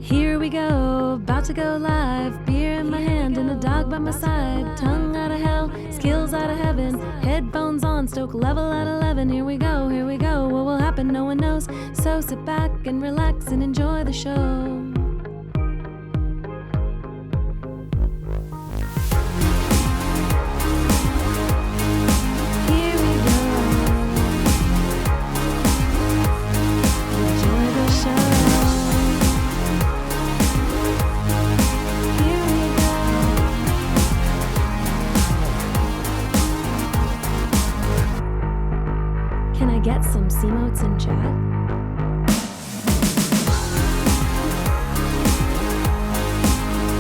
Here we go, about to go live. Beer in my hand and a dog by my side. Tongue out of hell, skills out of heaven. Headphones on, stoke level at 11. Here we go, what will happen, no one knows. So sit back and relax and enjoy the show. Get some C-motes in chat.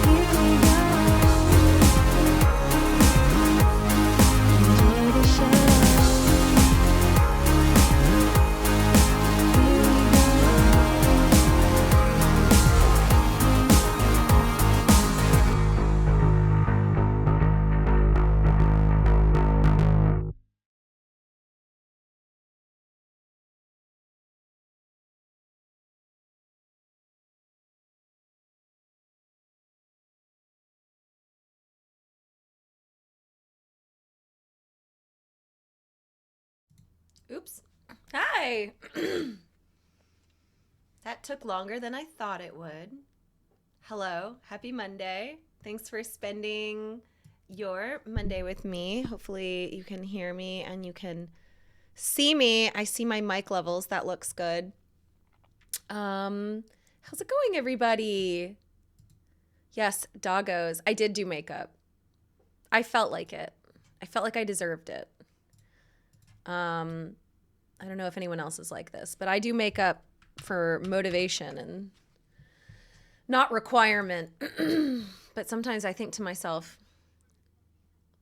Here we go. Enjoy the show. Here we Oops. Hi. That took longer than I thought it would. Hello. Happy Monday. Thanks for spending your Monday with me. Hopefully you can hear me and you can see me. I see my mic levels. That looks good. How's it going, everybody? Yes, doggos. I did do makeup. I felt like it. I felt like I deserved it. I don't know if anyone else is like this, but I do makeup for motivation and not requirement. But sometimes I think to myself,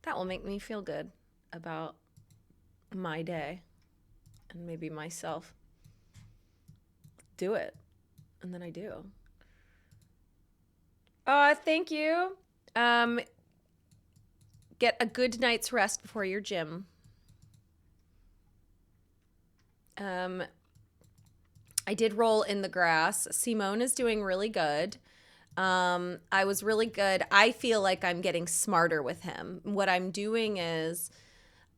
that will make me feel good about my day and maybe myself. Do it. And then I do. Thank you. Get a good night's rest before your gym. I did roll in the grass. Simone is doing really good. I was really good. I feel like I'm getting smarter with him. What I'm doing is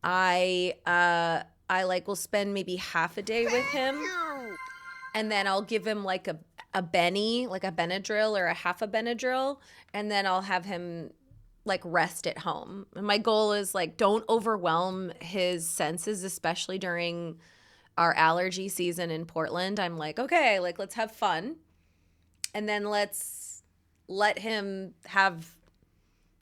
I will spend maybe half a day with him, and then I'll give him like a Benny, like a Benadryl or a half a Benadryl, and then I'll have him like rest at home. And my goal is like, don't overwhelm his senses, especially during our allergy season in Portland. I'm like, okay, like let's have fun. And then let's let him have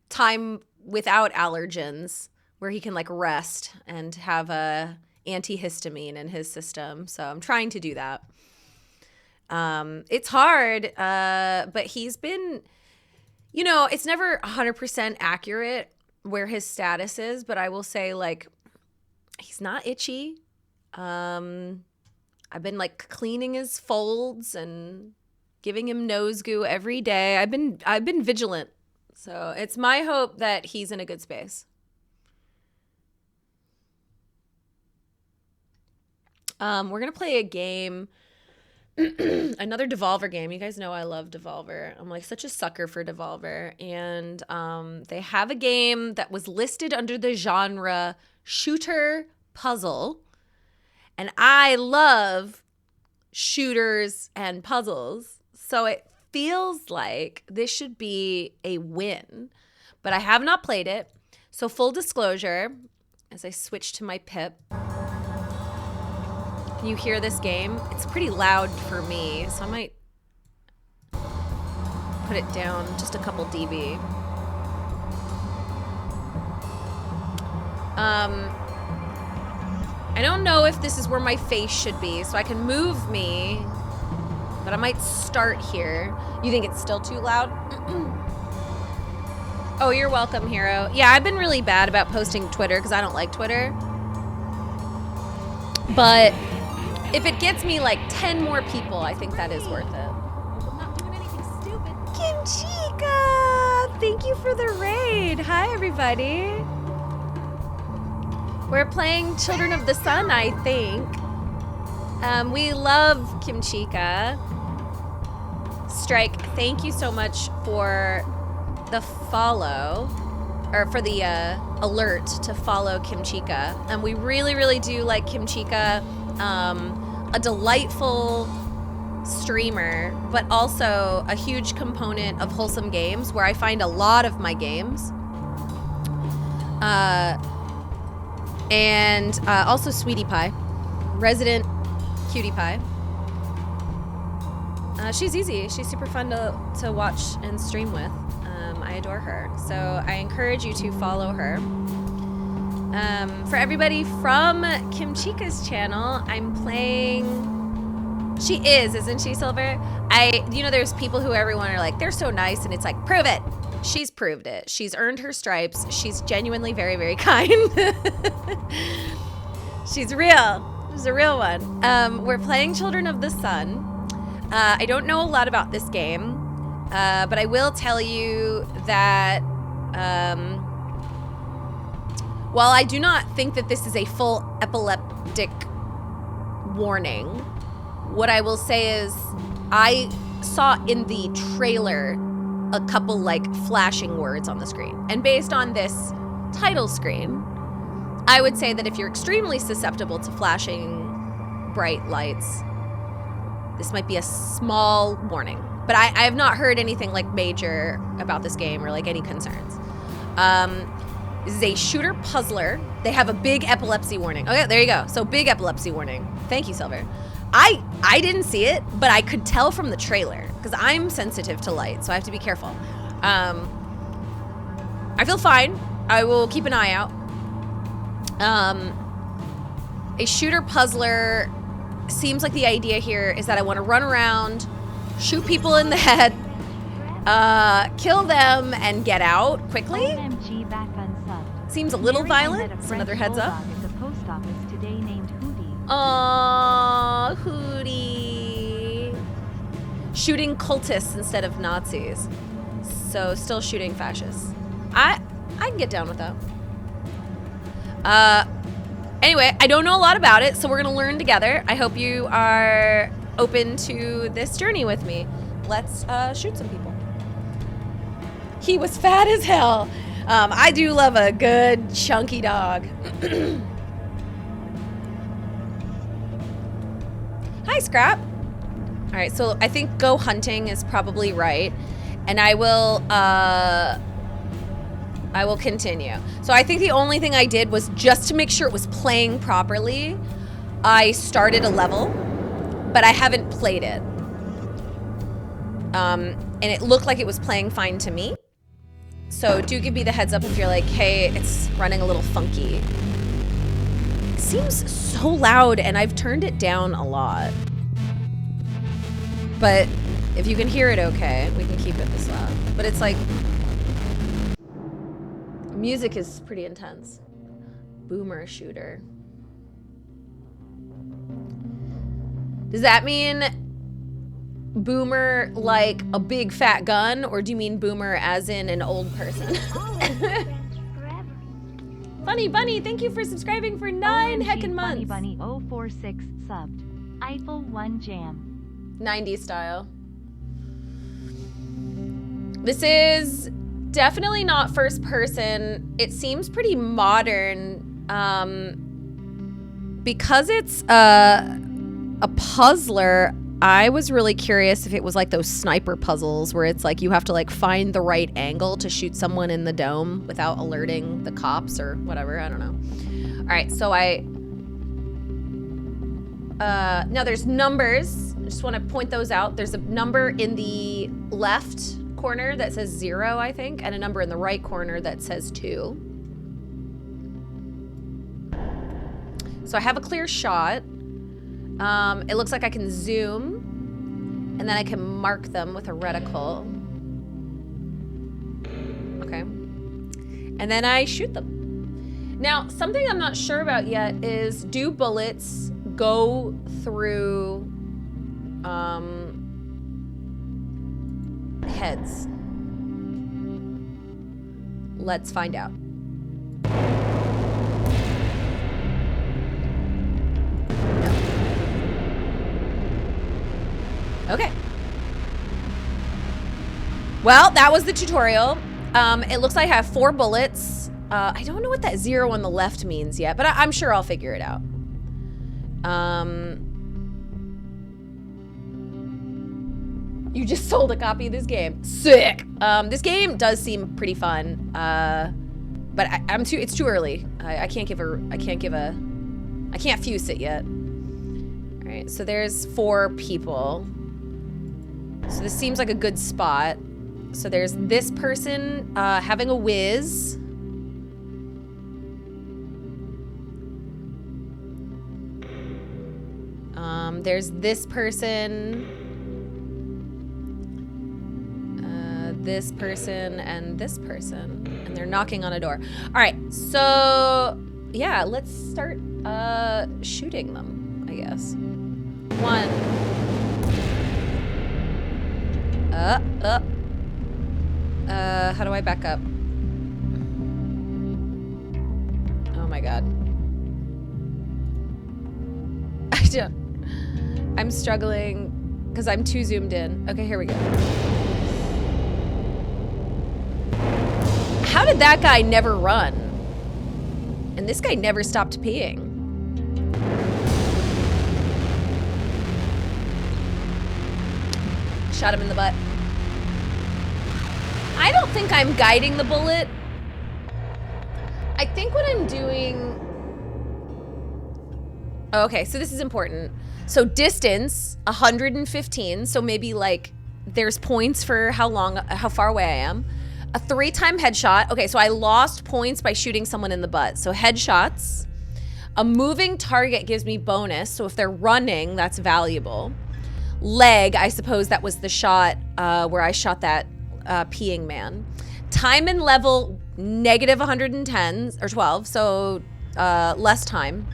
time without allergens where he can like rest and have a antihistamine in his system. So I'm trying to do that. It's hard, but he's been, you know, it's never 100% accurate where his status is, but I will say like he's not itchy. I've been like cleaning his folds and giving him nose goo every day. I've been vigilant. So it's my hope that he's in a good space. We're going to play a game, another Devolver game. You guys know I love Devolver. I'm like such a sucker for Devolver. And they have a game that was listed under the genre shooter puzzle. And I love shooters and puzzles. So it feels like this should be a win. But I have not played it. So full disclosure, as I switch to my Pip, can you hear this game? It's pretty loud for me, so I might put it down just a couple dB. I don't know if this is where my face should be, so I can move me, but I might start here. You think it's still too loud? Oh, you're welcome, Hero. Yeah, I've been really bad about posting Twitter because I don't like Twitter. But if it gets me like 10 more people, I think that is worth it. I'm not doing anything stupid. Kimchika! Thank you for the raid. Hi, everybody. We're playing Children of the Sun, I think. We love Kimchika. Strike, thank you so much for the follow, or for the alert to follow Kimchika. And we really, really do like Kimchika. A delightful streamer, but also a huge component of Wholesome Games, where I find a lot of my games. And also Sweetie Pie, resident cutie pie. She's easy. She's super fun to watch and stream with. I adore her. So I encourage you to follow her. For everybody from Kimchika's channel, I'm playing... She isn't she, Silver? There's people who everyone are like, they're so nice, and it's like, prove it. She's proved it. She's earned her stripes. She's genuinely very, very kind. She's real. She's a real one. We're playing Children of the Sun. I don't know a lot about this game, but I will tell you that while I do not think that this is a full epileptic warning, what I will say is I saw in the trailer a couple like flashing words on the screen. And based on this title screen, I would say that if you're extremely susceptible to flashing bright lights, this might be a small warning. But I have not heard anything like major about this game or like any concerns. This is a shooter puzzler. They have a big epilepsy warning. Okay, there you go. So big epilepsy warning. Thank you, Silver. I didn't see it, but I could tell from the trailer because I'm sensitive to light, so I have to be careful. I feel fine. I will keep an eye out. A shooter puzzler seems like the idea here is that I want to run around, shoot people in the head, kill them, and get out quickly. OMG back unsubbed. Seems a little violent. It's another heads up. Aww, Hootie. Shooting cultists instead of Nazis. So still shooting fascists. I can get down with that. Anyway, I don't know a lot about it, so we're gonna learn together. I hope you are open to this journey with me. Let's shoot some people. He was fat as hell. I do love a good chunky dog. Hi, Scrap. All right, so I think go hunting is probably right, and I will continue. So I think the only thing I did was just to make sure it was playing properly, I started a level, but I haven't played it. And it looked like it was playing fine to me. So do give me the heads up if you're like, hey, it's running a little funky. It seems so loud, and I've turned it down a lot. But if you can hear it okay, we can keep it this loud. But it's like, music is pretty intense. Boomer shooter. Does that mean boomer like a big fat gun, or do you mean boomer as in an old person? Funny Bunny, thank you for subscribing for 9 heckin' months. Funny Bunny 046 subbed. Eiffel 1 jam. 90s style. This is definitely not first person. It seems pretty modern. Because it's a puzzler, I was really curious if it was like those sniper puzzles where it's like you have to like find the right angle to shoot someone in the dome without alerting the cops or whatever. I don't know. All right, so now there's numbers. I just want to point those out. There's a number in the left corner that says 0, I think, and a number in the right corner that says 2. So I have a clear shot. It looks like I can zoom, and then I can mark them with a reticle. Okay. And then I shoot them. Now, something I'm not sure about yet is, do bullets go through heads? Let's find out. Okay. Well, that was the tutorial. It looks like I have 4 bullets. I don't know what that 0 on the left means yet, but I'm sure I'll figure it out. You just sold a copy of this game. Sick. This game does seem pretty fun. But it's too early. I can't fuse it yet. All right, so there's 4 people. So this seems like a good spot. So there's this person having a whiz. There's this person, this person, and this person. And they're knocking on a door. All right, so yeah, let's start shooting them, I guess. 1. How do I back up? Oh my god. I'm struggling because I'm too zoomed in. Okay, here we go. How did that guy never run? And this guy never stopped peeing. Shot him in the butt. I don't think I'm guiding the bullet. I think what I'm doing... Okay, so this is important. So distance, 115. So maybe like there's points for how far away I am. A 3-time headshot. Okay, so I lost points by shooting someone in the butt. So headshots. A moving target gives me bonus. So if they're running, that's valuable. Leg, I suppose that was the shot where I shot that peeing man. Time and level, negative 110 or 12. So less time.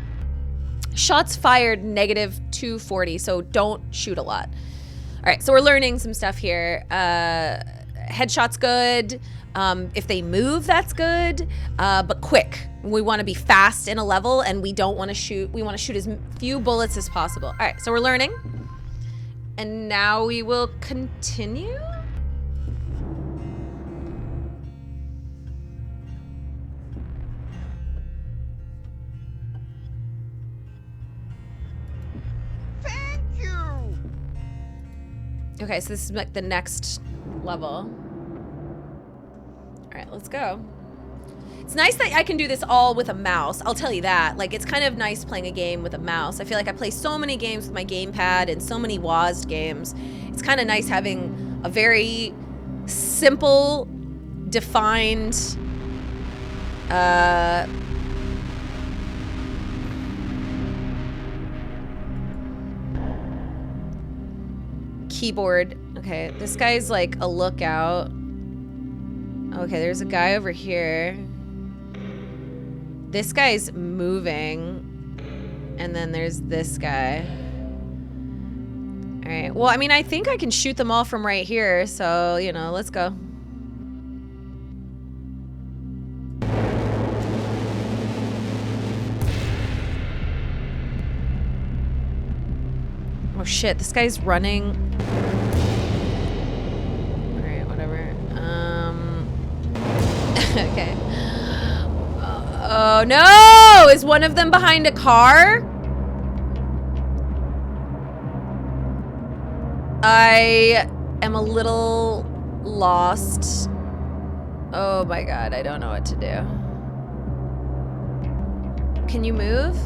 Shots fired, negative 240. So don't shoot a lot. All right, so we're learning some stuff here. Headshot's good. If they move, that's good. But quick. We want to be fast in a level, and we don't want to shoot. We want to shoot as few bullets as possible. All right, so we're learning. And now we will continue. Thank you. Okay, so this is like the next level. All right, let's go. It's nice that I can do this all with a mouse. I'll tell you that. Like, it's kind of nice playing a game with a mouse. I feel like I play so many games with my gamepad and so many WASD games. It's kind of nice having a very simple, defined, keyboard. Okay, this guy's like a lookout. Okay, there's a guy over here. This guy's moving. And then there's this guy. All right. Well, I mean, I think I can shoot them all from right here. So, you know, let's go. Oh, shit. This guy's running. All right, whatever. Okay. Oh, no! Is one of them behind a car? I am a little lost. Oh my god, I don't know what to do. Can you move?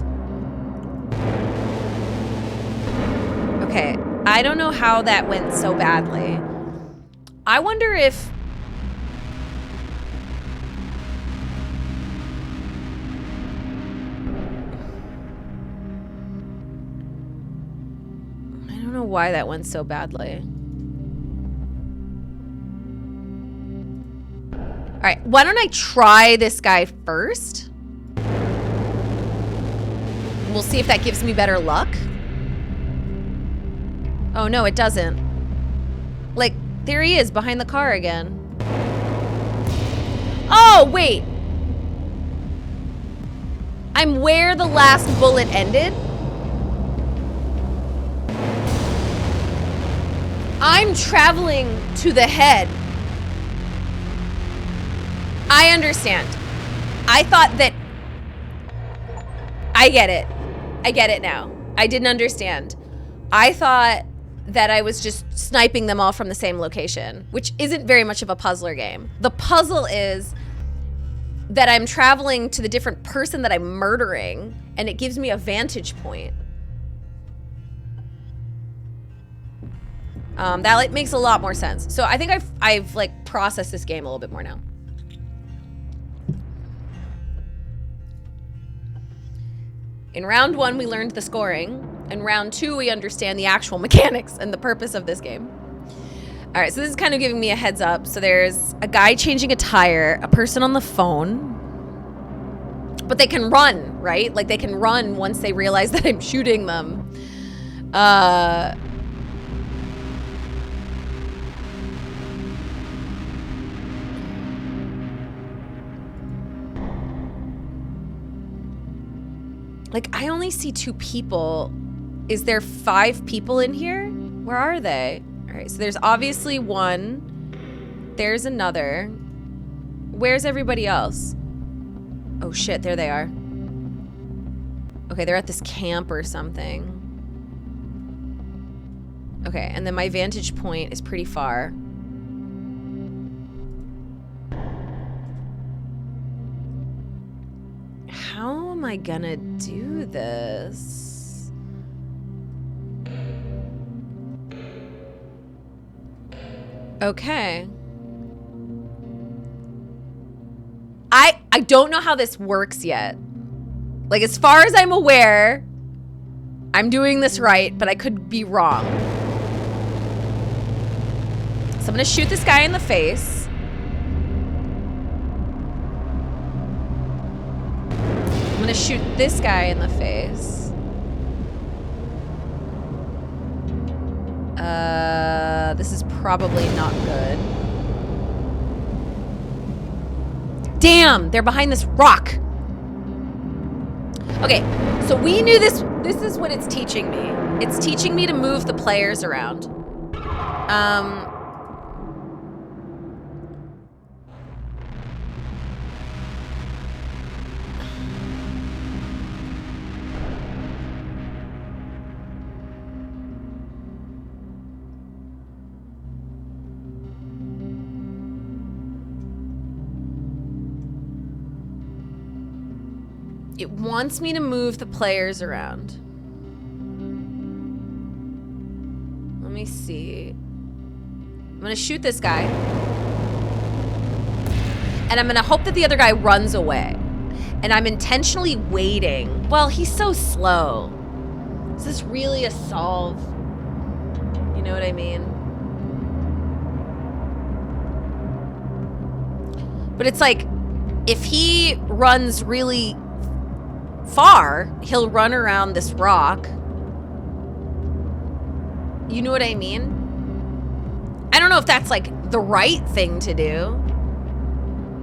Okay, I don't know how that went so badly. I wonder if... I don't know why that went so badly. All right, why don't I try this guy first? We'll see if that gives me better luck. Oh, no, it doesn't. Like, there he is behind the car again. Oh, wait. I'm where the last bullet ended. I'm traveling to the head. I understand. I thought that... I get it. I get it now. I didn't understand. I thought that I was just sniping them all from the same location, which isn't very much of a puzzler game. The puzzle is that I'm traveling to the different person that I'm murdering, and it gives me a vantage point. That makes a lot more sense. So I think I've like processed this game a little bit more now. In round 1, we learned the scoring. In round 2, we understand the actual mechanics and the purpose of this game. All right, so this is kind of giving me a heads up. So there's a guy changing a tire, a person on the phone, but they can run, right? Like they can run once they realize that I'm shooting them. Like, I only see 2 people. Is there 5 people in here? Where are they? All right, so there's obviously 1. There's another. Where's everybody else? Oh shit, there they are. Okay, they're at this camp or something. Okay, and then my vantage point is pretty far. How am I gonna do this? Okay. I don't know how this works yet. Like, as far as I'm aware, I'm doing this right, but I could be wrong. So I'm gonna shoot this guy in the face. I'm gonna shoot this guy in the face. This is probably not good. Damn, they're behind this rock. Okay, so we knew this. This is what it's teaching me. It's teaching me to move the players around. It wants me to move the players around. Let me see. I'm gonna shoot this guy. And I'm gonna hope that the other guy runs away. And I'm intentionally waiting. Well, he's so slow. Is this really a solve? You know what I mean? But it's like, if he runs really far, he'll run around this rock. You know what I mean? I don't know if that's like the right thing to do,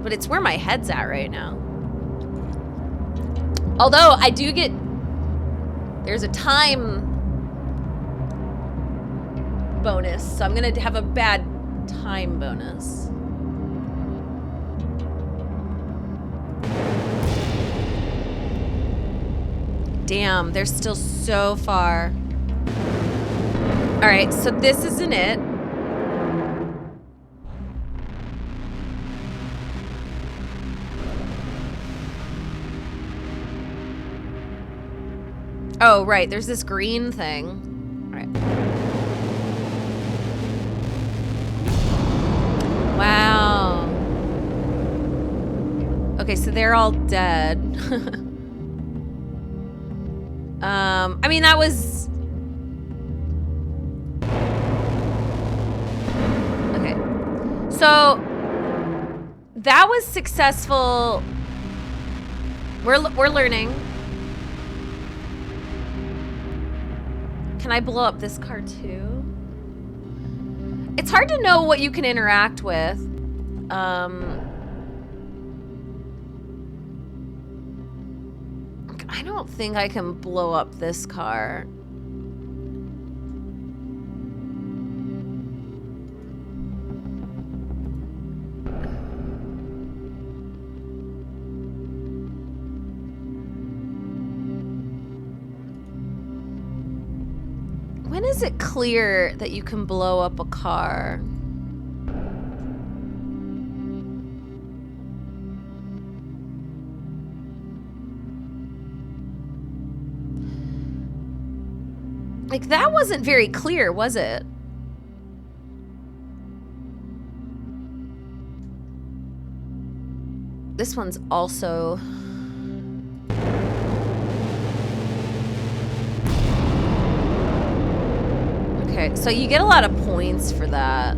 but it's where my head's at right now. Although I do get, there's a time bonus, so I'm gonna have a bad time bonus. Damn, they're still so far. All right, so this isn't it. Oh, right, there's this green thing. All right. Wow. Okay, so they're all dead. I mean, that was... Okay. So, that was successful. We're learning. Can I blow up this car too? It's hard to know what you can interact with. I don't think I can blow up this car. When is it clear that you can blow up a car? Like, that wasn't very clear, was it? This one's also... Okay, so you get a lot of points for that.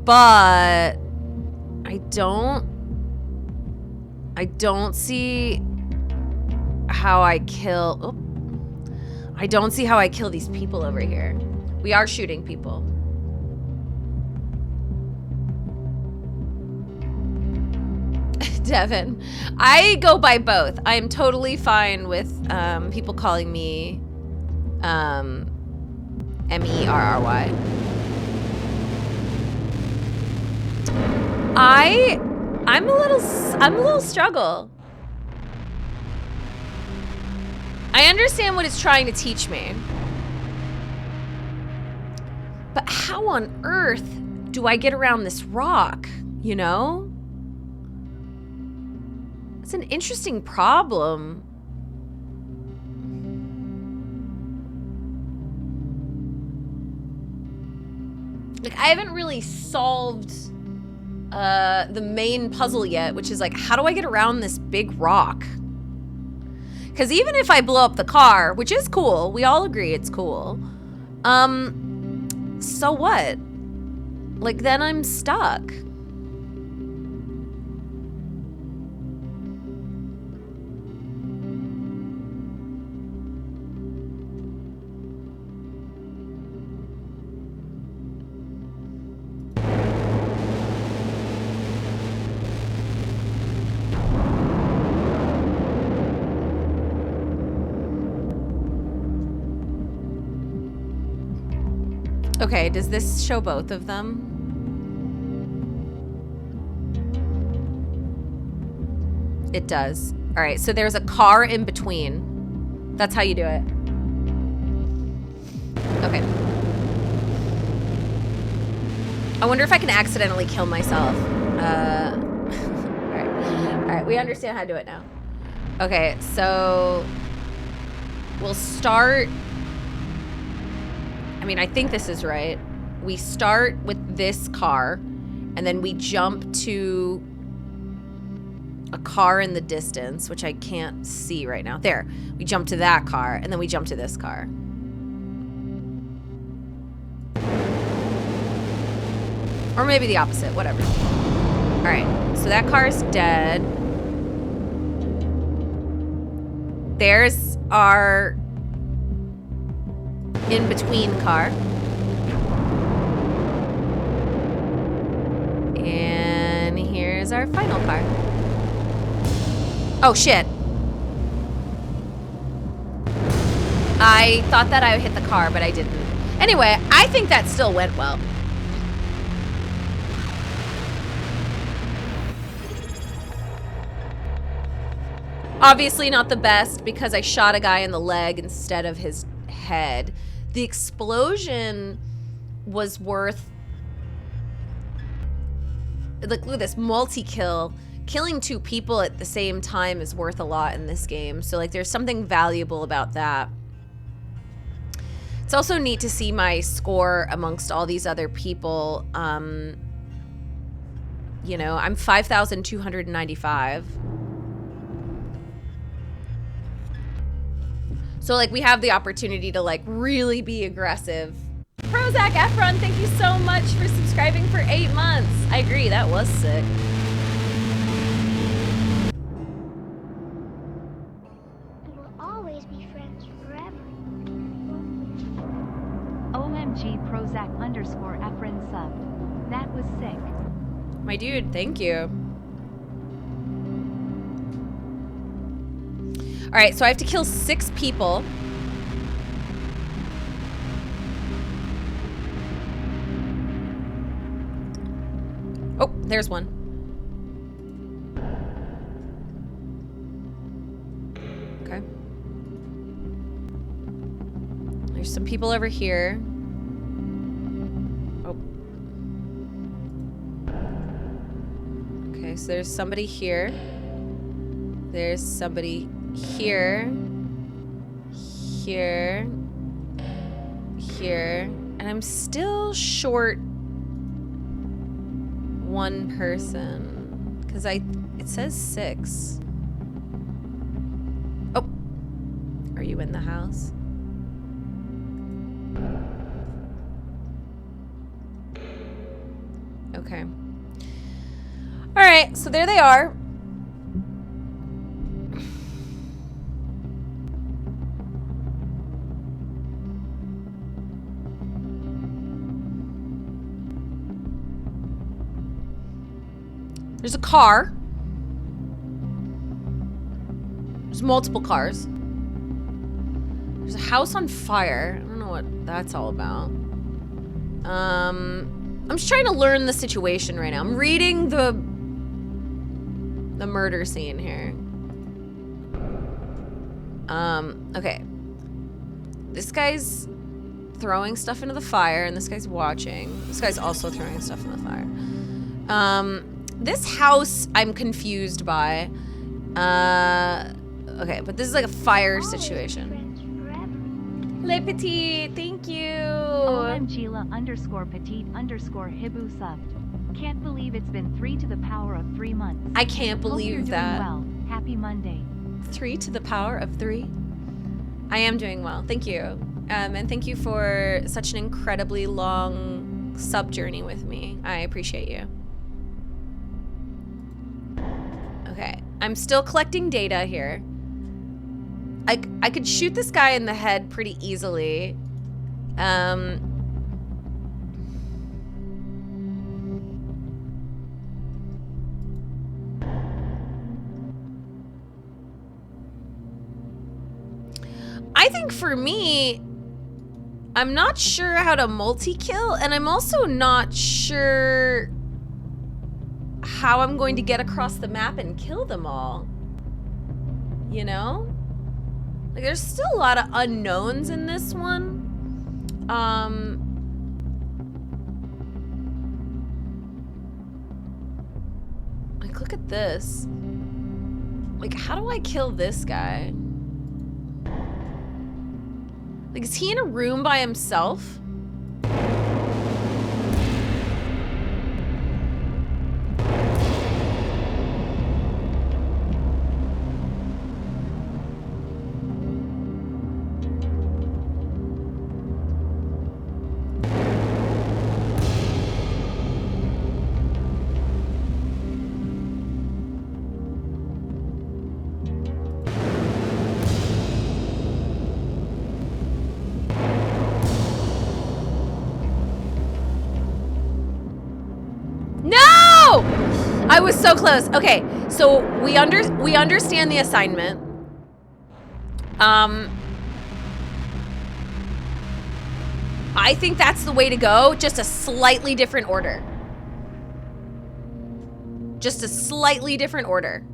But I don't see how I kill... Oh, I don't see how I kill these people over here. We are shooting people. Devin, I go by both. I am totally fine with people calling me Merry. I'm a little struggle. I understand what it's trying to teach me. But how on earth do I get around this rock, you know? It's an interesting problem. Like, I haven't really solved the main puzzle yet, which is like, how do I get around this big rock? Because even if I blow up the car, which is cool, we all agree it's cool, so what? Like, then I'm stuck. Okay, does this show both of them? It does. All right, so there's a car in between. That's how you do it. Okay. I wonder if I can accidentally kill myself. All right, we understand how to do it now. Okay, so we'll start... I mean, I think this is right. We start with this car, and then we jump to a car in the distance, which I can't see right now. There. We jump to that car, and then we jump to this car. Or maybe the opposite, whatever. All right, so that car is dead. There's our in-between car. And here's our final car. Oh, shit. I thought that I would hit the car, but I didn't. Anyway, I think that still went well. Obviously not the best because I shot a guy in the leg instead of his head. The explosion was worth... Like, look at this multi-kill. Killing 2 people at the same time is worth a lot in this game. So, like, there's something valuable about that. It's also neat to see my score amongst all these other people. You know, I'm 5,295. So, like, we have the opportunity to, like, really be aggressive. Prozac Efron, thank you so much for subscribing for 8 months. I agree, that was sick. We will always be friends forever. OMG Prozac _ Efren subbed. That was sick. My dude, thank you. All right, so I have to kill 6 people. Oh, there's one. There's some people over here. Oh. Okay, so there's somebody here. There's somebody here. Here. Here. And I'm still short one person. Because it says 6. Oh. Are you in the house? Okay. All right, so there they are. There's a car. There's multiple cars. There's a house on fire. I don't know what that's all about. I'm just trying to learn the situation right now. I'm reading the murder scene here. Okay. This guy's throwing stuff into the fire, and this guy's watching. This guy's also throwing stuff in the fire. This house I'm confused by. Okay, but this is like a fire situation. Le Petit, thank you. OMGla_petite_hibu subbed. Can't believe it's been 3 to the power of 3 months. I can't Hope believe you're doing that. well. Happy Monday. 3 to the power of 3? I am doing well, thank you. And thank you for such an incredibly long sub journey with me. I appreciate you. Okay, I'm still collecting data here. I could shoot this guy in the head pretty easily. I think for me, I'm not sure how to multi-kill, and I'm also not sure how I'm going to get across the map and kill them all. You know? Like, there's still a lot of unknowns in this one. Like, look at this. Like, how do I kill this guy? Like, is he in a room by himself? I was so close. Okay, so we understand the assignment. I think that's the way to go, just a slightly different order. Just a slightly different order.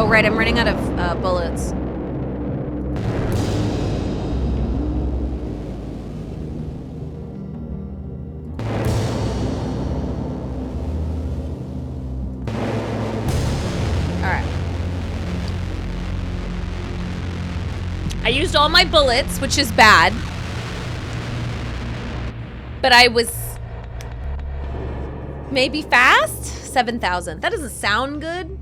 Oh, right, I'm running out of bullets. Alright. I used all my bullets, which is bad. But I was maybe fast? 7,000. That doesn't sound good.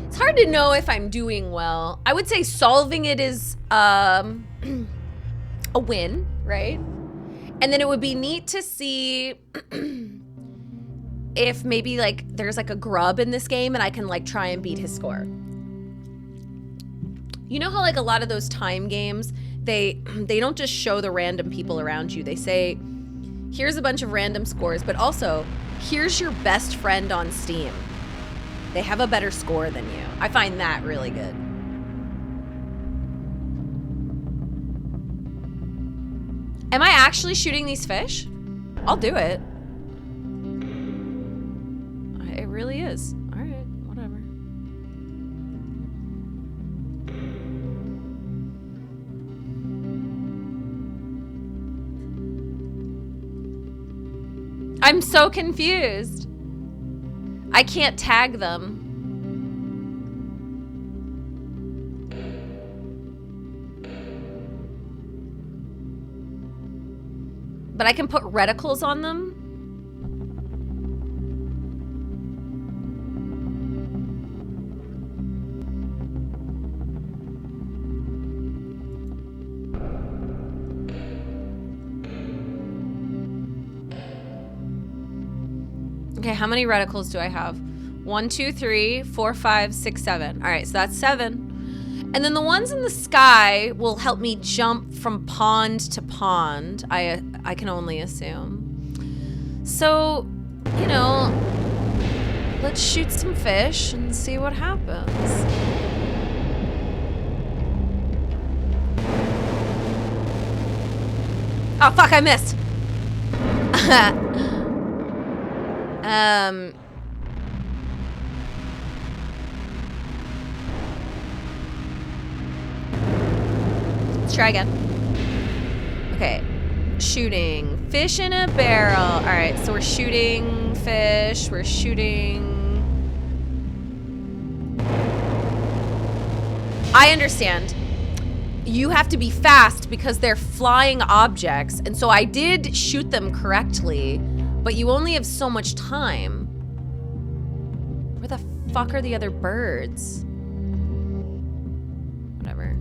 It's hard to know if I'm doing well. I would say solving it is a win, right? And then it would be neat to see if maybe like there's like a grub in this game and I can like try and beat his score. You know how like a lot of those time games, they don't just show the random people around you. They say, here's a bunch of random scores, but also here's your best friend on Steam. They have a better score than you. I find that really good. Am I actually shooting these fish? I'll do it. It really is. All right, whatever. I'm so confused. I can't tag them. But I can put reticles on them. Okay, how many reticles do I have? 1, 2, 3, 4, 5, 6, 7. All right, so that's 7. And then the ones in the sky will help me jump from pond to pond. I can only assume. So, you know, let's shoot some fish and see what happens. Oh, fuck, I missed. Let's try again. Okay. Shooting fish in a barrel. All right, so we're shooting fish. We're shooting... I understand. You have to be fast because they're flying objects. And so I did shoot them correctly, but you only have so much time. Where the fuck are the other birds? Whatever.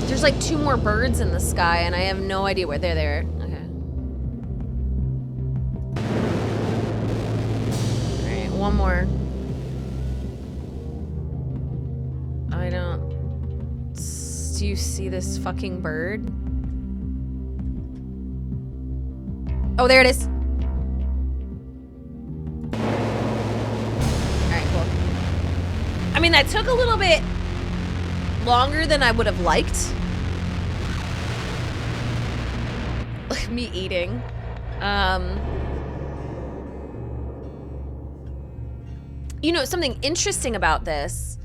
There's like 2 more birds in the sky and I have no idea where they're there. Okay. Alright, one more. I don't... Do you see this fucking bird? Oh, there it is. Alright, cool. I mean, that took a little bit longer than I would have liked. Me eating. You know, something interesting about this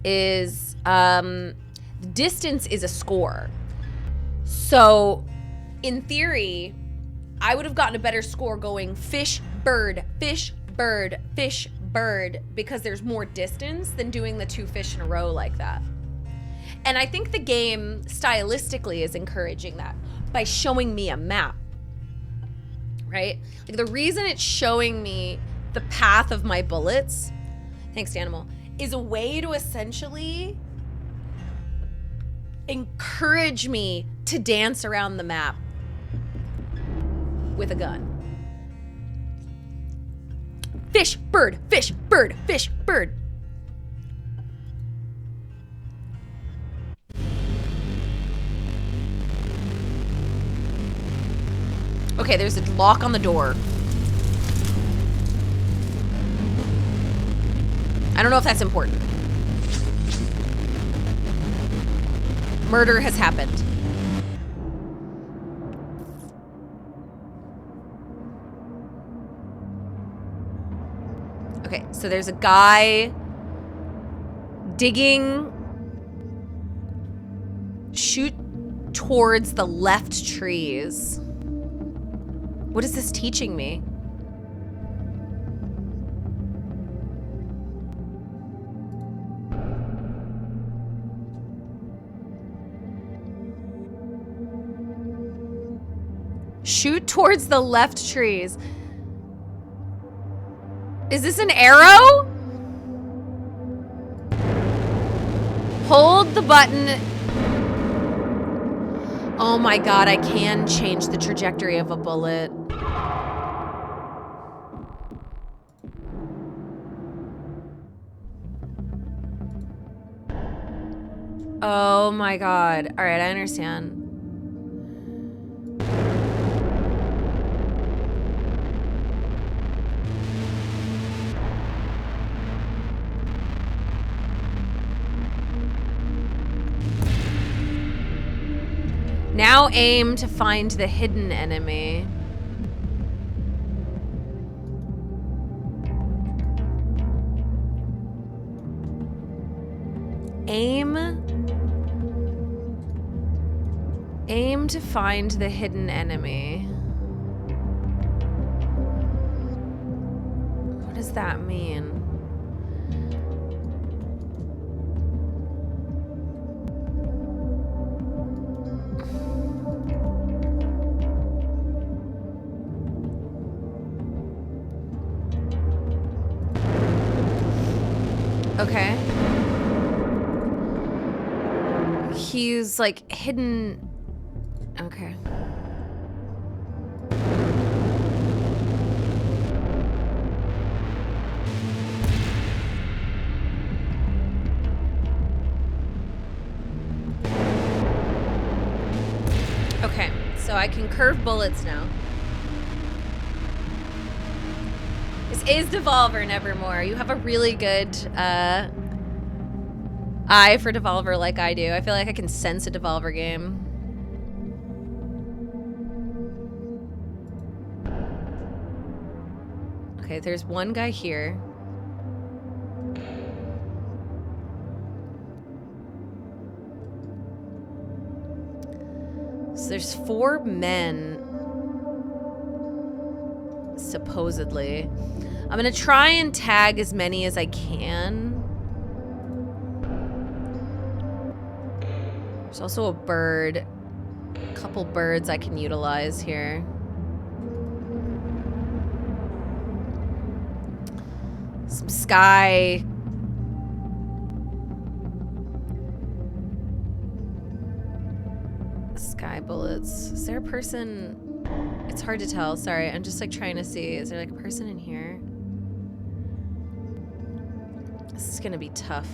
is distance is a score. So, in theory, I would have gotten a better score going fish, bird, fish, bird, fish, bird, because there's more distance than doing the 2 fish in a row like that. And I think the game stylistically is encouraging that by showing me a map, right? Like the reason it's showing me the path of my bullets, thanks to Animal, is a way to essentially encourage me to dance around the map with a gun. Fish, bird, fish, bird, fish, bird. Okay, there's a lock on the door. I don't know if that's important. Murder has happened. Okay, so there's a guy digging. Shoot towards the left trees. What is this teaching me? Shoot towards the left trees. Is this an arrow? Hold the button. Oh my god, I can change the trajectory of a bullet. Oh my god. All right, I understand. Now aim to find the hidden enemy. Aim to find the hidden enemy. What does that mean? Okay. He's like hidden. Okay. Okay, so I can curve bullets now. This is Devolver, Nevermore. You have a really good eye for Devolver like I do. I feel like I can sense a Devolver game. Okay, there's one guy here. So there's 4 men, supposedly. I'm gonna try and tag as many as I can. There's also a bird. A couple birds I can utilize here. Some sky. Sky bullets. Is there a person? It's hard to tell. Sorry. I'm just like trying to see. Is there like a person in here? This is gonna be tough.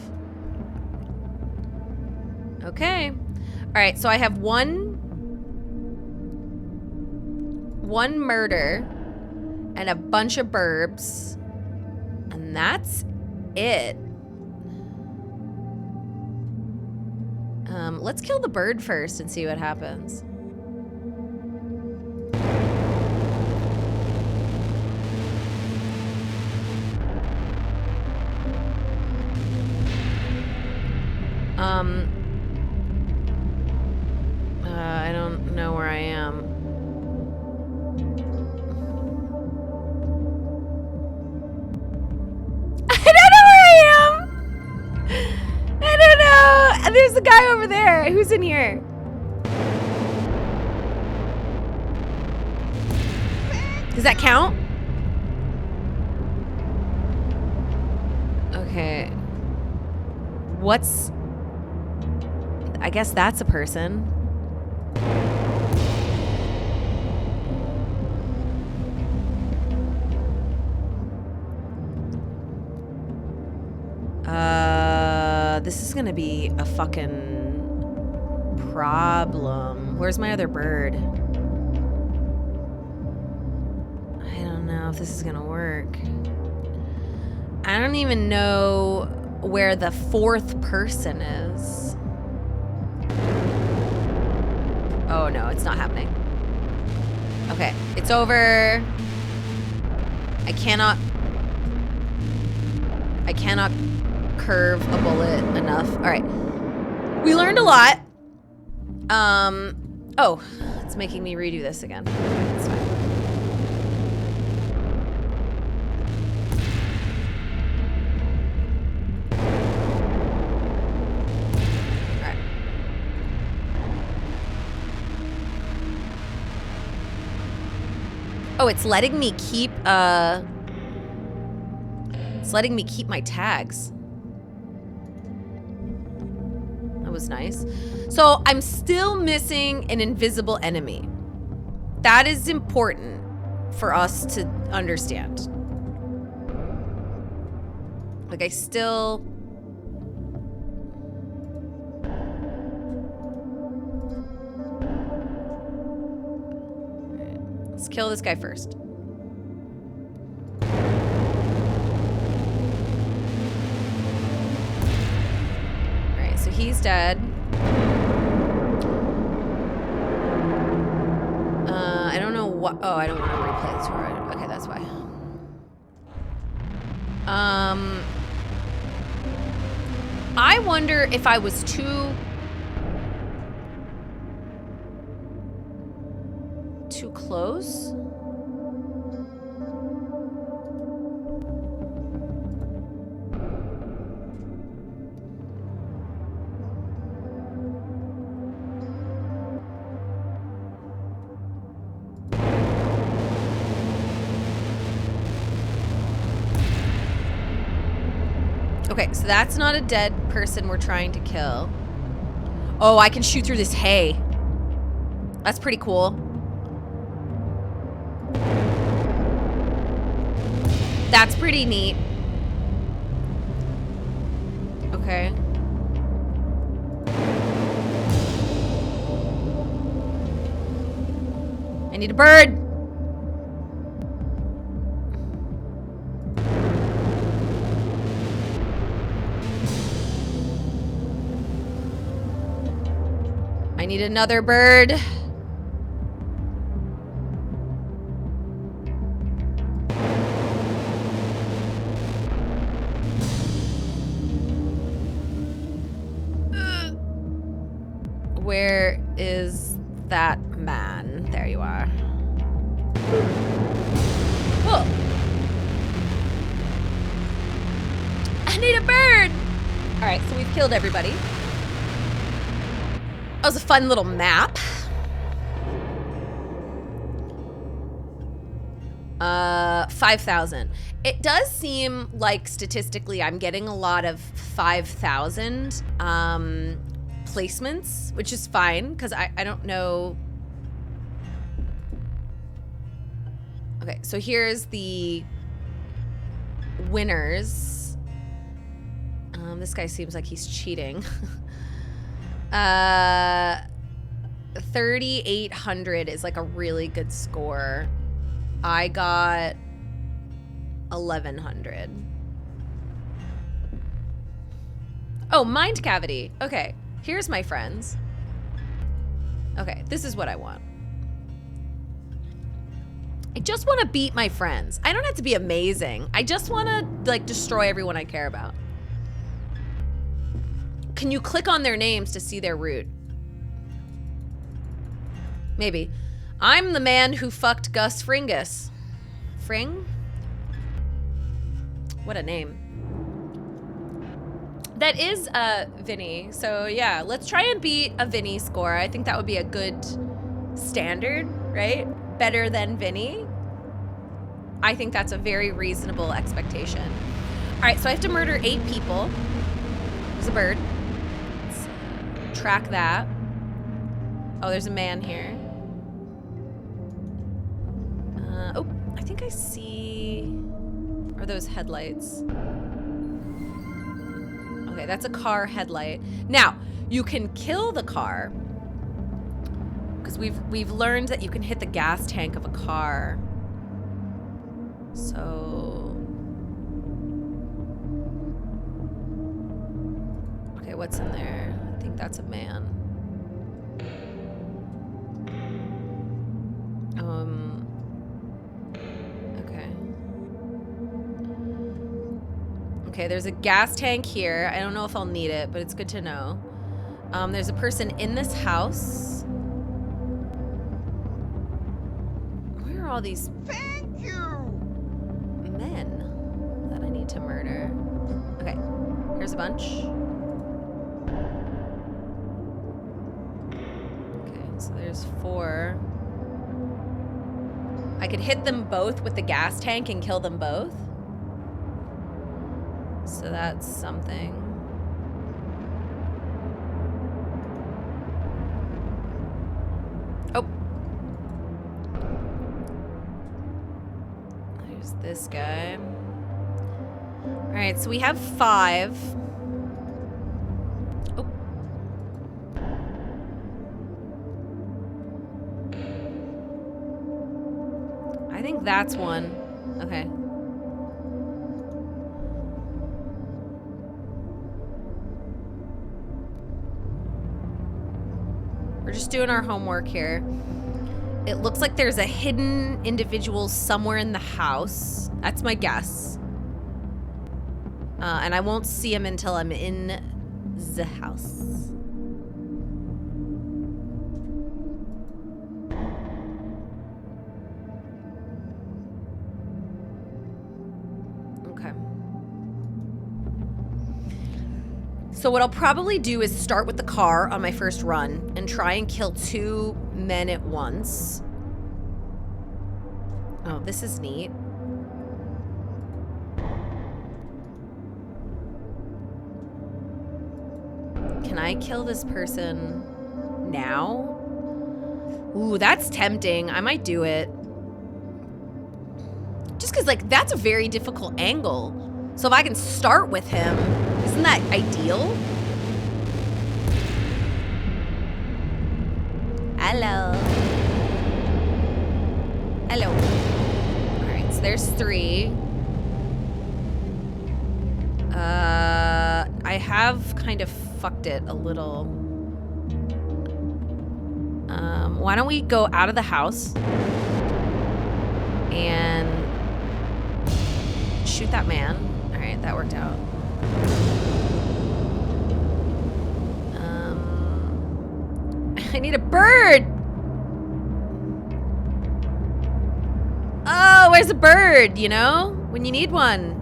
Okay. All right. So I have one murder and a bunch of burbs. And that's it. Let's kill the bird first and see what happens. I don't know where I am. There's a guy over there. Who's in here? Does that count? Okay. What's... I guess that's a person. This is gonna be a fucking problem. Where's my other bird? I don't know if this is gonna work. I don't even know where the 4th person is. Oh no, it's not happening. Okay, it's over. I cannot curve a bullet enough. All right. We learned a lot. Oh, it's making me redo this again. That's fine. All right. Oh, it's letting me keep my tags. That was nice. So I'm still missing an invisible enemy. That is important for us to understand. Like I still... kill this guy first. Alright, so he's dead. I don't know what... Oh, I don't want to replay the tour. Okay, that's why. I wonder if I was too close. Okay, so that's not a dead person we're trying to kill. Oh, I can shoot through this hay. That's pretty cool. That's pretty neat. Okay. I need a bird. I need another bird. Where is that man? There you are. Whoa. I need a bird. All right, so we've killed everybody. That was a fun little map. 5,000. It does seem like statistically I'm getting a lot of 5,000 placements, which is fine because I don't know. Okay, so here's the winners. This guy seems like he's cheating. 3,800 is like a really good score. I got 1,100. Oh, mind cavity. Okay, here's my friends. Okay, this is what I want. I just want to beat my friends. I don't have to be amazing. I just want to like destroy everyone I care about. Can you click on their names to see their route? Maybe. I'm the man who fucked Gus Fringus. Fring? What a name. That is Vinny. So yeah, let's try and beat a Vinny score. I think that would be a good standard, right? Better than Vinny. I think that's a very reasonable expectation. All right, so I have to murder 8 people. There's a bird. Let's track that. Oh, there's a man here. Oh, I think I see... Are those headlights? Okay, that's a car headlight. Now, you can kill the car because we've learned that you can hit the gas tank of a car. So... Okay, what's in there? I think that's a man. Okay, there's a gas tank here. I don't know if I'll need it, but it's good to know. There's a person in this house. Where are all these Thank you. men that I need to murder? Okay, here's a bunch. Okay, so there's 4. I could hit them both with the gas tank and kill them both. So that's something. Oh. There's this guy. All right, so we have 5. Oh. that's one. Okay. We're just doing our homework here. It looks like there's a hidden individual somewhere in the house. That's my guess. And I won't see him until I'm in the house. Okay. So what I'll probably do is start with the car on my first run and try and kill 2 men at once. Oh, this is neat. Can I kill this person now? Ooh, that's tempting. I might do it. Just because, like, that's a very difficult angle. So if I can start with him, isn't that ideal? Hello. Hello. All right, so there's 3. I have kind of fucked it a little. Why don't we go out of the house and shoot that man? All right, that worked out. I need a bird. Oh, where's a bird, you know? When you need one.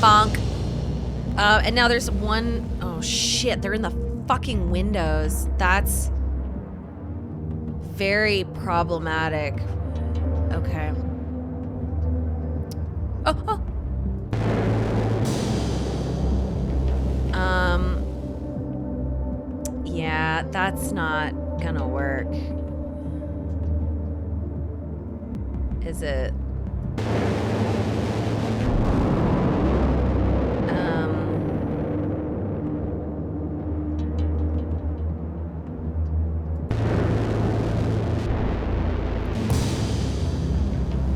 Bonk. And now there's one. Oh shit, they're in the fucking windows. That's very problematic. Okay. Oh. Yeah, that's not gonna work. Is it?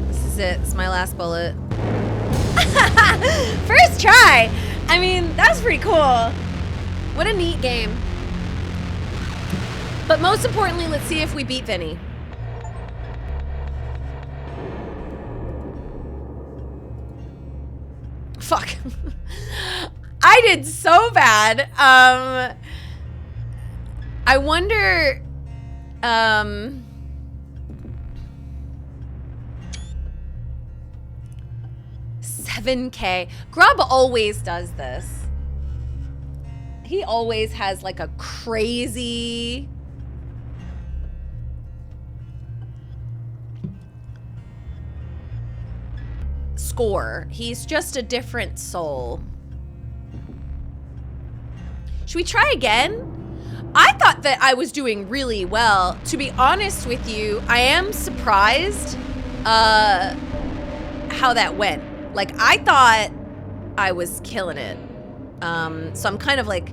This is it. It's my last bullet. First try! I mean, that was pretty cool. What a neat game. But most importantly, let's see if we beat Vinny. Fuck. I did so bad. I wonder... 7K. Grub always does this. He always has like a crazy... score. He's just a different soul. Should we try again? I thought that I was doing really well. To be honest with you, I am surprised how that went. Like, I thought I was killing it. So I'm kind of like,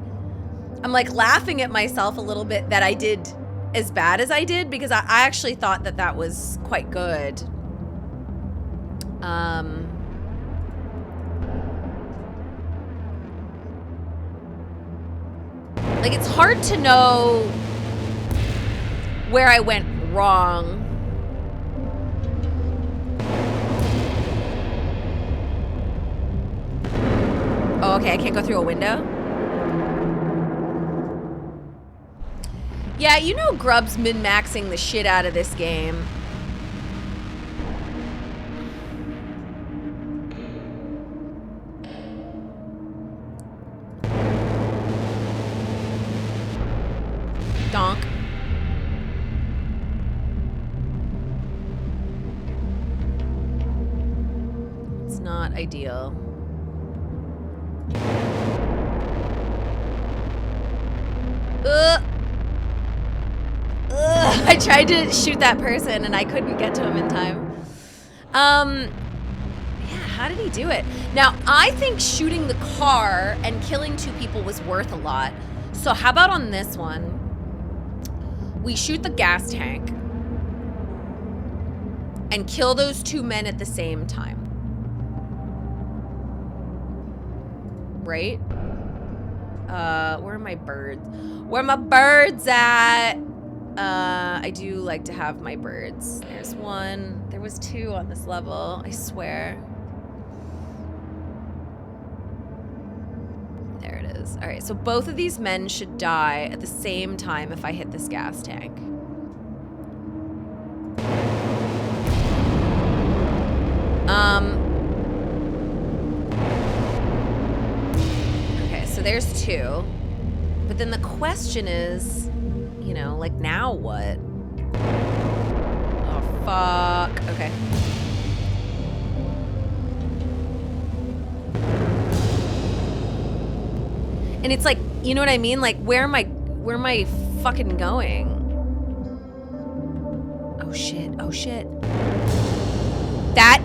I'm like laughing at myself a little bit that I did as bad as I did, because I actually thought that that was quite good. Like, it's hard to know where I went wrong. Oh, okay, I can't go through a window? Yeah, you know Grub's min-maxing the shit out of this game. Donk. It's not ideal. I tried to shoot that person and I couldn't get to him in time. Yeah, how did he do it? Now, I think shooting the car and killing 2 people was worth a lot. So how about on this one? We shoot the gas tank. and kill those 2 men at the same time. Right? Where are my birds? Where are my birds at? I do like to have my birds. There's one. There was 2 on this level, I swear. There it is. All right, so both of these men should die at the same time if I hit this gas tank. Okay, so there's 2. But then the question is, you know, like, now what? Oh, fuck. Okay. And it's like, you know what I mean? Like, where am I fucking going? Oh shit, oh shit. That,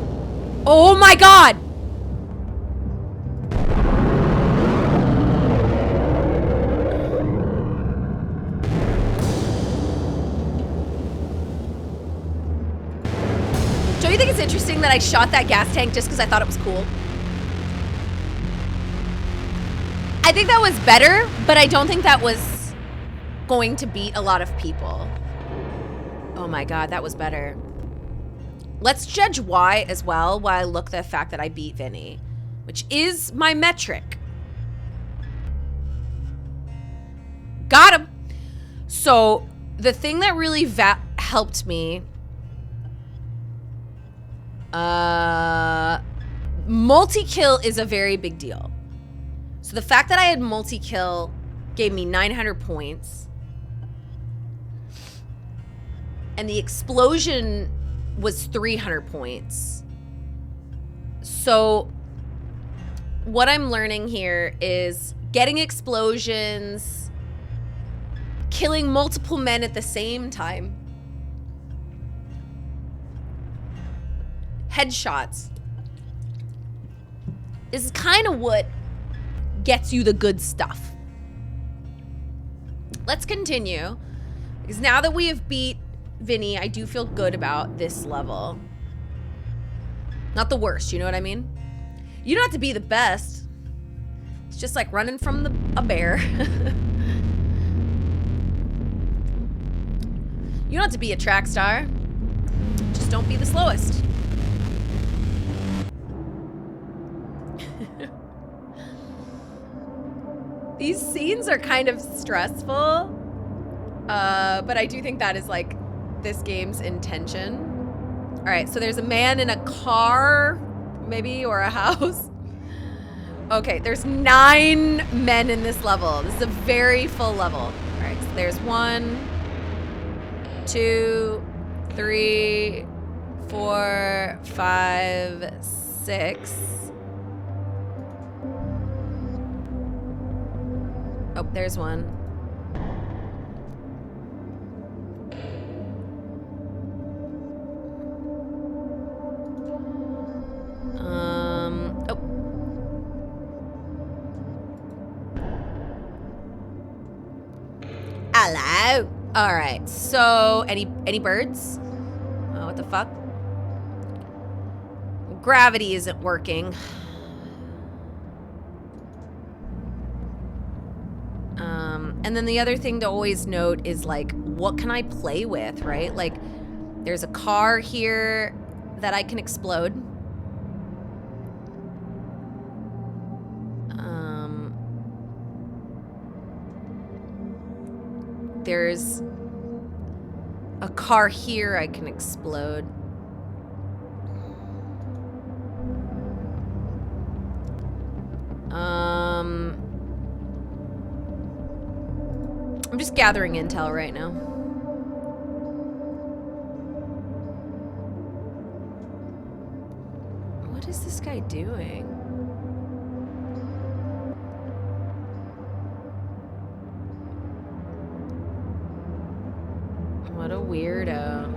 oh my God! Don't you think it's interesting that I shot that gas tank just because I thought it was cool? I think that was better, but I don't think that was going to beat a lot of people. Oh my God, that was better. Let's judge why as well, while I look the fact that I beat Vinny, which is my metric. Got him. So the thing that really helped me, multi-kill is a very big deal. So the fact that I had multi-kill gave me 900 points. And the explosion was 300 points. So what I'm learning here is getting explosions, killing multiple men at the same time, headshots is kind of what gets you the good stuff. Let's continue, because now that we have beat Vinny, I do feel good about this level. Not the worst, you know what I mean? You don't have to be the best. It's just like running from a bear. You don't have to be a track star. Just don't be the slowest. These scenes are kind of stressful, but I do think that is like this game's intention. All right, so there's a man in a car, maybe, or a house. Okay, there's 9 men in this level. This is a very full level. All right, so there's 1, 2, 3, 4, 5, 6. Oh, there's 1. Oh. Hello. All right. So, any birds? Oh, what the fuck? Gravity isn't working. And then the other thing to always note is, like, what can I play with, right? Like, there's a car here that I can explode. There's a car here I can explode. I'm just gathering intel right now. What is this guy doing? What a weirdo.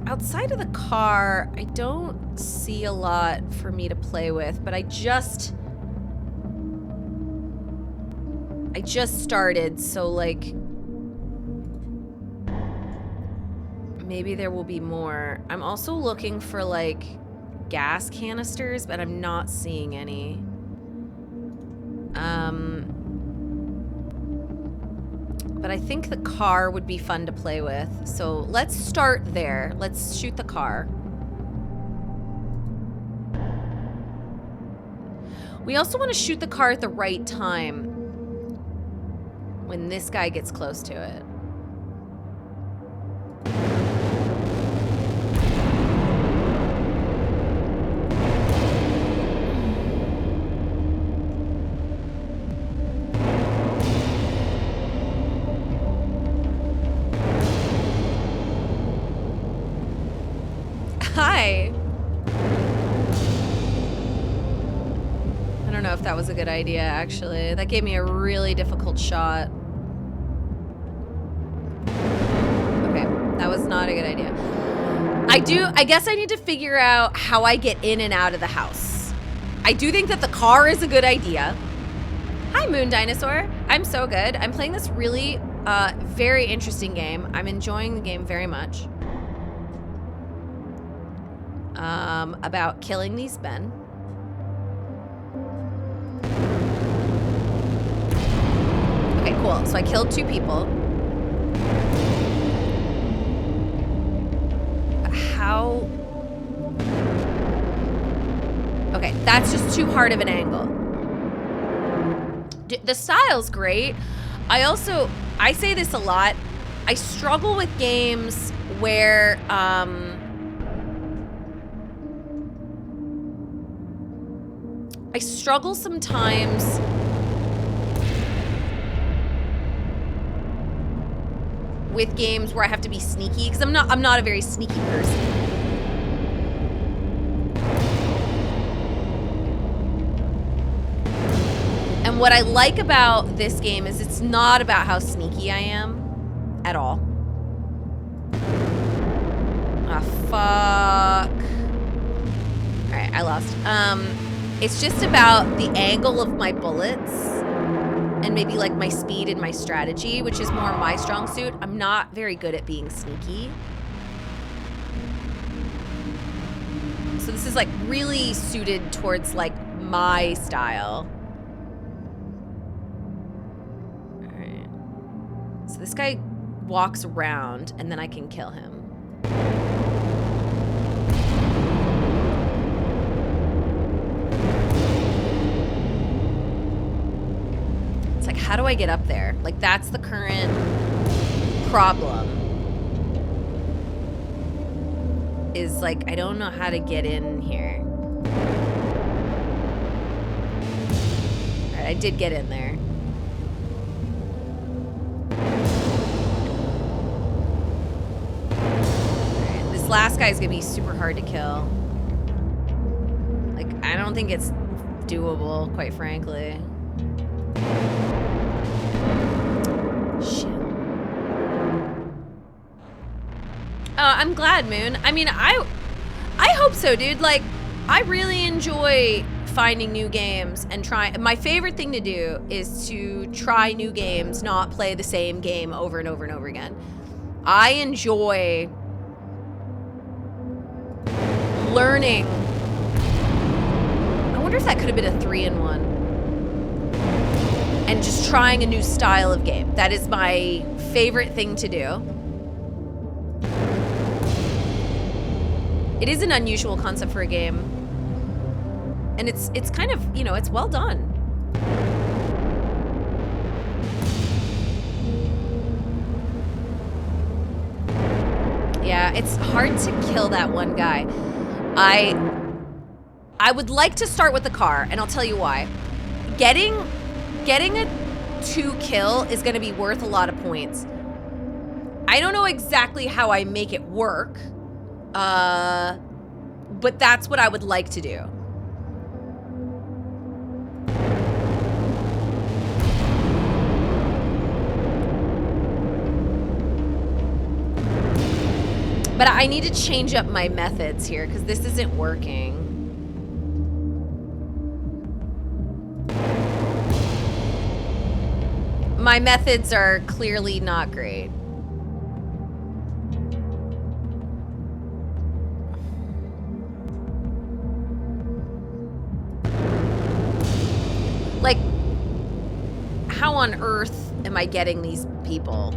Outside of the car, I don't see a lot for me to play with, but I just started, so like Maybe there will be more. I'm also looking for like gas canisters, but I'm not seeing any. But I think the car would be fun to play with. So let's start there. Let's shoot the car. We also want to shoot the car at the right time when this guy gets close to it. Hi. I don't know if that was a good idea, actually. That gave me a really difficult shot. Okay, that was not a good idea. I guess I need to figure out how I get in and out of the house. I do think that the car is a good idea. Hi, Moon Dinosaur. I'm so good. I'm playing this really, very interesting game. I'm enjoying the game very much. About killing these men. Okay, cool. So I killed 2 people. How? Okay, that's just too hard of an angle. The style's great. I say this a lot. I struggle with games where, I struggle sometimes with games where I have to be sneaky because I'm not a very sneaky person. And what I like about this game is it's not about how sneaky I am at all. Ah, fuck. All right, I lost. It's just about the angle of my bullets and maybe like my speed and my strategy, which is more my strong suit. I'm not very good at being sneaky. So this is like really suited towards like my style. All right. So this guy walks around and then I can kill him. Like, how do I get up there? Like, that's the current problem. Is like, I don't know how to get in here. All right, I did get in there. All right, this last guy's gonna be super hard to kill. Like, I don't think it's doable, quite frankly. Shit. I'm glad, Moon. I mean, I hope so, dude. Like, I really enjoy finding new games and trying. My favorite thing to do is to try new games, not play the same game over and over and over again. I enjoy learning. I wonder if that could have been a 3-in-1. And just trying a new style of game. That is my favorite thing to do. It is an unusual concept for a game. And it's kind of, you know, it's well done. Yeah, it's hard to kill that one guy. I would like to start with the car, and I'll tell you why. Getting a 2 kill is going to be worth a lot of points. I don't know exactly how I make it work, but that's what I would like to do. But I need to change up my methods here because this isn't working. My methods are clearly not great. Like, how on earth am I getting these people?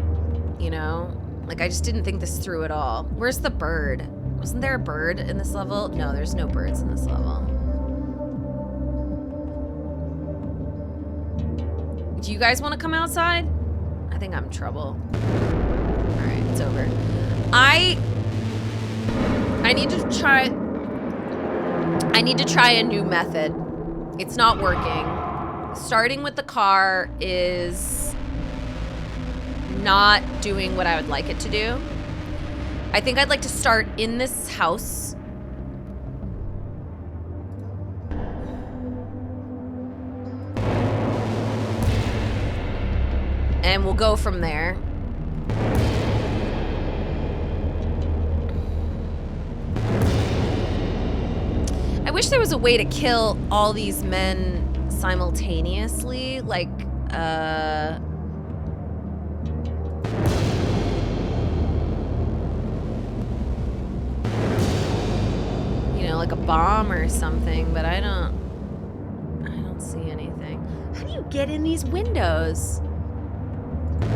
You know? Like, I just didn't think this through at all. Where's the bird? Wasn't there a bird in this level? No, there's no birds in this level. Do you guys want to come outside? I think I'm in trouble. All right, it's over. I need to try a new method. It's not working. Starting with the car is not doing what I would like it to do. I think I'd like to start in this house. And we'll go from there. I wish there was a way to kill all these men simultaneously, like, you know, like a bomb or something, but I don't see anything. How do you get in these windows? I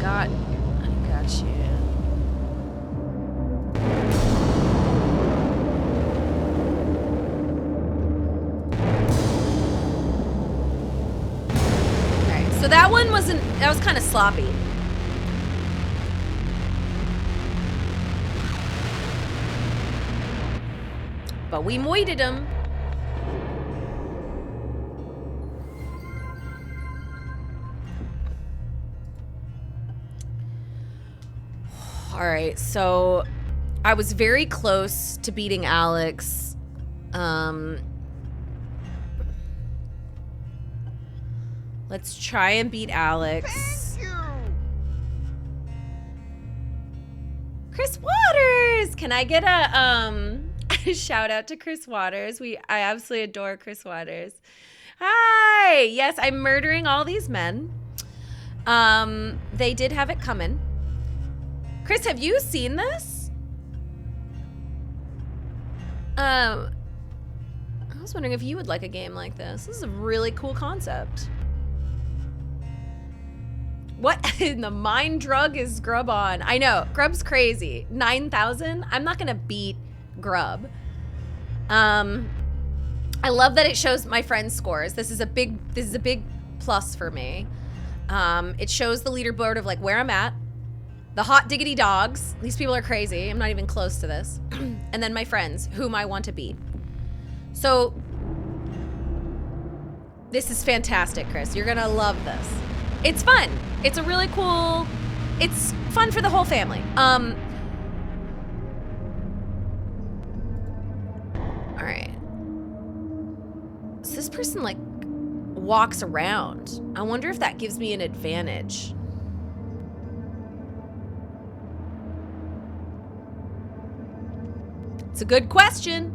got you. Alright, so that one that was kind of sloppy. But we moited him. All right, so I was very close to beating Alex. Let's try and beat Alex. Thank you. Chris Waters! Can I get a shout out to Chris Waters? I absolutely adore Chris Waters. Hi! Yes, I'm murdering all these men. They did have it coming. Chris, have you seen this? I was wondering if you would like a game like this. This is a really cool concept. What in the mind drug is Grub on? I know, Grub's crazy. 9,000? I'm not gonna beat Grub. I love that it shows my friends' scores. This is a big plus for me. It shows the leaderboard of like where I'm at. The hot diggity dogs. These people are crazy. I'm not even close to this. And then my friends, whom I want to beat. So, this is fantastic, Chris. You're gonna love this. It's fun. It's a really cool, it's fun for the whole family. All right. So this person like walks around. I wonder if that gives me an advantage. It's a good question.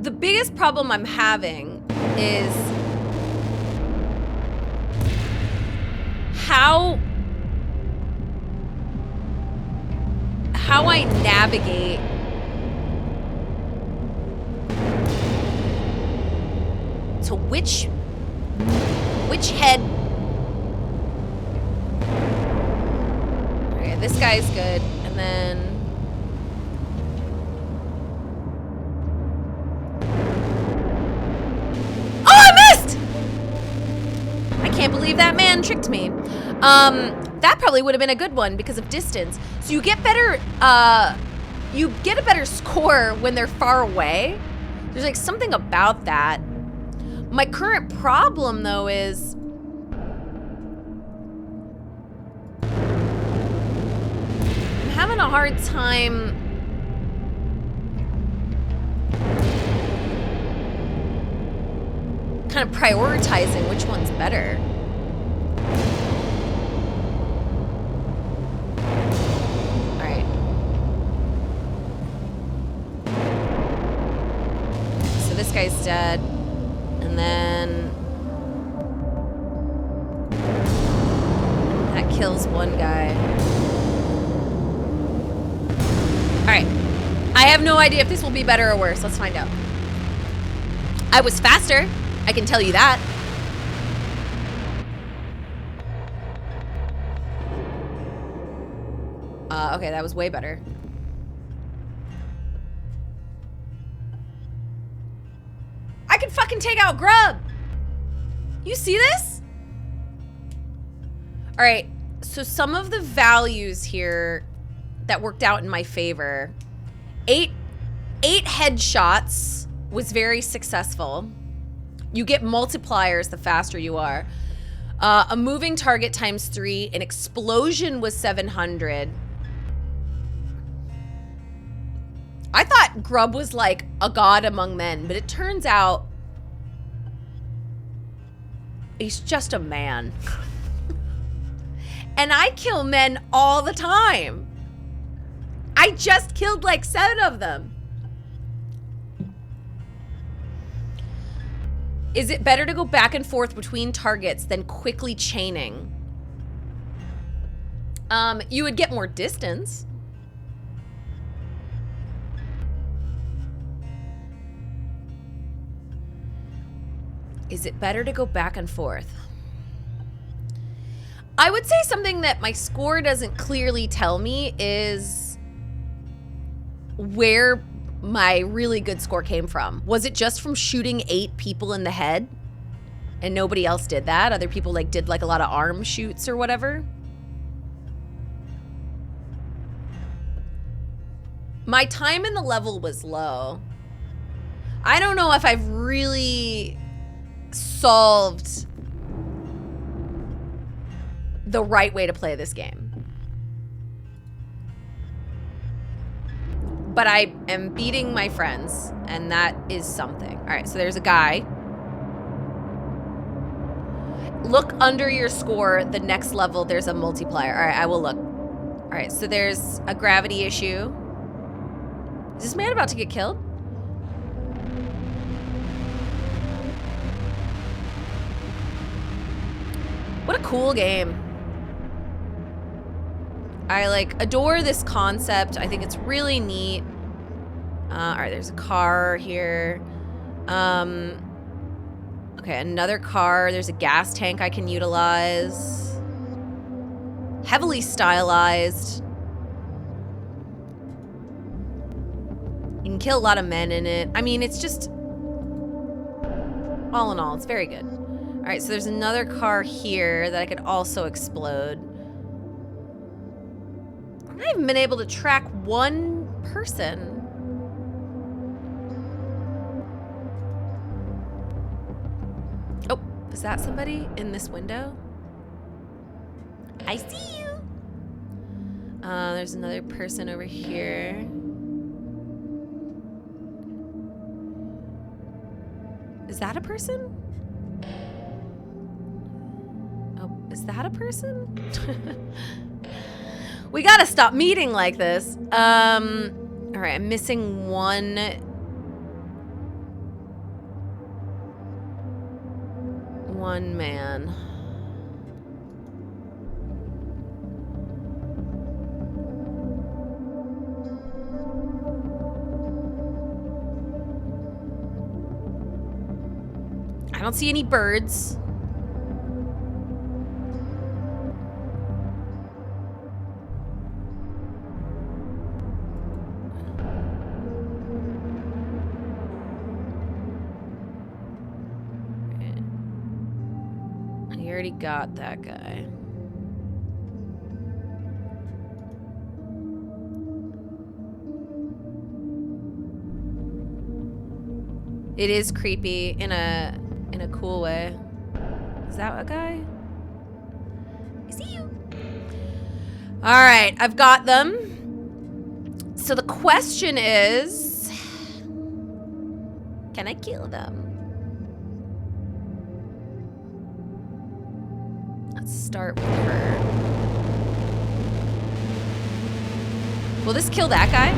The biggest problem I'm having is how I navigate to which head. Okay, this guy's good, and then can't believe that man tricked me. That probably would have been a good one because of distance. So you get better, you get a better score when they're far away. There's like something about that. My current problem though is I'm having a hard time kind of prioritizing which one's better. All right. So this guy's dead. And then that kills one guy. All right. I have no idea if this will be better or worse. Let's find out. I was faster, I can tell you that. Okay, that was way better. I can fucking take out Grub! You see this? All right, so some of the values here that worked out in my favor. Eight headshots was very successful. You get multipliers the faster you are. A moving target ×3. An explosion was 700. I thought Grub was like a god among men, but it turns out he's just a man. And I kill men all the time. I just killed like 7 of them. Is it better to go back and forth between targets than quickly chaining? You would get more distance. Is it better to go back and forth? I would say something that my score doesn't clearly tell me is where my really good score came from. Was it just from shooting 8 people in the head and nobody else did that? Other people like did like a lot of arm shoots or whatever? My time in the level was low. I don't know if I've really solved the right way to play this game. But I am beating my friends, and that is something. All right, so there's a guy. Look under your score, the next level, there's a multiplier. All right, I will look. All right, so there's a gravity issue. Is this man about to get killed? What a cool game. I like adore this concept. I think it's really neat. All right, there's a car here. Okay, another car. There's a gas tank I can utilize. Heavily stylized. You can kill a lot of men in it. I mean, it's just, all in all, it's very good. All right, so there's another car here that I could also explode. I haven't been able to track one person. Oh, is that somebody in this window? I see you. There's another person over here. Is that a person? Oh, is that a person? We gotta stop meeting like this. All right, I'm missing one man. I don't see any birds. I already got that guy. It is creepy in a cool way. Is that a guy? I see you. All right, I've got them. So the question is, can I kill them? Let's start with her. Will this kill that guy?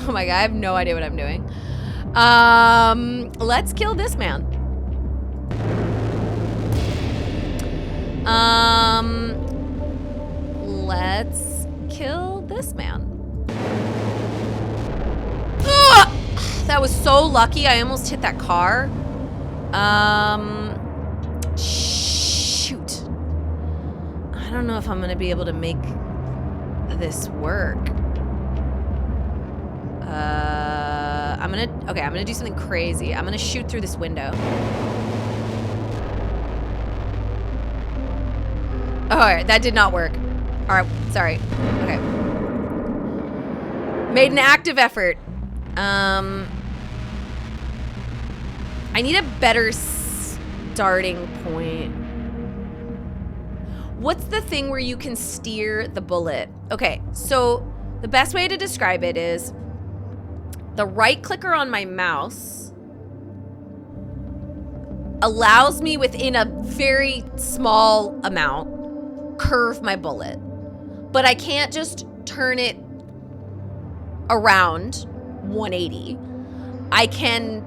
Oh my god, I have no idea what I'm doing. Let's kill this man. Let's kill this man. Ugh! That was so lucky. I almost hit that car. Shoot. I don't know if I'm gonna be able to make this work. I'm gonna do something crazy. I'm gonna shoot through this window. Oh, all right, that did not work. All right, sorry. Okay. Made an active effort. I need a better starting point. What's the thing where you can steer the bullet? Okay, so the best way to describe it is the right clicker on my mouse allows me within a very small amount curve my bullet, but I can't just turn it around 180. I can,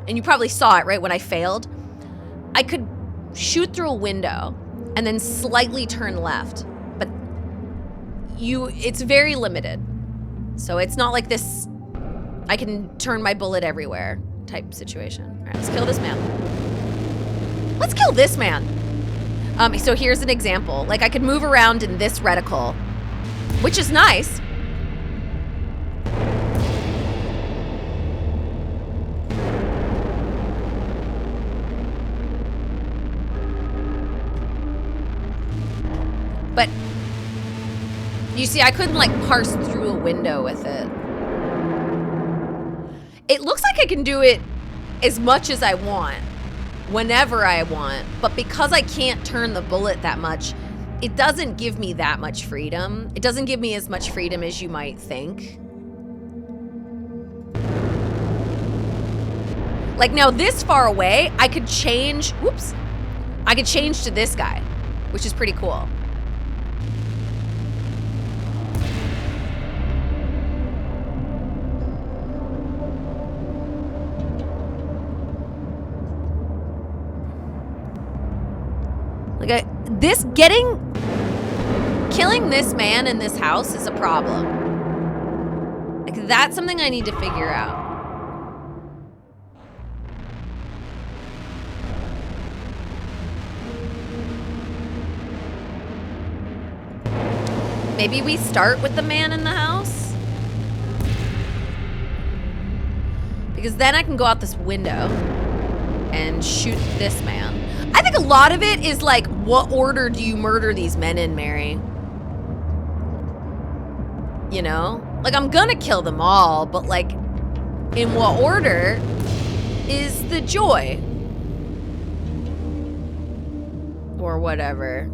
and you probably saw it right when I failed, I could shoot through a window and then slightly turn left, but it's very limited. So it's not like this I can turn my bullet everywhere type situation. All right, let's kill this man. Let's kill this man. So here's an example. Like I could move around in this reticle, which is nice. But you see, I couldn't like parse through a window with it. It looks like I can do it as much as I want, whenever I want, but because I can't turn the bullet that much, it doesn't give me that much freedom. It doesn't give me as much freedom as you might think. Like now this far away, I could change, whoops, I could change to this guy, which is pretty cool. Like killing this man in this house is a problem. Like that's something I need to figure out. Maybe we start with the man in the house? Because then I can go out this window and shoot this man. I think a lot of it is like, what order do you murder these men in, Mary? You know? Like, I'm gonna kill them all, but like, in what order is the joy? Or whatever.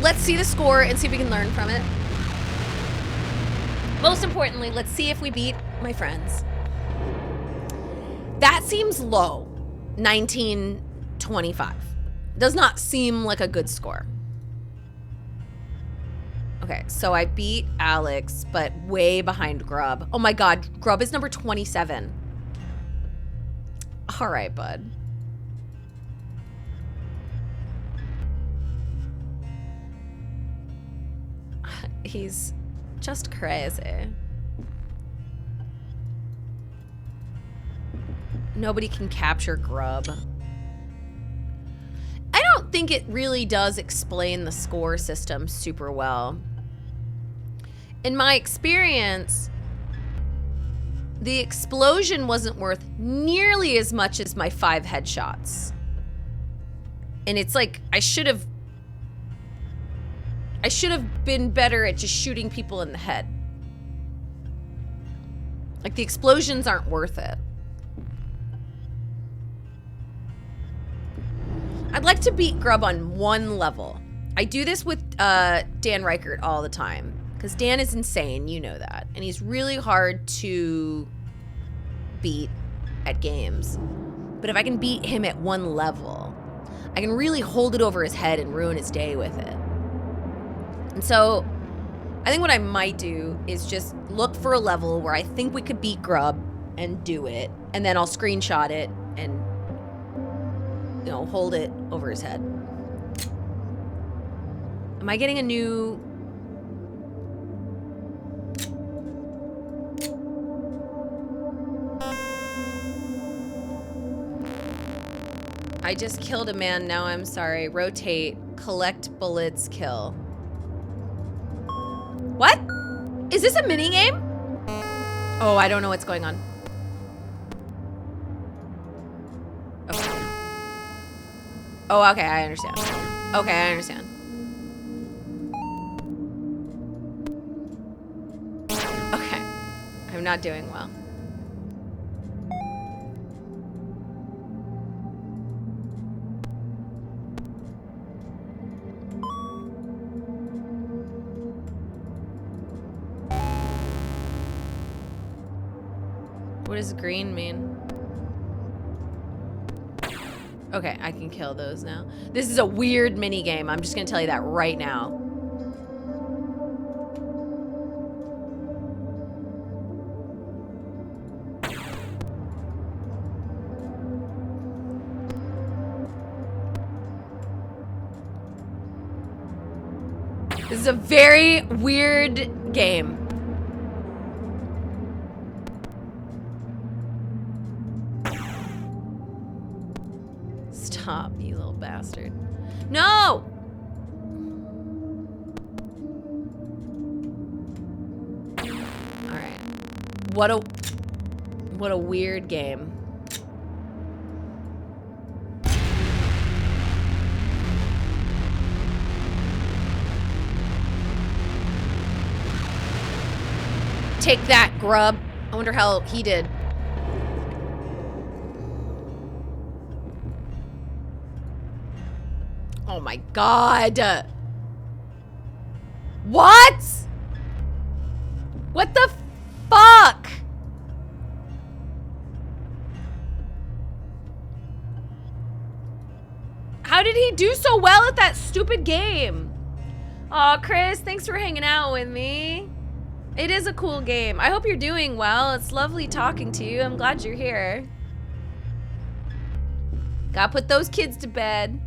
Let's see the score and see if we can learn from it. Most importantly, let's see if we beat my friends. That seems low. 1925. Does not seem like a good score. Okay, so I beat Alex, but way behind Grub. Oh my God, Grub is number 27. All right, bud. He's just crazy. Nobody can capture Grub. I don't think it really does explain the score system super well. In my experience, the explosion wasn't worth nearly as much as my 5 headshots. And it's like, I should have been better at just shooting people in the head. Like, the explosions aren't worth it. I'd like to beat Grub on 1 level. I do this with Dan Reichert all the time, because Dan is insane, you know that. And he's really hard to beat at games. But if I can beat him at one level, I can really hold it over his head and ruin his day with it. And so I think what I might do is just look for a level where I think we could beat Grub and do it. And then I'll screenshot it and, you know, hold it over his head. Am I getting a new... I just killed a man, now I'm sorry. Rotate, collect bullets, kill. What? Is this a mini game? Oh, I don't know what's going on. Okay. Oh, okay, I understand. Okay, I understand. Okay. I'm not doing well. What does green mean? Okay, I can kill those now. This is a weird mini game. I'm just gonna tell you that right now. This is a very weird game. Stop, you little bastard. No! Alright. What a weird game. Take that, Grub. I wonder how he did. Oh my god. What? What the fuck? How did he do so well at that stupid game? Aw, Chris, thanks for hanging out with me. It is a cool game. I hope you're doing well. It's lovely talking to you. I'm glad you're here. Gotta put those kids to bed.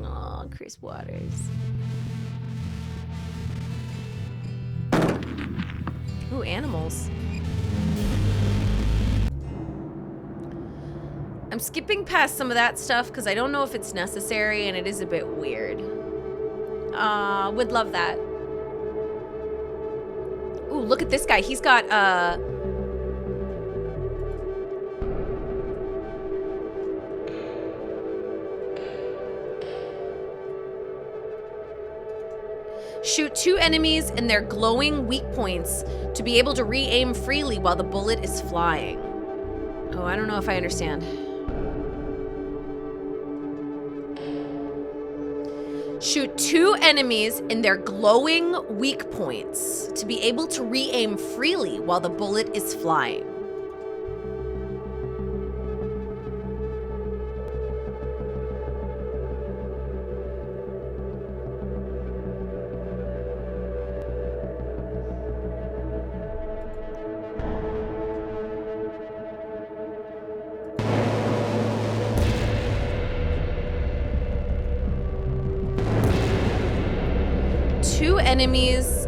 Aw, Chris Waters. Ooh, animals. I'm skipping past some of that stuff because I don't know if it's necessary and it is a bit weird. Would love that. Ooh, look at this guy. He's got, shoot 2 enemies in their glowing weak points to be able to re-aim freely while the bullet is flying. Oh, I don't know if I understand. Shoot 2 enemies in their glowing weak points to be able to re-aim freely while the bullet is flying. Enemies.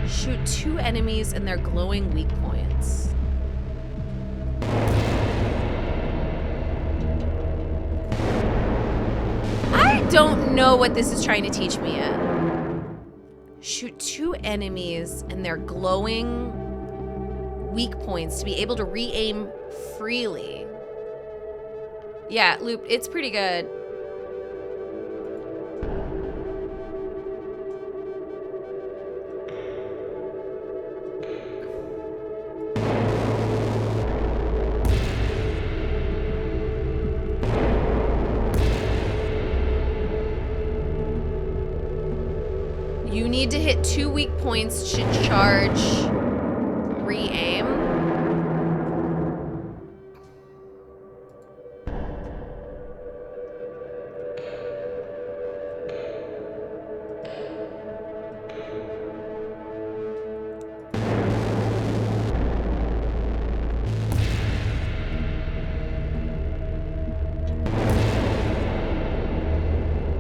Shoot 2 enemies in their glowing weak points. don't know what this is trying to teach me yet. Shoot 2 enemies and their glowing weak points to be able to re-aim freely. Yeah, Loop, it's pretty good. You need to hit 2 weak points to charge re-aim.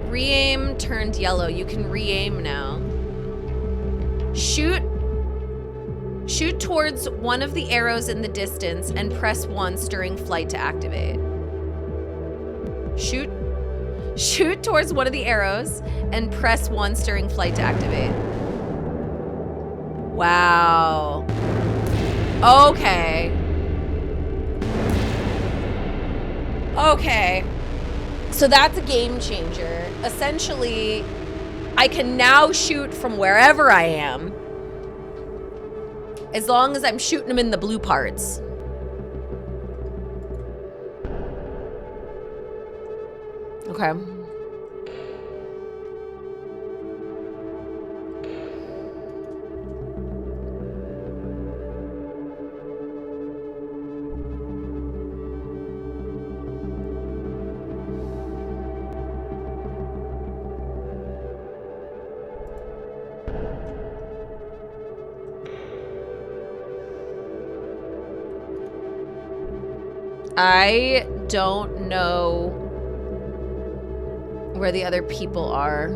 Re-aim turned yellow. You can re-aim now. Shoot towards one of the arrows in the distance and press once during flight to activate. Shoot towards one of the arrows and press once during flight to activate. Wow. Okay. Okay. So that's a game changer. Essentially, I can now shoot from wherever I am, as long as I'm shooting them in the blue parts. Okay. I don't know where the other people are.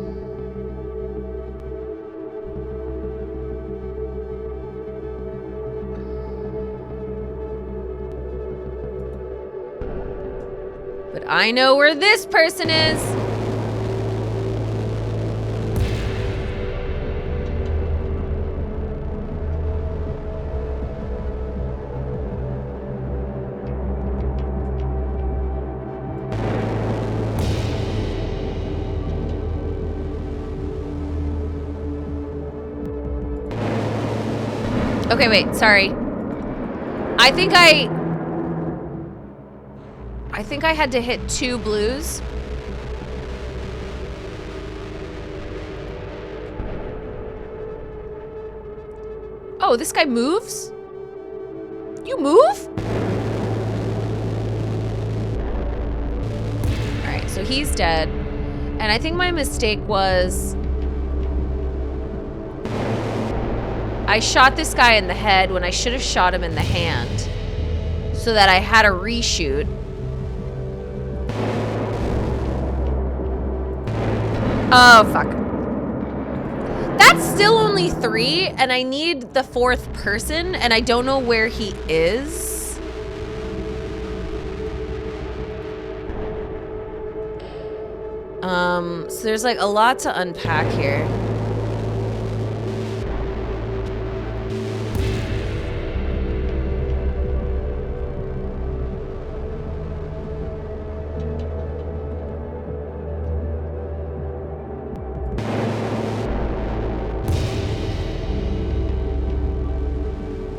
But I know where this person is. Okay, wait, sorry. I think I had to hit 2 blues. Oh, this guy moves? You move? All right, so he's dead. And I think my mistake was I shot this guy in the head when I should have shot him in the hand so that I had a reshoot. Oh, fuck. That's still only 3, and I need the 4th person, and I don't know where he is. So there's like a lot to unpack here.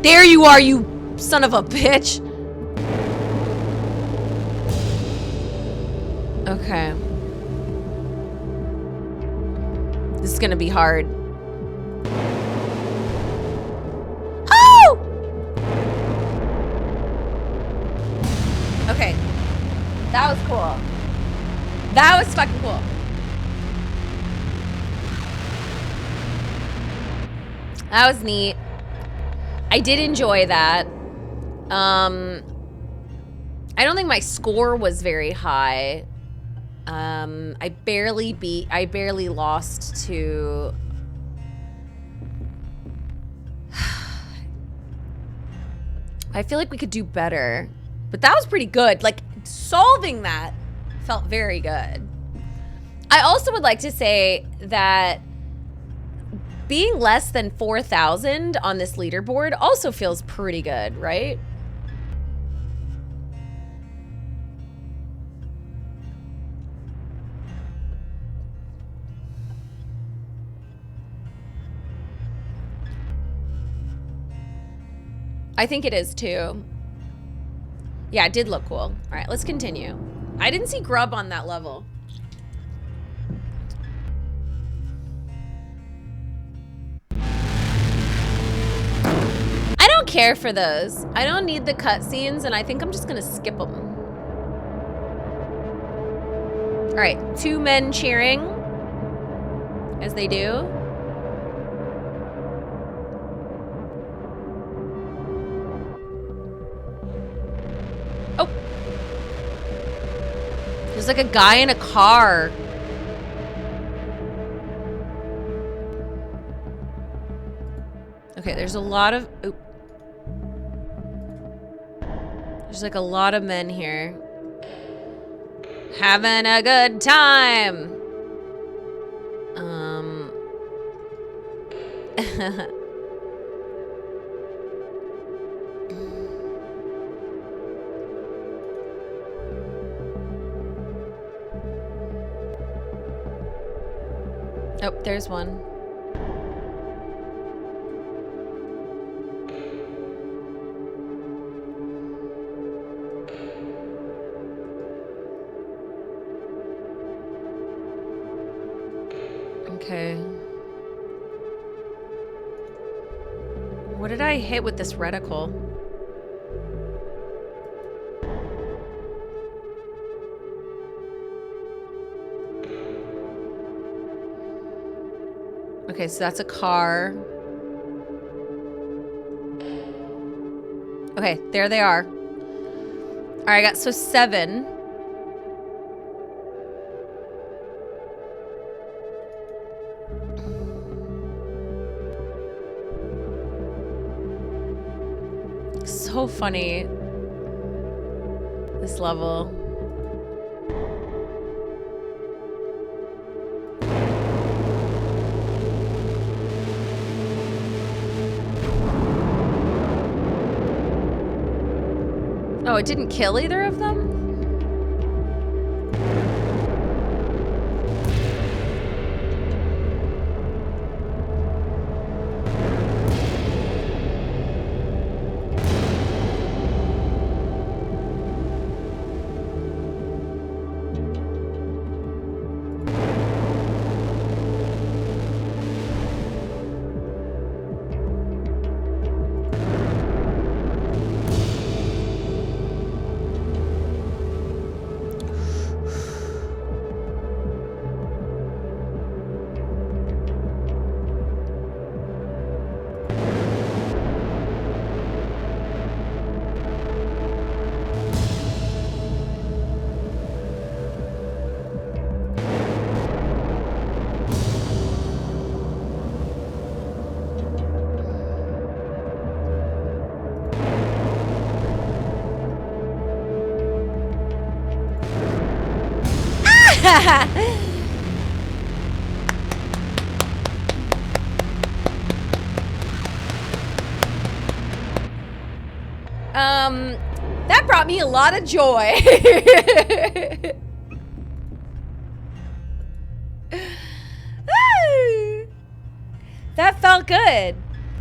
There you are, you son of a bitch. Okay. This is gonna be hard. Oh! Okay. That was cool. That was fucking cool. That was neat. I did enjoy that. I don't think my score was very high. I barely lost to... I feel like we could do better. But that was pretty good. Like, solving that felt very good. I also would like to say that being less than 4,000 on this leaderboard also feels pretty good, right? I think it is too. Yeah, it did look cool. All right, let's continue. I didn't see grub on that level. I don't care for those. I don't need the cutscenes, and I think I'm just gonna skip them. All right, 2 men cheering, as they do. Oh. There's like a guy in a car. Okay, there's a lot of... Oop. There's like a lot of men here. Having a good time. Oh, there's one. Okay. What did I hit with this reticle? Okay, so that's a car. Okay, there they are. All right, I got so 7. So funny. This level. Oh, it didn't kill either of them? That brought me a lot of joy. That felt good.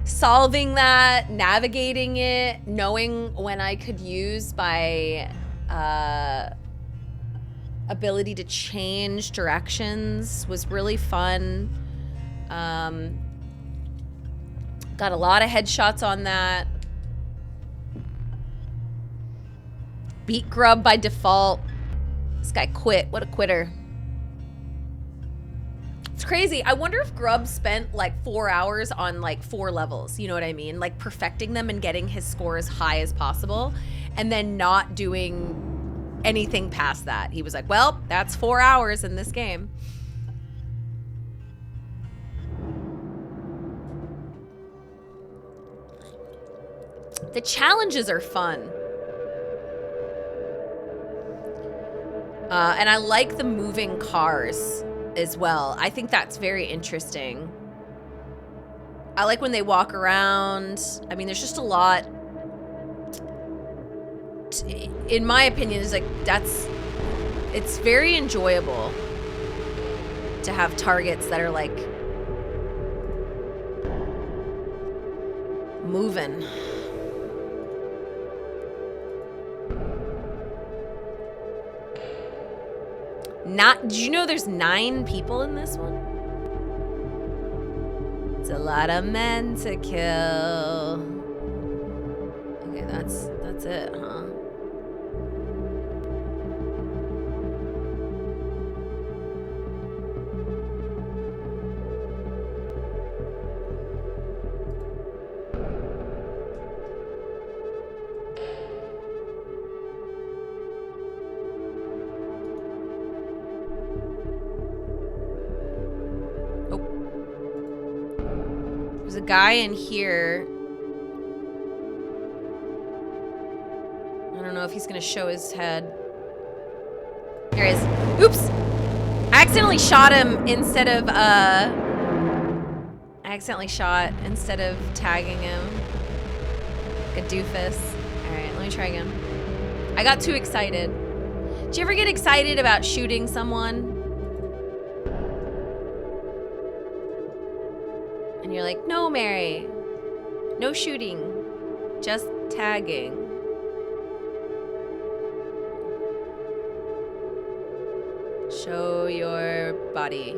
Solving that, navigating it, knowing when I could use my ability to change directions was really fun. Got a lot of headshots on that. Beat Grub by default. This guy quit. What a quitter. It's crazy. I wonder if Grub spent like 4 hours on like 4 levels. You know what I mean? Like perfecting them and getting his score as high as possible and then not doing anything past that. He was like, well, that's 4 hours in this game. The challenges are fun. And I like the moving cars. as well. I think that's very interesting. I like when they walk around. I mean, there's just a lot. In my opinion, it's like it's very enjoyable to have targets that are like moving. Did you know there's 9 people in this one? It's a lot of men to kill. Okay, that's it, huh? There's a guy in here. I don't know if he's gonna show his head. There he is. Oops! I accidentally shot him instead of tagging him. Like a doofus. Alright, let me try again. I got too excited. Did you ever get excited about shooting someone? And you're like, no, Mary. No shooting. Just tagging. Show your body.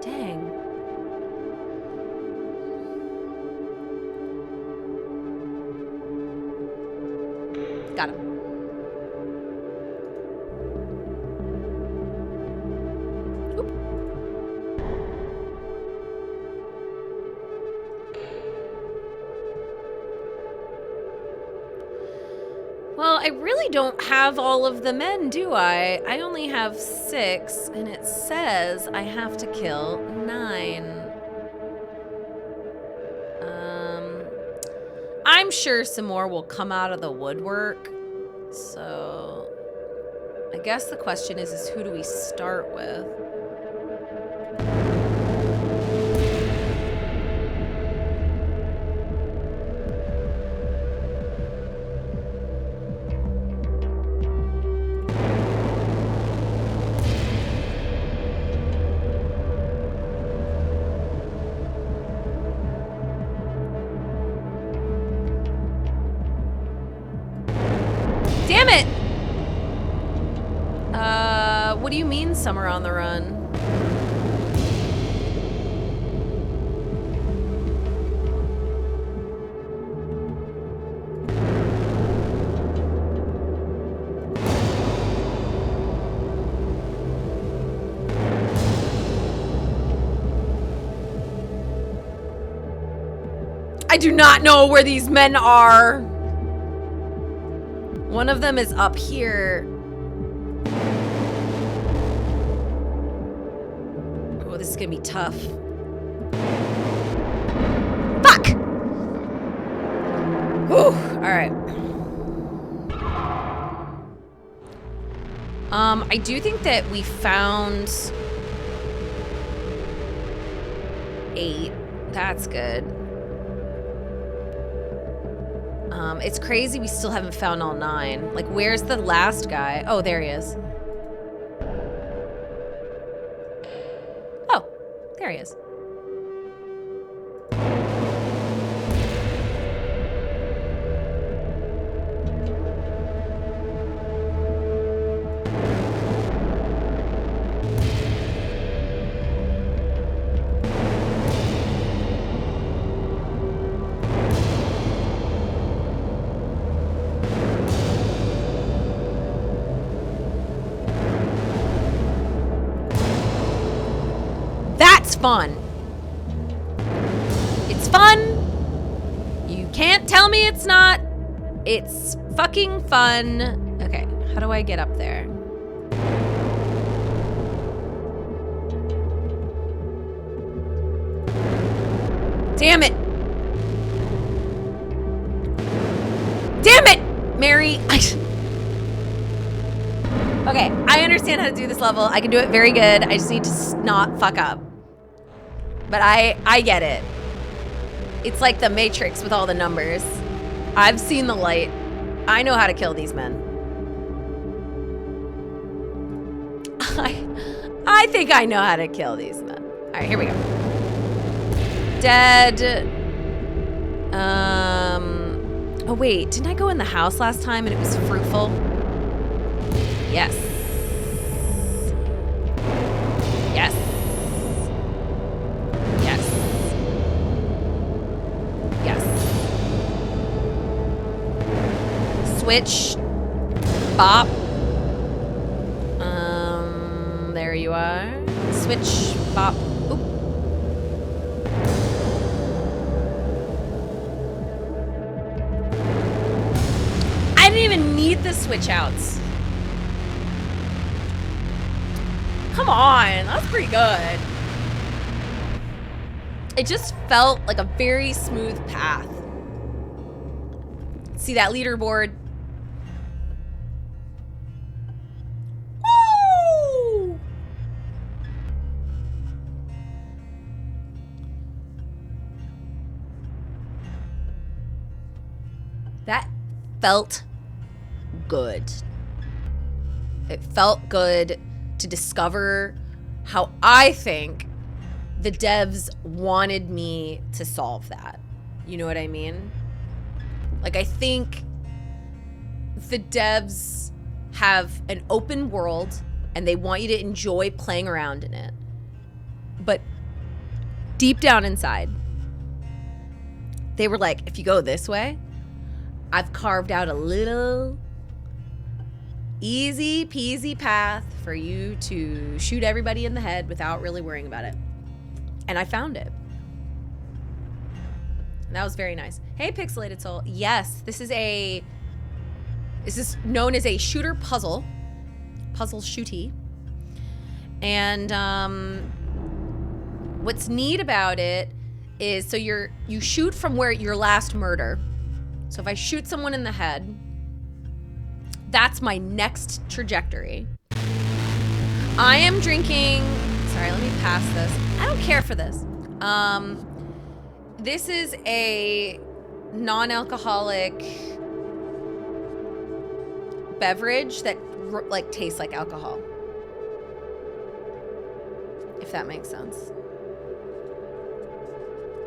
Dang. Got him. Oop. Well, I really don't have all of the men, do I? I only have 6, and it says I have to kill 9. I'm sure some more will come out of the woodwork. So I guess the question is who do we start with? Damn it! What do you mean some are on the run? I do not know where these men are. One of them is up here. Oh, this is gonna be tough. Fuck! Whew, alright. I do think that we found 8. That's good. It's crazy we still haven't found all 9. Like, where's the last guy? Oh, there he is. Oh, there he is. Fun. It's fun. You can't tell me it's not. It's fucking fun. Okay, how do I get up there? Damn it. Damn it, Mary. Okay, I understand how to do this level. I can do it very good. I just need to not fuck up. But I get it. It's like the Matrix with all the numbers. I've seen the light. I know how to kill these men. I think I know how to kill these men. All right, here we go. Dead. Oh wait, didn't I go in the house last time and it was fruitful? Yes. Yes. Yes. Yes. Switch. Bop. There you are. Switch. Bop. Oop. I didn't even need the switch outs. Come on, that's pretty good. It just felt like a very smooth path. See that leaderboard? Woo! That felt good. It felt good to discover how I think the devs wanted me to solve that. You know what I mean? Like, I think the devs have an open world and they want you to enjoy playing around in it. But deep down inside, they were like, if you go this way, I've carved out a little easy peasy path for you to shoot everybody in the head without really worrying about it. And I found it. And that was very nice. Hey, Pixelated Soul. Yes, this is known as a shooter puzzle shooty. And what's neat about it is, so you shoot from where your last murder. So if I shoot someone in the head, that's my next trajectory. I am drinking, sorry, let me pass this. I don't care for this. This is a non-alcoholic beverage that like tastes like alcohol. If that makes sense.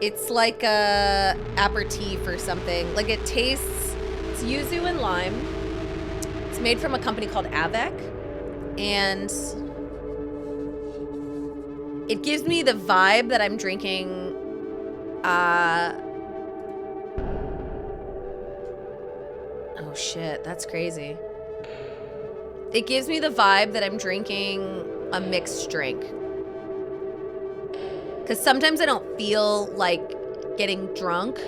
It's like a aperitif or something. Like it tastes, it's yuzu and lime. It's made from a company called Avec, and it gives me the vibe that I'm drinking oh shit, that's crazy. It gives me the vibe that I'm drinking a mixed drink. Because sometimes I don't feel like getting drunk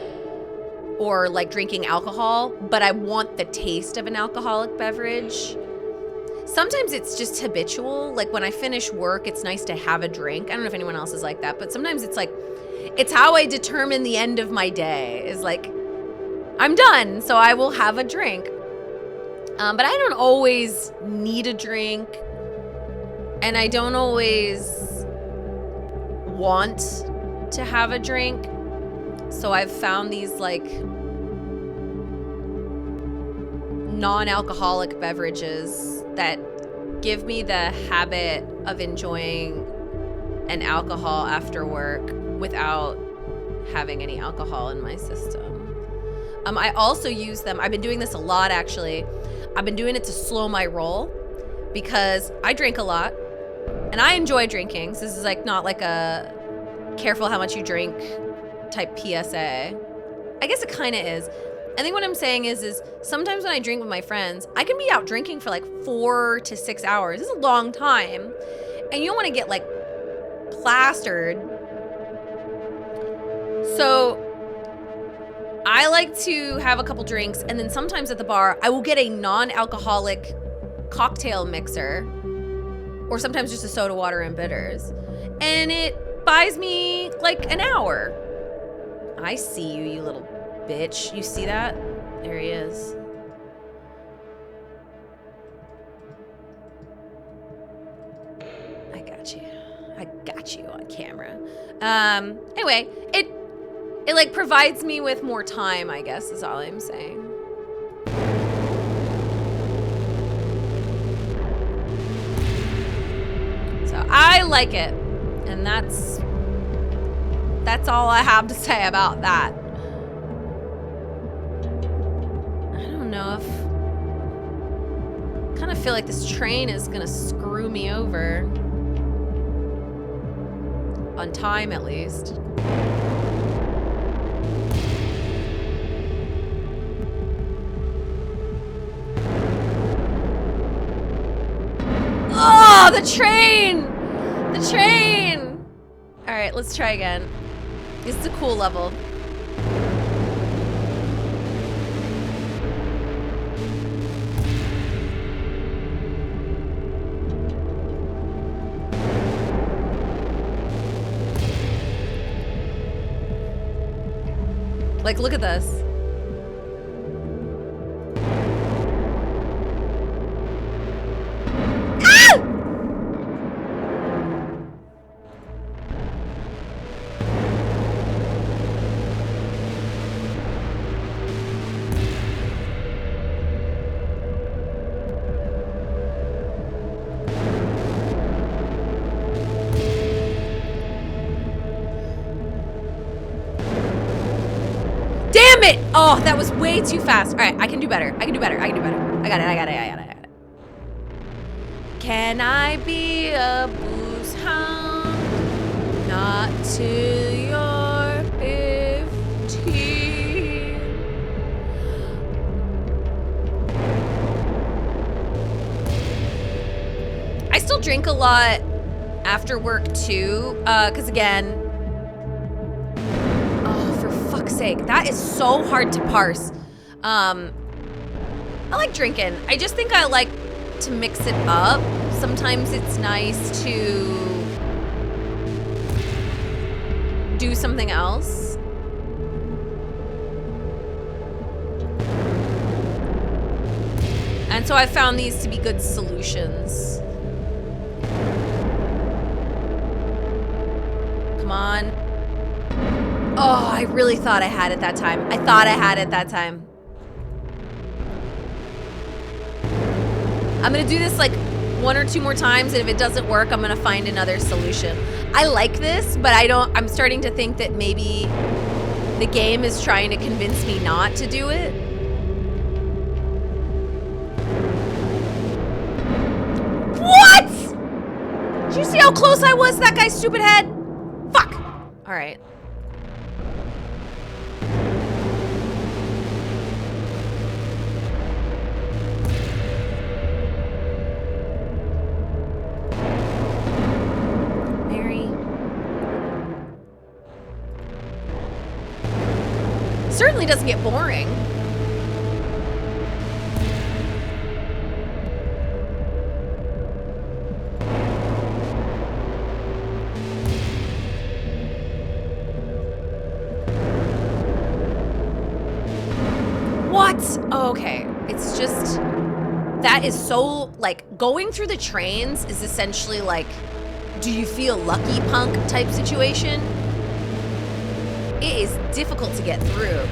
or like drinking alcohol, but I want the taste of an alcoholic beverage. Sometimes it's just habitual. Like when I finish work, it's nice to have a drink. I don't know if anyone else is like that, but sometimes it's like, it's how I determine the end of my day is like, I'm done, so I will have a drink. But I don't always need a drink, and I don't always want to have a drink. So I've found these like non-alcoholic beverages that give me the habit of enjoying an alcohol after work without having any alcohol in my system. I also use them. I've been doing this a lot, actually. I've been doing it to slow my roll because I drink a lot and I enjoy drinking. So this is like not like a careful how much you drink type PSA. I guess it kind of is. I think what I'm saying is sometimes when I drink with my friends, I can be out drinking for like 4 to 6 hours. This is a long time. And you don't want to get like plastered. So I like to have a couple drinks, and then sometimes at the bar, I will get a non-alcoholic cocktail mixer, or sometimes just a soda water and bitters. And it buys me like an hour. I see you, you little bitch. You see that? There he is. I got you. I got you on camera. Anyway, it like provides me with more time, I guess, is all I'm saying. So I like it. And that's all I have to say about that. I don't know if... I kind of feel like this train is gonna screw me over. On time, at least. Oh, the train! The train! All right, let's try again. This is a cool level. Like, look at this. Damn it! Oh, that was way too fast. All right, I can do better. I can do better. I can do better. I got it. I got it. I got it. I got it. Can I be a booze hound? Not till you're 15. I still drink a lot after work too, because again, sake, that is so hard to parse. I like drinking. I just think I like to mix it up. Sometimes it's nice to do something else. And so I found these to be good solutions. Come on. Oh, I really thought I had it that time. I thought I had it that time. I'm gonna do this like 1 or 2 more times, and if it doesn't work, I'm gonna find another solution. I like this, but I'm starting to think that maybe the game is trying to convince me not to do it. What? Did you see how close I was to that guy's stupid head? Fuck. All right. Certainly doesn't get boring. What? Oh, okay. It's just, that is so, like, going through the trains is essentially like, do you feel lucky punk type situation? It is difficult to get through.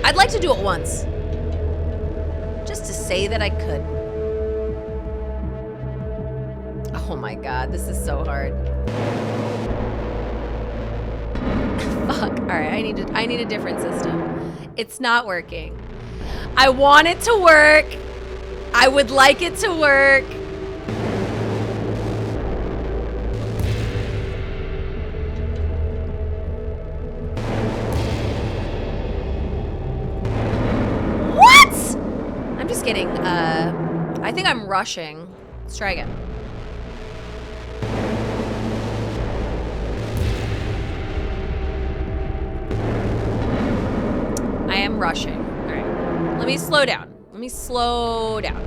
I'd like to do it once. Just to say that I could. Oh my god, this is so hard. Fuck. Alright, I need a different system. It's not working. I want it to work. I would like it to work. Kidding. I think I'm rushing. Let's try again. I am rushing. All right. Let me slow down. Let me slow down.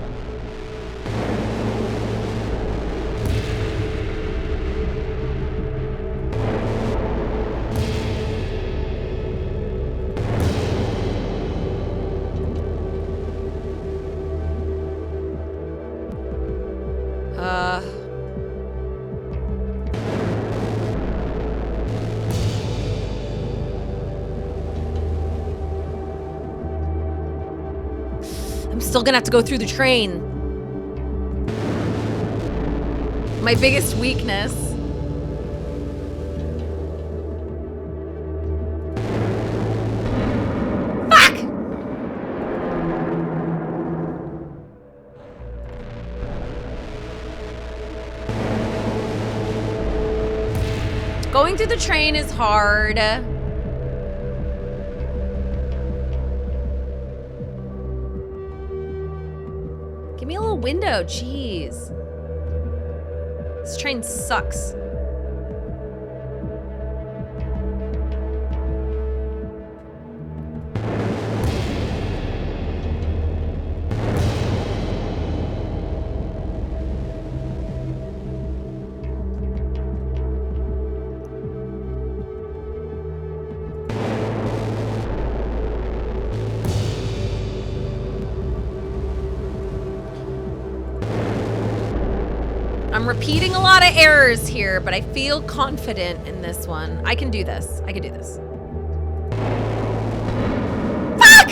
still gonna have to go through the train. My biggest weakness. Fuck! Going through the train is hard. Give me a little window, jeez. This train sucks. I'm repeating a lot of errors here, but I feel confident in this one. I can do this. I can do this. Fuck!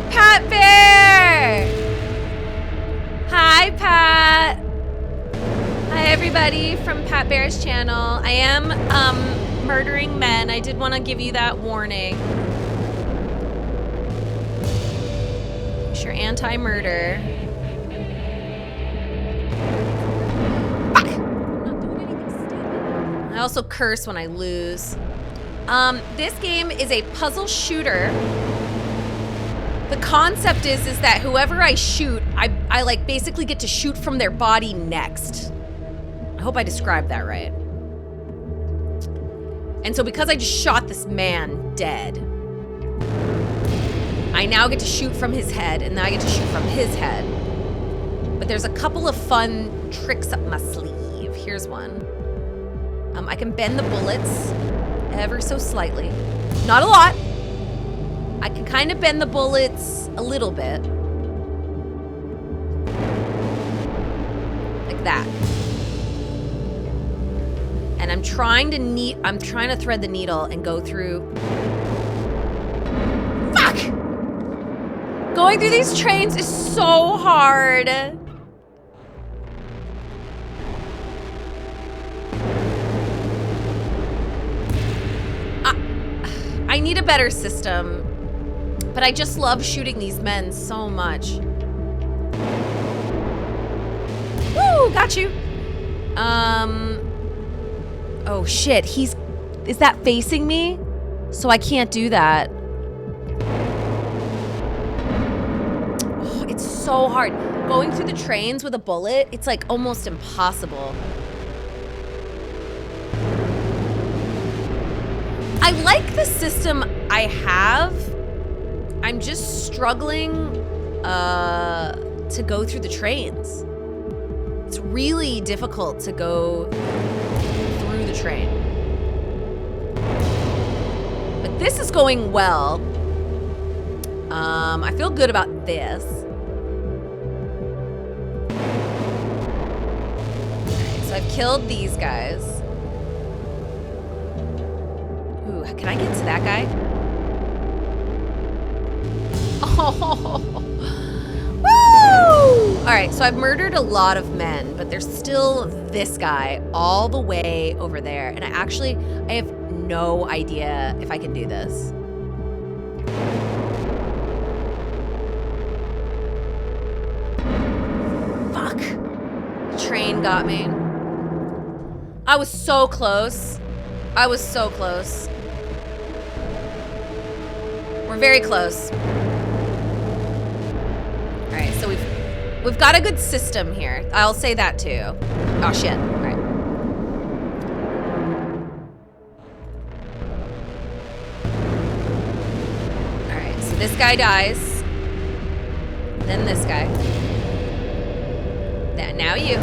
Pat Bear! Hi, Pat. Hi, everybody from Pat Bear's channel. I am murdering men. I did want to give you that warning. You're anti-murder. Fuck! I'm not doing anything stupid. I also curse when I lose. This game is a puzzle shooter. The concept is that whoever I shoot, I like basically get to shoot from their body next. I hope I described that right. And so because I just shot this man dead, I now get to shoot from his head, and now I get to shoot from his head. But there's a couple of fun tricks up my sleeve. Here's one. I can bend the bullets ever so slightly. Not a lot. I can kind of bend the bullets a little bit. Like that. And I'm trying to thread the needle and go through. Fuck! Going through these trains is so hard. I need a better system, but I just love shooting these men so much. Woo, got you. Oh shit, is that facing me? So I can't do that. It's so hard. Going through the trains with a bullet, it's like almost impossible. I like the system I have. I'm just struggling to go through the trains. It's really difficult to go through the train. But this is going well. I feel good about this. So I've killed these guys. Ooh, can I get to that guy? Oh, woo! All right, so I've murdered a lot of men, but there's still this guy all the way over there. And I have no idea if I can do this. Fuck. The train got me. I was so close. I was so close. We're very close. All right, so we've got a good system here. I'll say that too. Oh shit. All right. All right, so this guy dies. Then this guy. Then now you.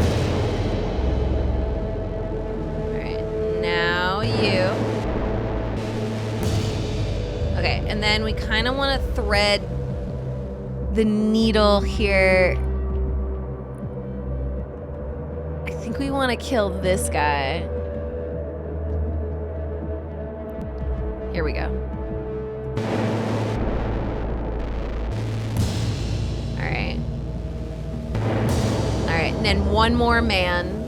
Now you. Okay, and then we kind of want to thread the needle here. I think we want to kill this guy. Here we go. All right. All right, and then one more man.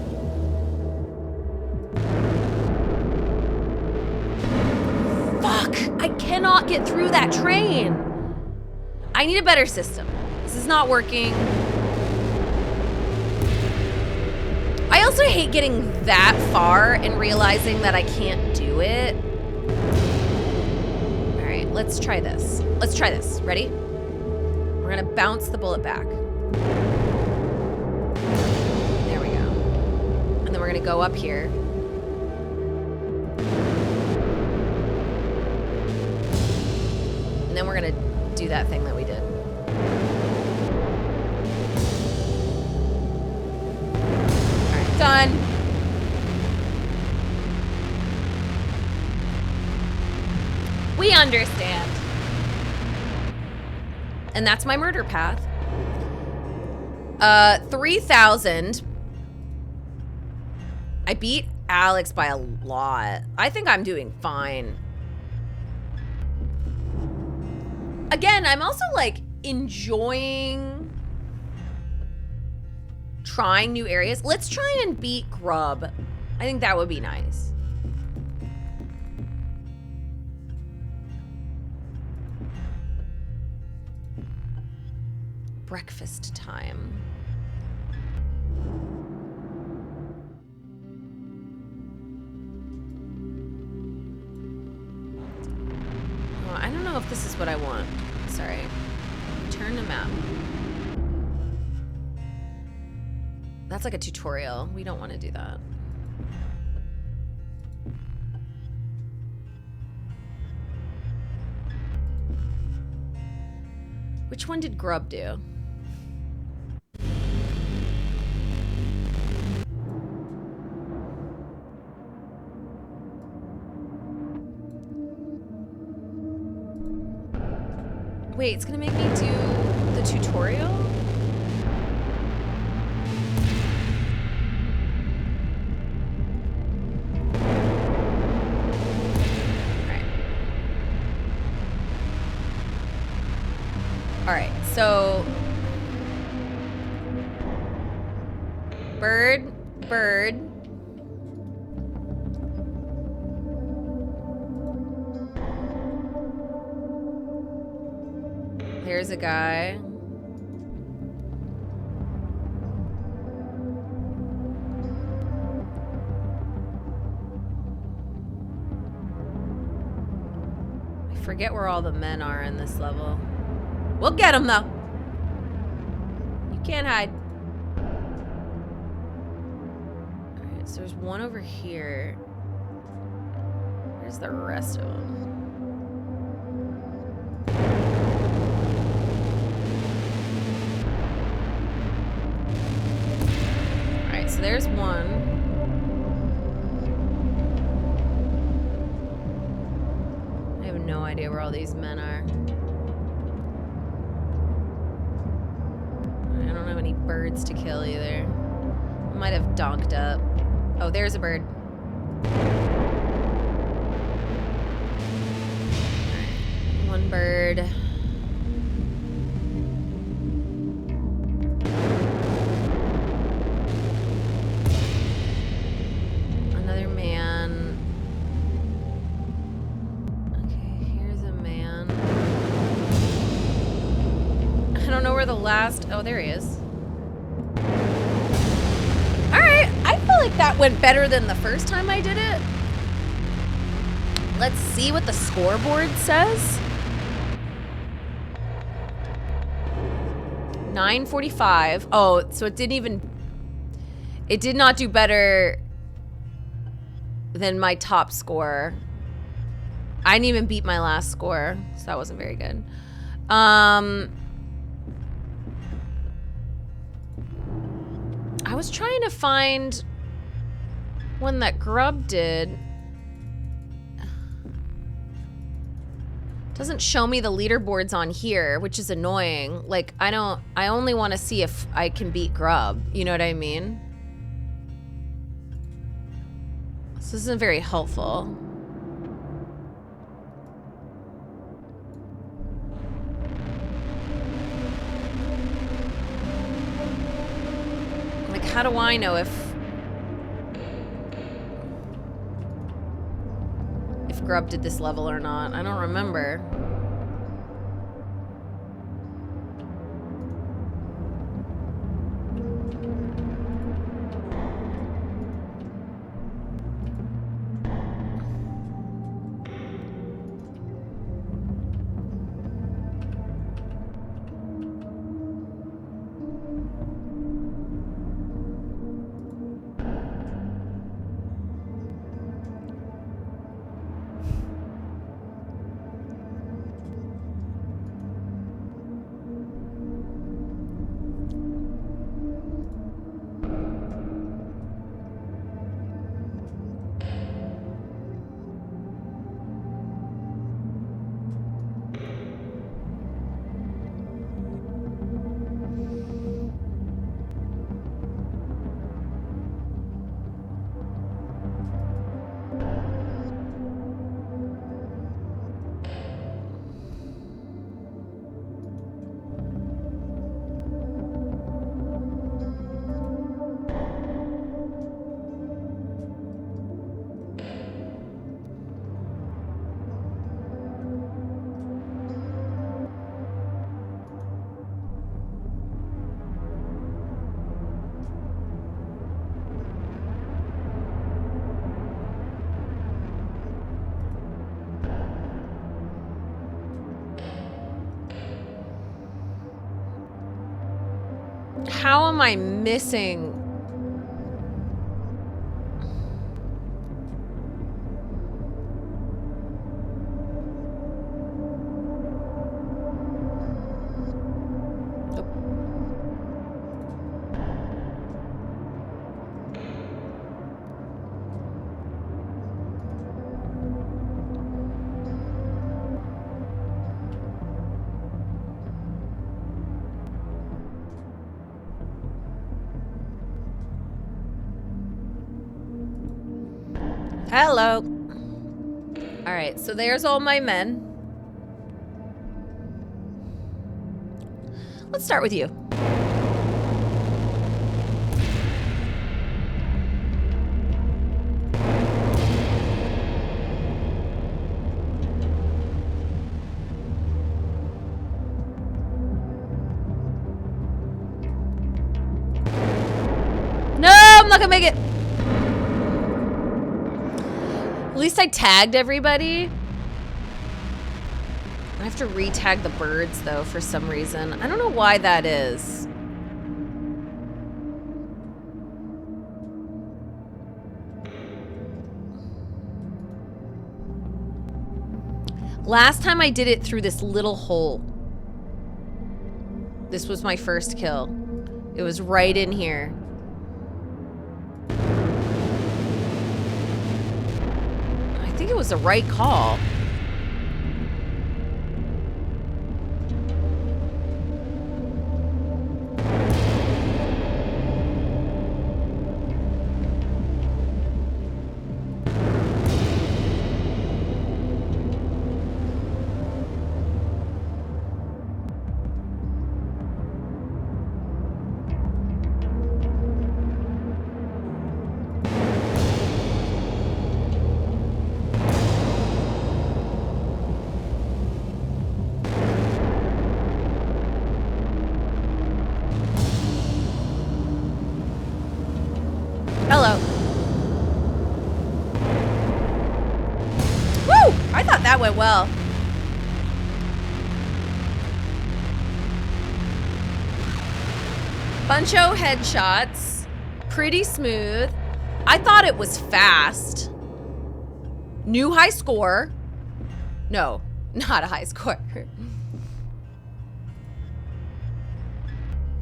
Fuck! I cannot get through that train. I need a better system. This is not working. I also hate getting that far and realizing that I can't do it. All right, let's try this. Let's try this. Ready? We're gonna bounce the bullet back. There we go. And then we're gonna go up here. And then we're gonna do that thing that we did. All right, done. We understand. And that's my murder path. 3,000. I beat Alex by a lot. I think I'm doing fine. Again, I'm also like enjoying trying new areas. Let's try and beat Grub. I think that would be nice. Breakfast time. Oh, I don't know if this is what I want. Sorry. Turn the map. That's like a tutorial. We don't want to do that. Which one did Grub do? Wait, it's gonna make me do the tutorial? Alright, so bird. There's a guy. I forget where all the men are in this level. We'll get him though. You can't hide. Alright, so there's one over here. Where's the rest of them? Alright, so there's one. I have no idea where all these men are. I don't have any birds to kill either. I might have donked up. Oh, there's a bird. One bird. Another man. Okay, here's a man. I don't know where the last... Oh, there he is. Alright, I feel like that went better than the first time I did it. Let's see what the scoreboard says. 9:45. Oh, so it didn't even... It did not do better than my top score. I didn't even beat my last score, so that wasn't very good. I was trying to find one that Grub did. Doesn't show me the leaderboards on here, which is annoying. Like, I only want to see if I can beat Grub. You know what I mean? So this isn't very helpful. how do I know if Grub did this level or not? I don't remember. How am I missing? Hello. All right, so there's all my men. Let's start with you. No, I'm not gonna make it. At least I tagged everybody. I have to re-tag the birds, though, for some reason. I don't know why that is. Last time I did it through this little hole. This was my first kill. It was right in here. I think it was the right call. Hello. Woo! I thought that went well. Buncho headshots. Pretty smooth. I thought it was fast. New high score. No, not a high score.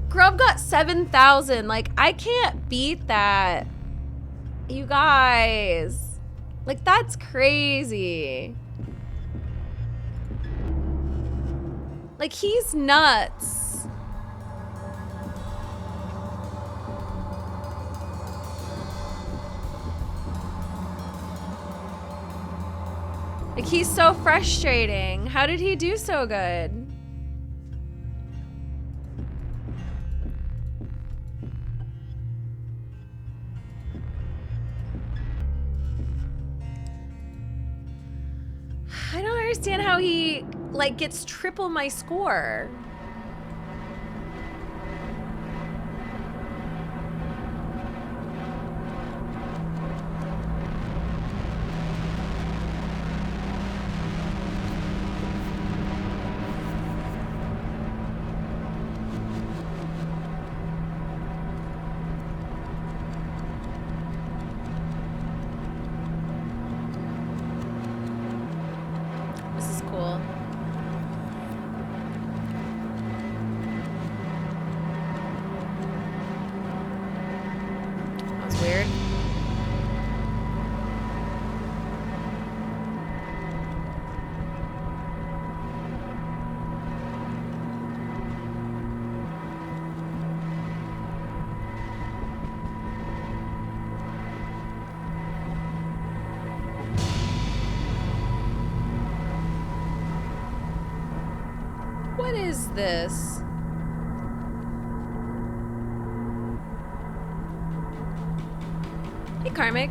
Grub got 7,000. Like, I can't beat that. You guys. Like, that's crazy. Like, he's nuts. Like, he's so frustrating. How did he do so good? understand how he, like, gets triple my score. This is cool. That was weird. What is this? Hey, Karmic.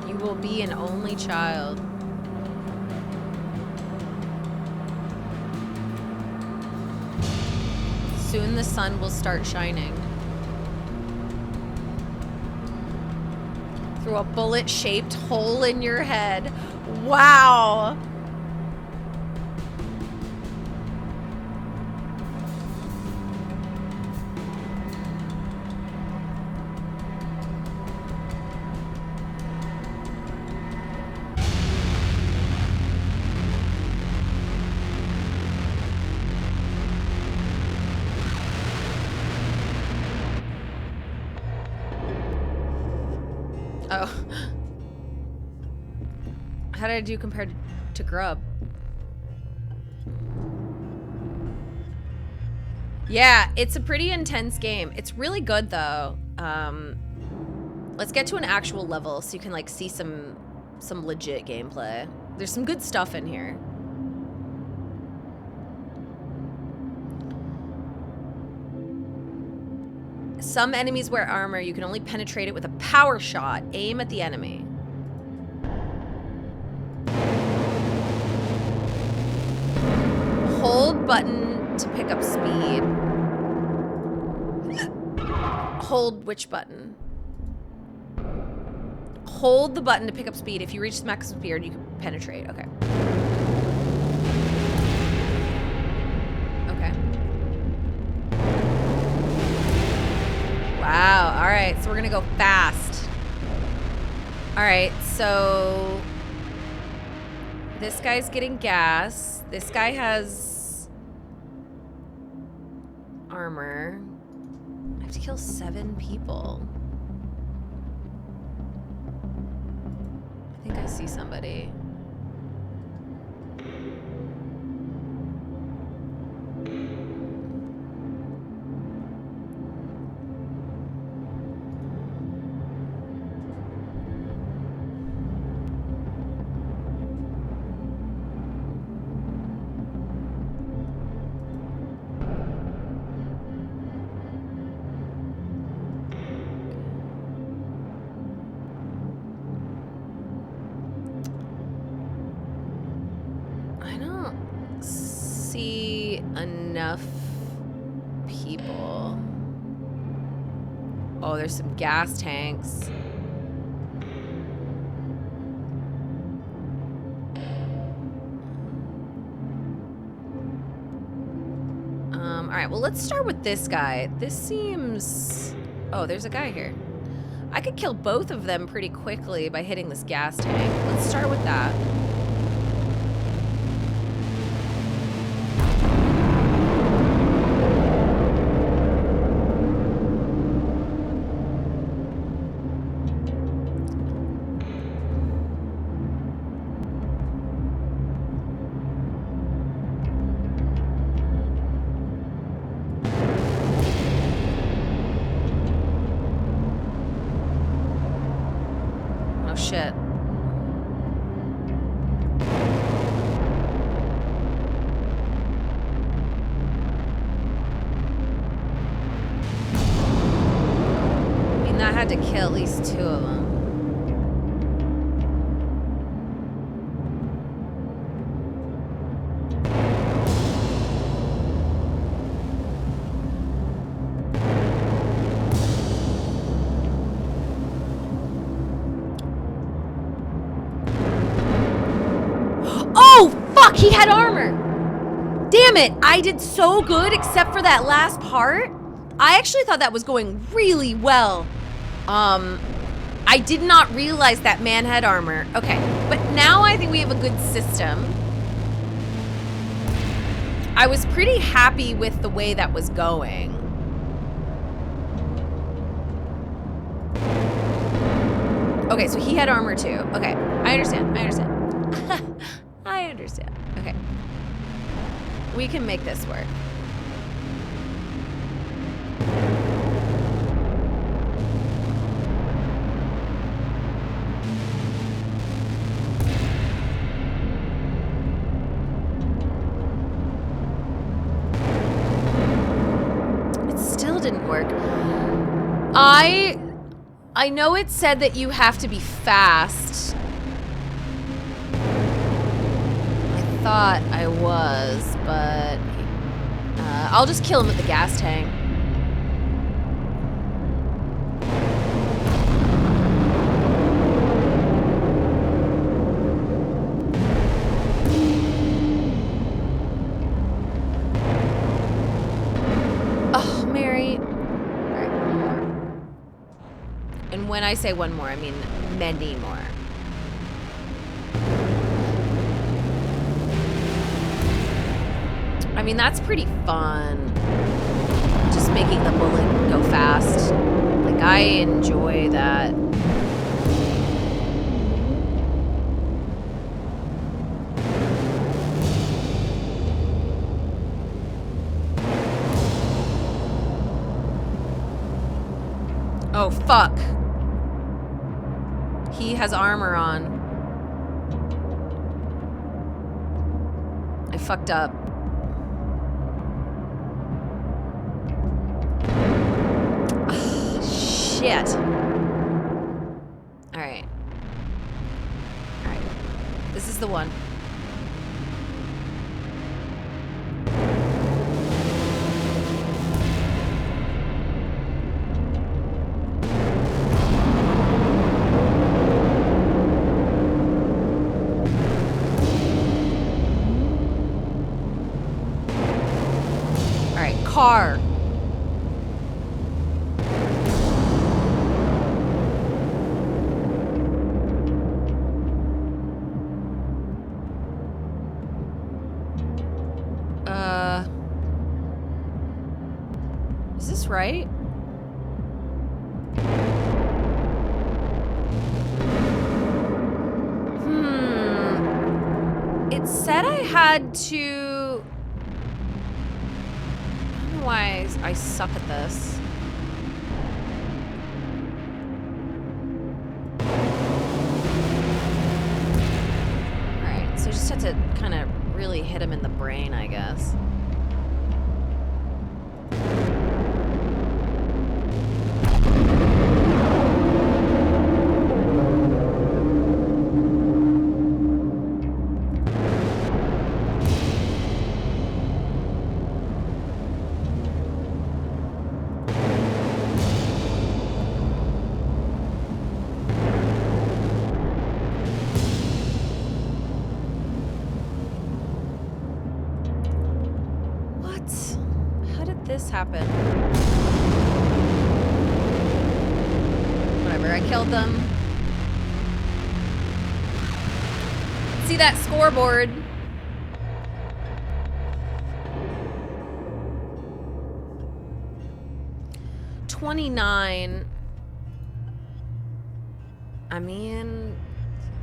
You will be an only child. Soon the sun will start shining. Through a bullet-shaped hole in your head. Wow. Oh. How did I do compared to Grub? Yeah, it's a pretty intense game. It's really good though. Let's get to an actual level so you can like see some legit gameplay. There's some good stuff in here. Some enemies wear armor. You can only penetrate it with a power shot. Aim at the enemy. Hold button to pick up speed. Hold which button? Hold the button to pick up speed. If you reach the maximum speed, you can penetrate. Okay. Okay. Wow. All right. So we're going to go fast. All right. So this guy's getting gas. This guy has armor. I have to kill 7 people. I think I see somebody. Enough people. Oh, there's some gas tanks. All right, well, let's start with this guy. This seems... Oh, there's a guy here. I could kill both of them pretty quickly by hitting this gas tank. Let's start with that. Oh shit. I mean, that had to kill at least 2 of them. He had armor. Damn it. I did so good except for that last part. I actually thought that was going really well. I did not realize that man had armor. Okay, but now I think we have a good system. I was pretty happy with the way that was going. Okay, so he had armor too. Okay, I understand. I understand. Okay. We can make this work. It still didn't work. I know it said that you have to be fast. Thought I was, but I'll just kill him at the gas tank. Oh, Mary. All right, one more. And when I say one more, I mean many more. I mean, that's pretty fun. Just making the bullet go fast. Like, I enjoy that. Oh, fuck. He has armor on. I fucked up. Shit. Alright. Alright. This is the one. Alright, car. Is this right? It said I had to... I don't know why I suck at this. Alright, so I just have to kind of really hit him in the brain, I guess. This happened. Whatever, I killed them. See that scoreboard? $29. I mean,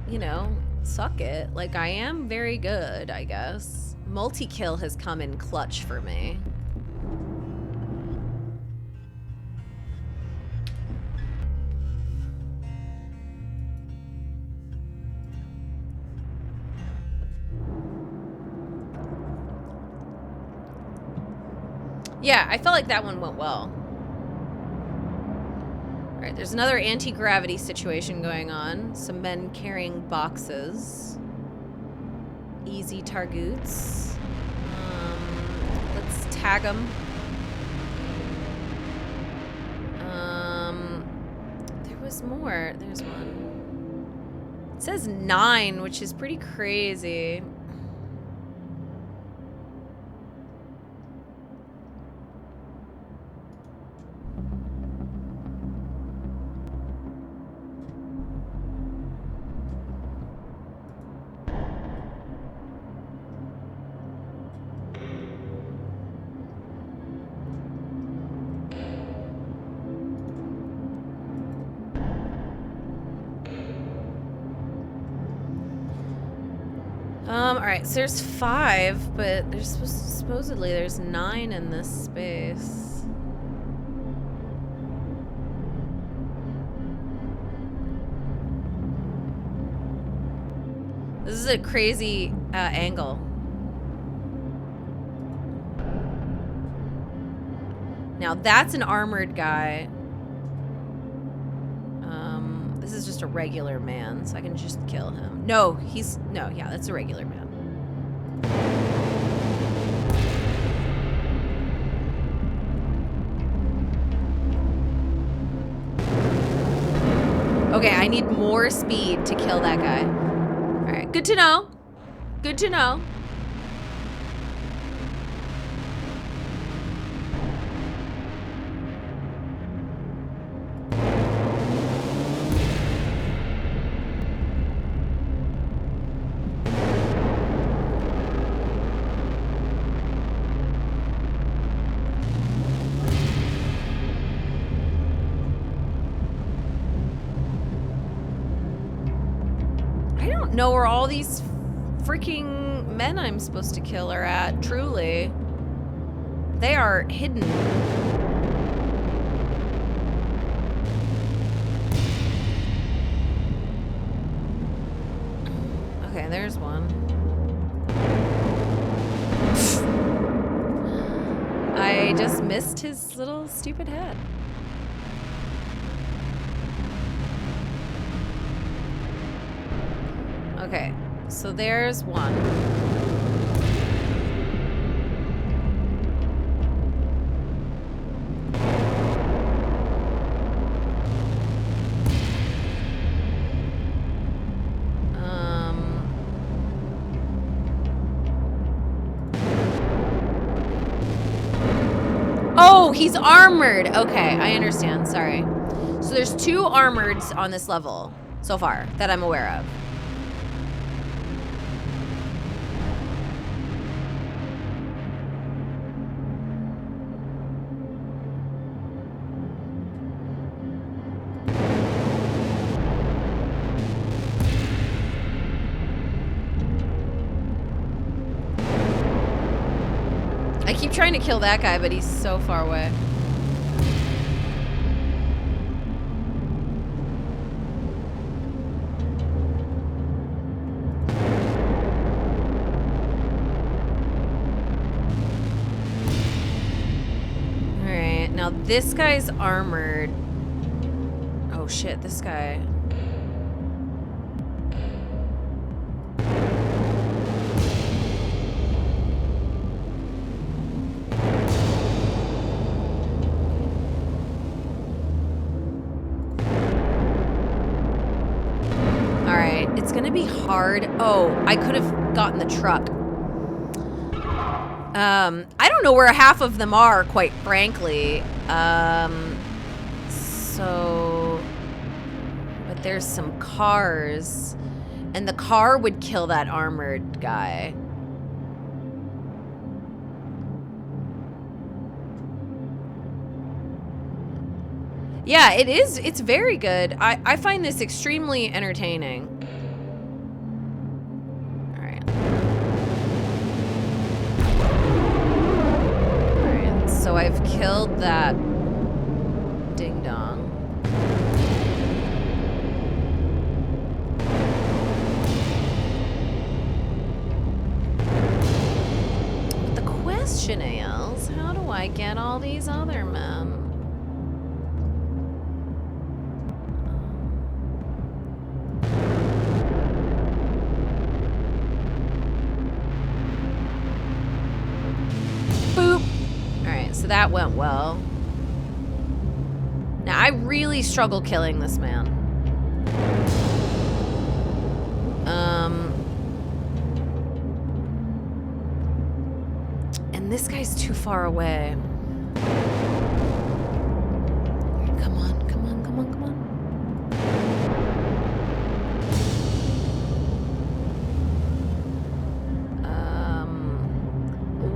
you know, suck it. Like, I am very good, I guess. Multi-kill has come in clutch for me. Yeah, I felt like that one went well. All right, there's another anti-gravity situation going on. Some men carrying boxes. Easy targets. Let's tag them. There was more. There's one. It says 9, which is pretty crazy. Alright, so there's 5, but there's supposedly there's 9 in this space. This is a crazy angle. Now that's an armored guy. This is just a regular man, so I can just kill him. No, yeah, that's a regular man. Okay, I need more speed to kill that guy. All right, good to know. Good to know. Know where all these freaking men I'm supposed to kill are at, truly. They are hidden. Okay, there's one. I just missed his little stupid head. Okay, so there's one. Oh, he's armored. Okay, I understand. Sorry. So there's 2 armoreds on this level so far that I'm aware of. I keep trying to kill that guy, but he's so far away. Alright, now this guy's armored. Oh shit, this guy. It's gonna be hard. Oh, I could have gotten the truck. I don't know where half of them are, quite frankly. So, but there's some cars, and the car would kill that armored guy. Yeah, it is. It's very good. I find this extremely entertaining. So I've killed that ding dong. But the question is, how do do I get all these other men? Boop. Alright, so that went well. Now, I really struggle killing this man. And this guy's too far away. Come on, come on, come on, come on.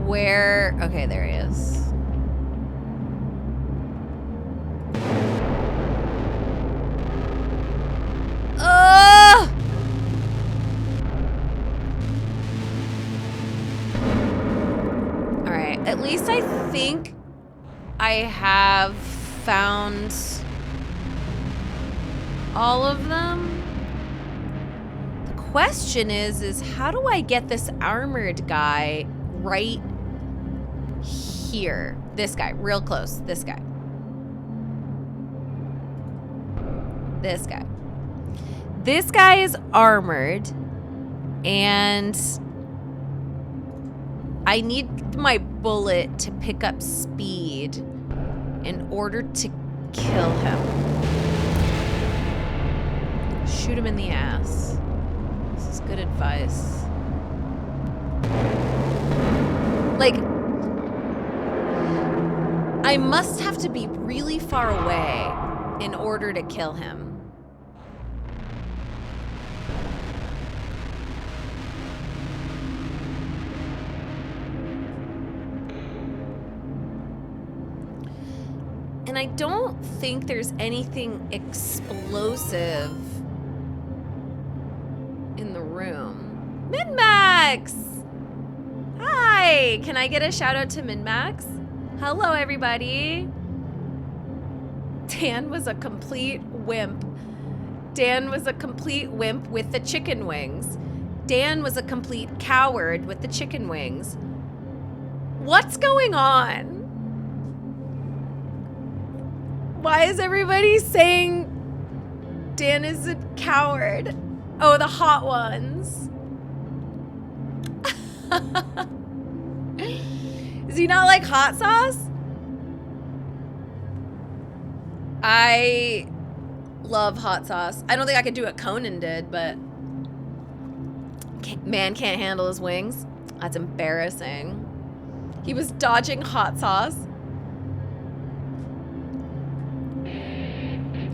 Where? Okay, there he is. Alright, at least I think I have found all of them. The question is how do I get this armored guy right here? This guy, real close. This guy. This guy. This guy is armored, and I need my bullet to pick up speed in order to kill him. Shoot him in the ass. This is good advice. Like, I must have to be really far away in order to kill him. And I don't think there's anything explosive in the room. Min-Max! Hi! Can I get a shout out to Min-Max? Hello, everybody. Dan was a complete wimp. Dan was a complete wimp with the chicken wings. Dan was a complete coward with the chicken wings. What's going on? Why is everybody saying Dan is a coward? Oh, the hot ones. Does he not like hot sauce? I love hot sauce. I don't think I could do what Conan did, but man can't handle his wings. That's embarrassing. He was dodging hot sauce.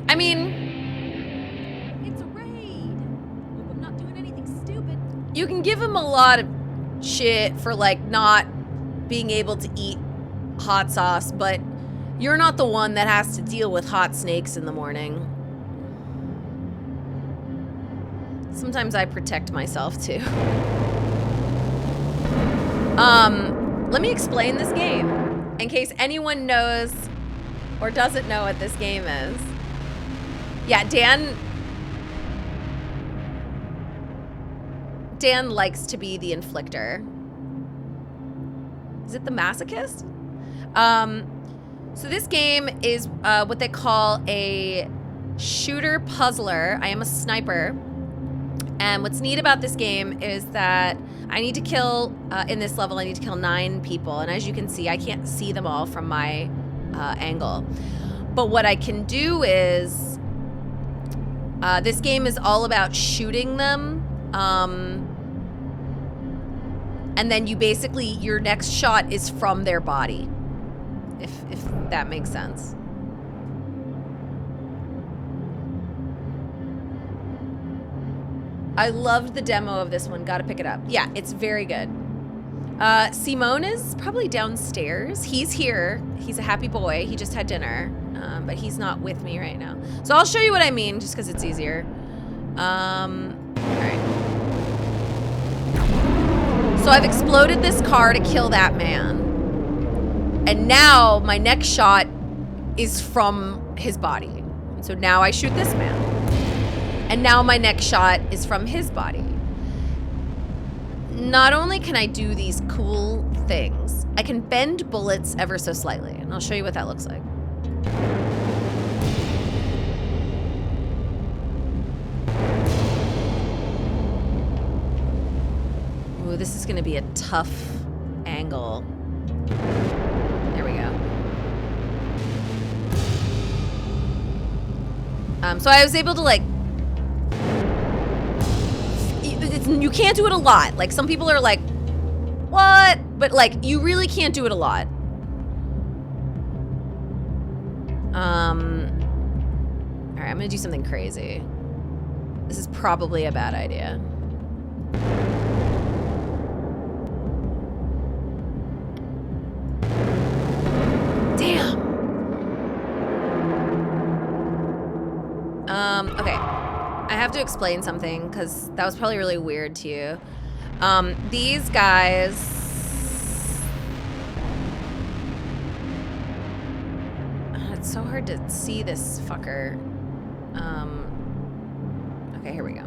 I mean, it's a raid. Hope I'm not doing anything stupid. You can give him a lot of shit for like not being able to eat hot sauce, but you're not the one that has to deal with hot snakes in the morning. Sometimes I protect myself too. Let me explain this game in case anyone knows or doesn't know what this game is. Yeah, Dan likes to be the inflictor. Is it the masochist? So this game is what they call a shooter puzzler. I am a sniper. And what's neat about this game is that I need to kill, in this level, I need to kill 9 people. And as you can see, I can't see them all from my angle. But what I can do is, this game is all about shooting them. And then you basically, your next shot is from their body. If that makes sense. I loved the demo of this one. Gotta pick it up. Yeah, it's very good. Simone is probably downstairs. He's here. He's a happy boy. He just had dinner. But he's not with me right now. So I'll show you what I mean, just because it's easier. Alright. So I've exploded this car to kill that man. And now my next shot is from his body. So now I shoot this man. And now my next shot is from his body. Not only can I do these cool things, I can bend bullets ever so slightly, and I'll show you what that looks like. Ooh, this is gonna be a tough angle. There we go. So I was able to like, you can't do it a lot. Like some people are like, what? But like, you really can't do it a lot. All right, I'm gonna do something crazy. This is probably a bad idea. Damn. Okay. I have to explain something because that was probably really weird to you. These guys. It's so hard to see this fucker. Okay, here we go.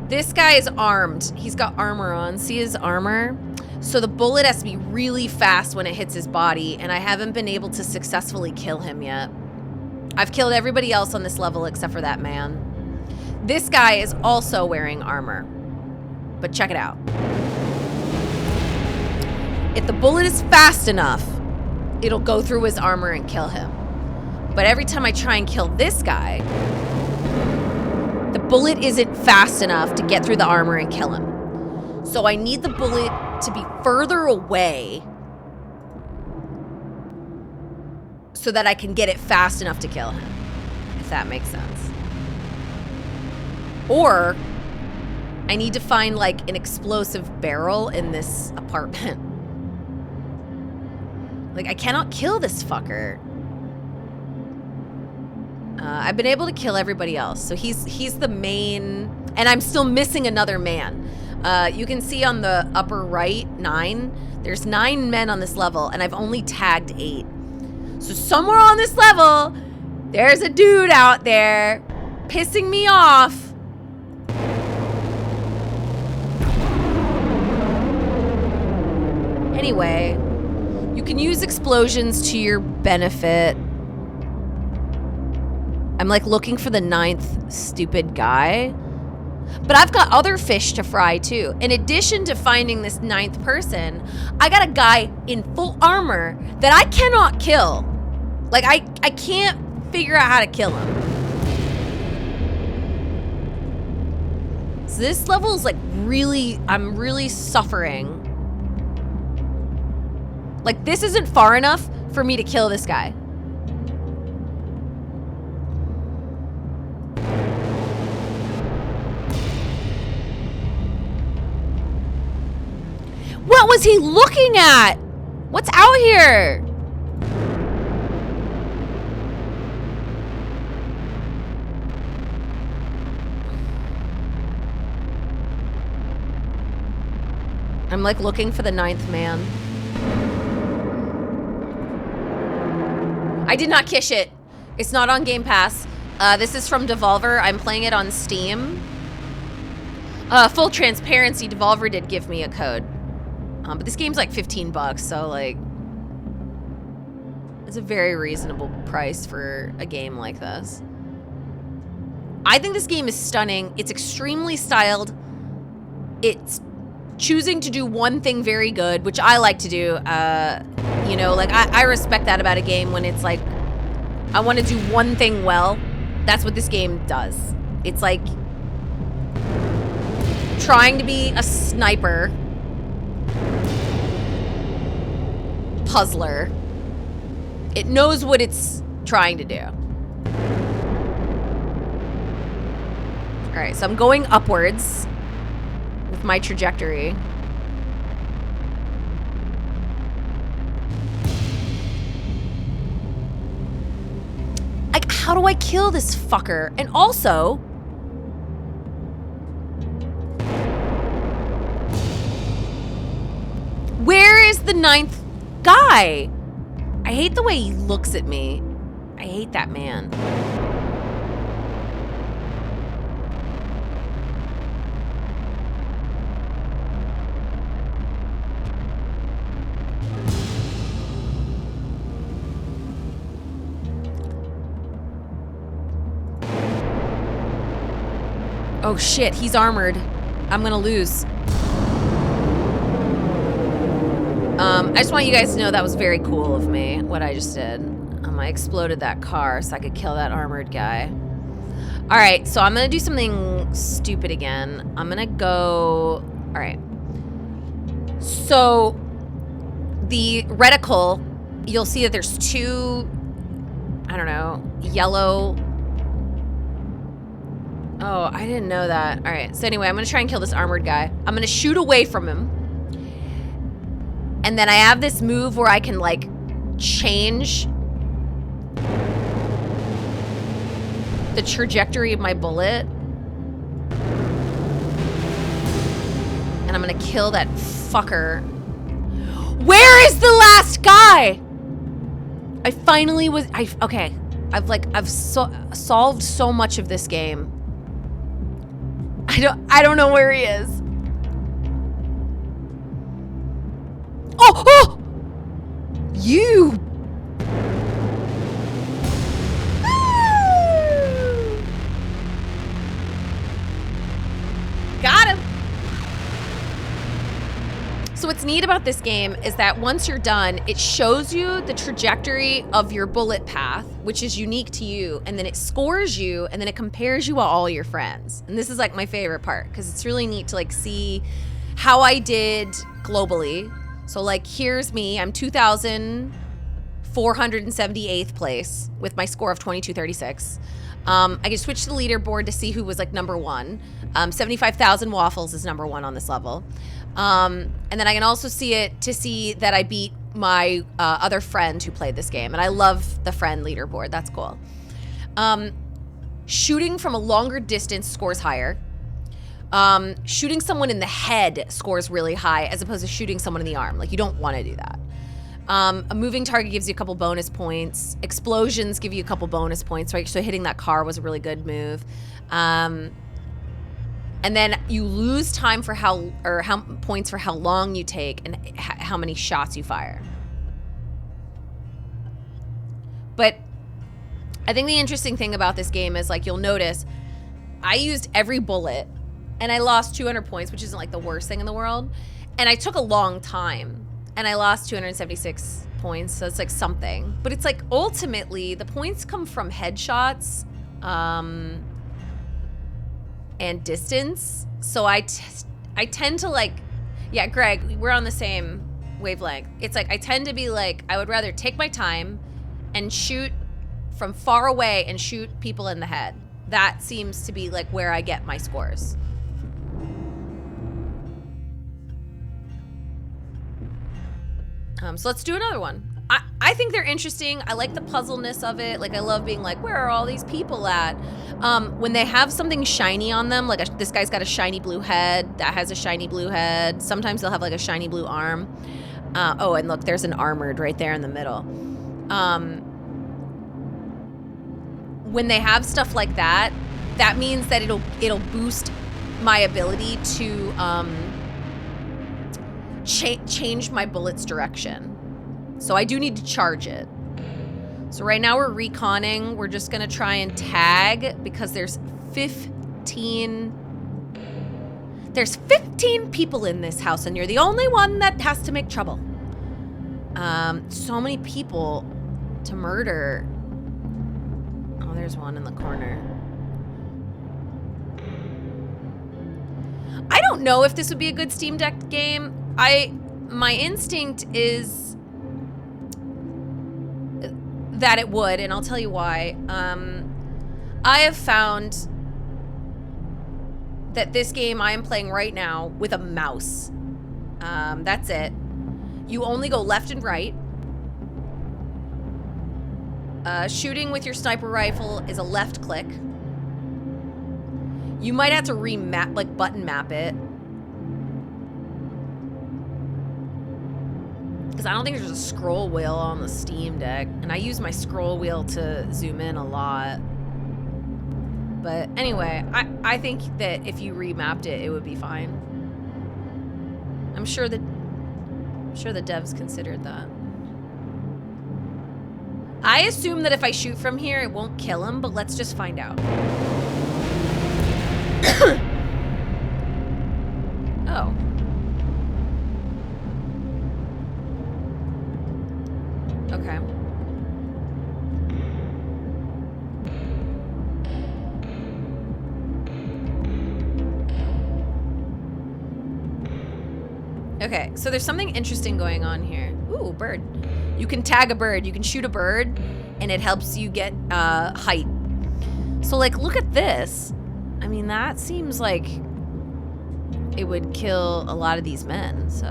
This guy is armed. He's got armor on. See his armor? So the bullet has to be really fast when it hits his body, and I haven't been able to successfully kill him yet. I've killed everybody else on this level except for that man. This guy is also wearing armor. But check it out. If the bullet is fast enough, it'll go through his armor and kill him. But every time I try and kill this guy, the bullet isn't fast enough to get through the armor and kill him. So I need the bullet to be further away so that I can get it fast enough to kill him, if that makes sense. Or I need to find like an explosive barrel in this apartment. Like I cannot kill this fucker. I've been able to kill everybody else. So he's the main, and I'm still missing another man. You can see on the upper right, 9. There's 9 men on this level, and I've only tagged 8. So somewhere on this level, there's a dude out there pissing me off. Anyway, you can use explosions to your benefit. I'm like looking for the 9th stupid guy. But I've got other fish to fry too. In addition to finding this 9th person, I got a guy in full armor that I cannot kill. Like I can't figure out how to kill him. So this level is like really, I'm really suffering. Like this isn't far enough for me to kill this guy. What was he looking at? What's out here? I'm like looking for the 9th man. I did not kish it. It's not on Game Pass. This is from Devolver. I'm playing it on Steam. Full transparency, Devolver did give me a code. But this game's like $15, so like it's a very reasonable price for a game like this. I think this game is stunning. It's extremely styled. It's choosing to do one thing very good, which I like to do. You know, like I respect that about a game when it's like, I want to do one thing well. That's what this game does. It's like trying to be a sniper, puzzler. It knows what it's trying to do. All right, so I'm going upwards with my trajectory. Like, how do I kill this fucker? And also, where is the 9th guy? I hate the way he looks at me. I hate that man. Oh shit, he's armored. I'm gonna lose. I just want you guys to know that was very cool of me, what I just did. I exploded that car so I could kill that armored guy. All right, so I'm gonna do something stupid again. I'm gonna go, all right. So the reticle, you'll see that there's two, I don't know, yellow. Oh, I didn't know that. All right, so anyway, I'm gonna try and kill this armored guy. I'm gonna shoot away from him. And then I have this move where I can like change the trajectory of my bullet. And I'm gonna kill that fucker. Where is the last guy? I finally was, okay. I've solved so much of this game. I don't know where he is. Oh! You! Got him! So what's neat about this game is that once you're done, it shows you the trajectory of your bullet path, which is unique to you, and then it scores you, and then it compares you with all your friends. And this is like my favorite part, because it's really neat to like see how I did globally. So like, here's me, I'm 2,478th place with my score of 2236. I can switch to the leaderboard to see who was like number one. 75,000 waffles is number one on this level. And then I can also see it to see that I beat my other friend who played this game. And I love the friend leaderboard, that's cool. Shooting from a longer distance scores higher. Shooting someone in the head scores really high as opposed to shooting someone in the arm. Like, you don't want to do that. A moving target gives you a couple bonus points. Explosions give you a couple bonus points, right? So hitting that car was a really good move. And then you lose time for how points for how long you take and how many shots you fire. But I think the interesting thing about this game is, like, you'll notice I used every bullet and I lost 200 points, which isn't like the worst thing in the world. And I took a long time and I lost 276 points. So it's like something, but it's like ultimately the points come from headshots, and distance. So I tend to like, yeah, Greg, we're on the same wavelength. It's like, I tend to be like, I would rather take my time and shoot from far away and shoot people in the head. That seems to be like where I get my scores. So let's do another one. I think they're interesting. I like the puzzleness of it. Like, I love being like, where are all these people at? When they have something shiny on them, like this guy's got a shiny blue head, that has a shiny blue head. Sometimes they'll have like a shiny blue arm. Oh, and look, there's an armored right there in the middle. When they have stuff like that, that means that it'll boost my ability to change my bullet's direction. So I do need to charge it. So right now we're reconning. We're just gonna try and tag because there's 15 people in this house and you're the only one that has to make trouble. So many people to murder. Oh, there's one in the corner. I don't know if this would be a good Steam Deck game. My instinct is that it would, and I'll tell you why. I have found that this game I am playing right now with a mouse. That's it. You only go left and right. Shooting with your sniper rifle is a left click. You might have to remap, like button map it. Because I don't think there's a scroll wheel on the Steam Deck. And I use my scroll wheel to zoom in a lot. But anyway, I think that if you remapped it, it would be fine. I'm sure the devs considered that. I assume that if I shoot from here, it won't kill him, but let's just find out. Oh. Okay. Okay, so there's something interesting going on here. Ooh, bird. You can tag a bird. You can shoot a bird, and it helps you get height. So, like, look at this. I mean, that seems like it would kill a lot of these men, so...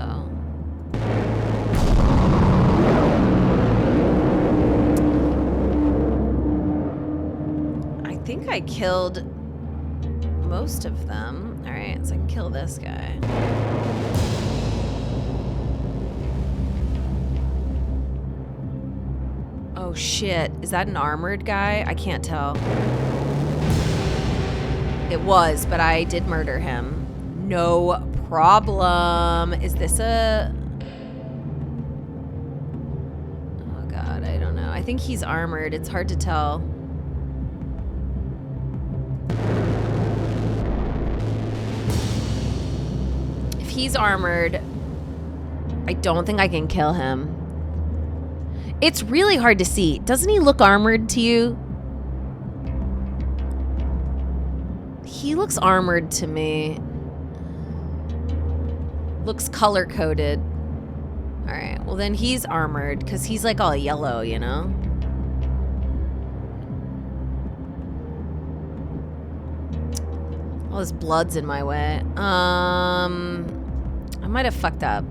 I think I killed most of them. All right, so I can kill this guy. Oh shit, is that an armored guy? I can't tell. It was, but I did murder him. No problem. Is this a... Oh god, I don't know. I think he's armored. It's hard to tell. If he's armored, I don't think I can kill him. It's really hard to see. Doesn't he look armored to you? He looks armored to me. Looks color-coded. All right, well then he's armored because he's like all yellow, you know? All this blood's in my way. I might have fucked up.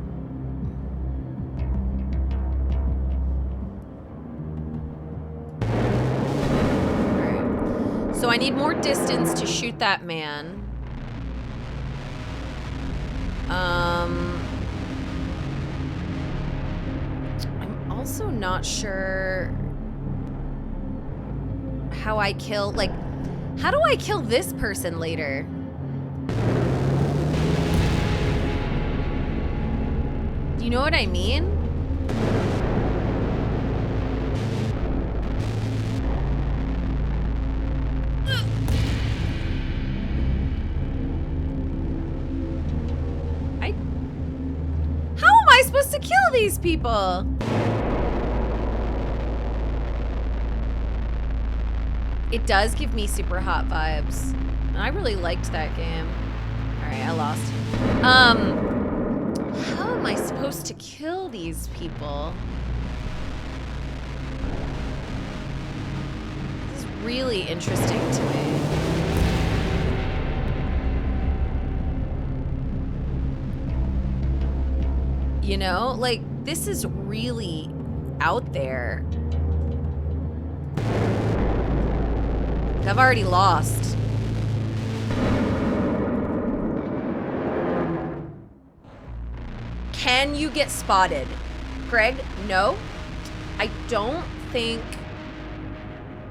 So I need more distance to shoot that man. I'm also not sure how I kill, like, how do I kill this person later? Do you know what I mean? Supposed to kill these people. It does give me super hot vibes. I really liked that game. All right, I lost. How am I supposed to kill these people? This is really interesting to me. You know, like, this is really out there. I've already lost. Can you get spotted? Greg, no. I don't think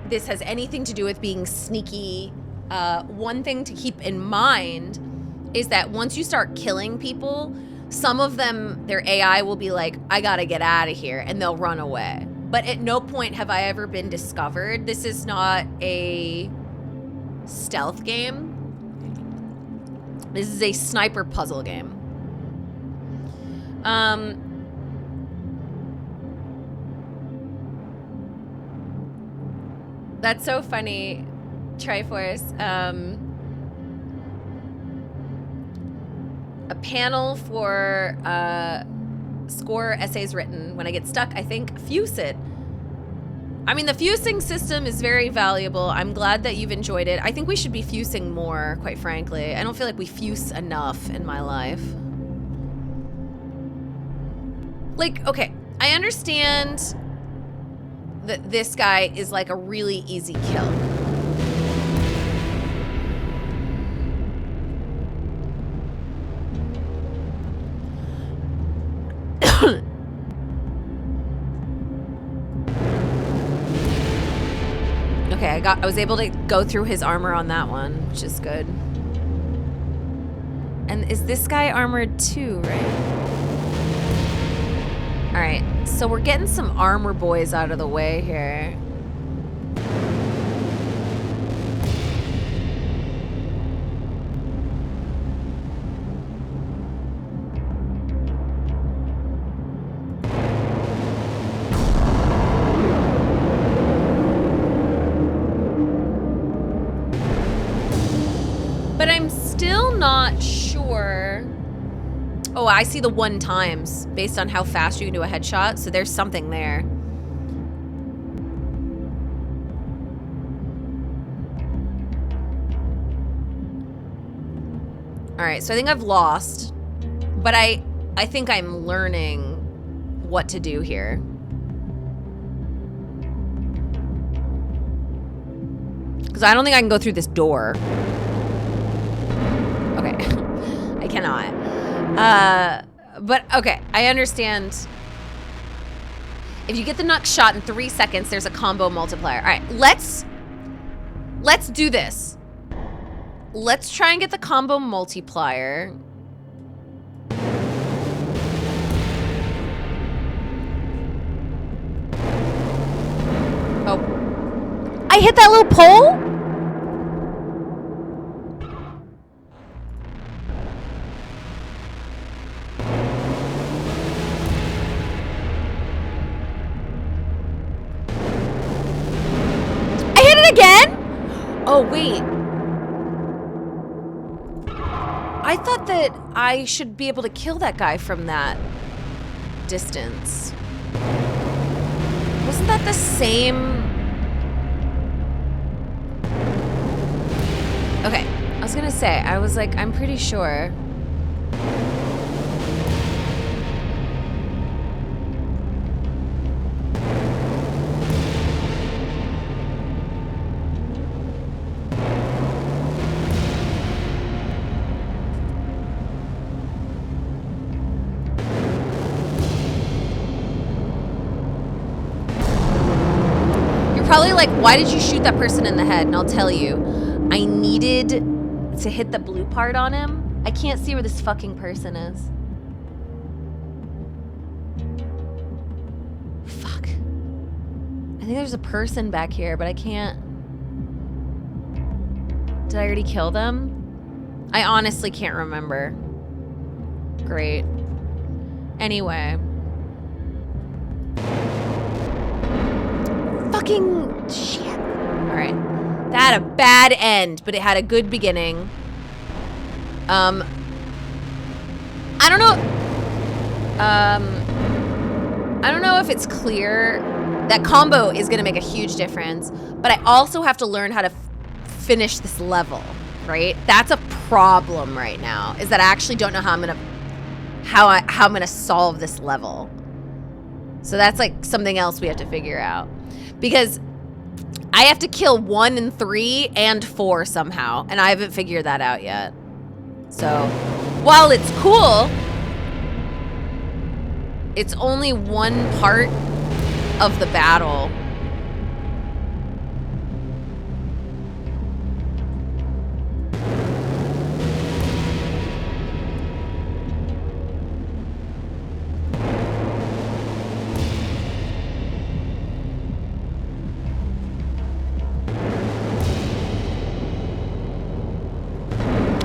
this has anything to do with being sneaky. One thing to keep in mind is that once you start killing people, some of them, their AI will be like, I gotta get out of here, and they'll run away. But at no point have I ever been discovered. This is not a stealth game. This is a sniper puzzle game. That's so funny, Triforce. A panel for score essays written. When I get stuck, I think fuse it. I mean, the fusing system is very valuable. I'm glad that you've enjoyed it. I think we should be fusing more, quite frankly. I don't feel like we fuse enough in my life. Like, okay, I understand that this guy is like a really easy kill. Okay, I was able to go through his armor on that one, which is good. And is this guy armored too, right? All right, so we're getting some armor boys out of the way here. But I'm still not sure. Oh, I see the 1 times based on how fast you can do a headshot. So there's something there. All right, so I think I've lost, but I think I'm learning what to do here. Because I don't think I can go through this door. Okay, I cannot. But okay, I understand. If you get the Nux shot in 3 seconds, there's a combo multiplier. All right, let's do this. Let's try and get the combo multiplier. Oh. I hit that little pole? I hit it again? Oh, wait. I thought that I should be able to kill that guy from that distance. Wasn't that the same? Okay, I was gonna say, I was like, I'm pretty sure. Probably like, why did you shoot that person in the head? And I'll tell you, I needed to hit the blue part on him. I can't see where this fucking person is. Fuck. I think there's a person back here, but I can't. Did I already kill them? I honestly can't remember. Great. Anyway. Fucking shit. All right. That had a bad end, but it had a good beginning. I don't know. I don't know if it's clear. That combo is going to make a huge difference, but I also have to learn how to finish this level, right? That's a problem right now, is that I actually don't know how I'm going to solve this level. So that's like something else we have to figure out. Because I have to kill 1 and 3 and 4 somehow, and I haven't figured that out yet. So, while it's cool, it's only one part of the battle.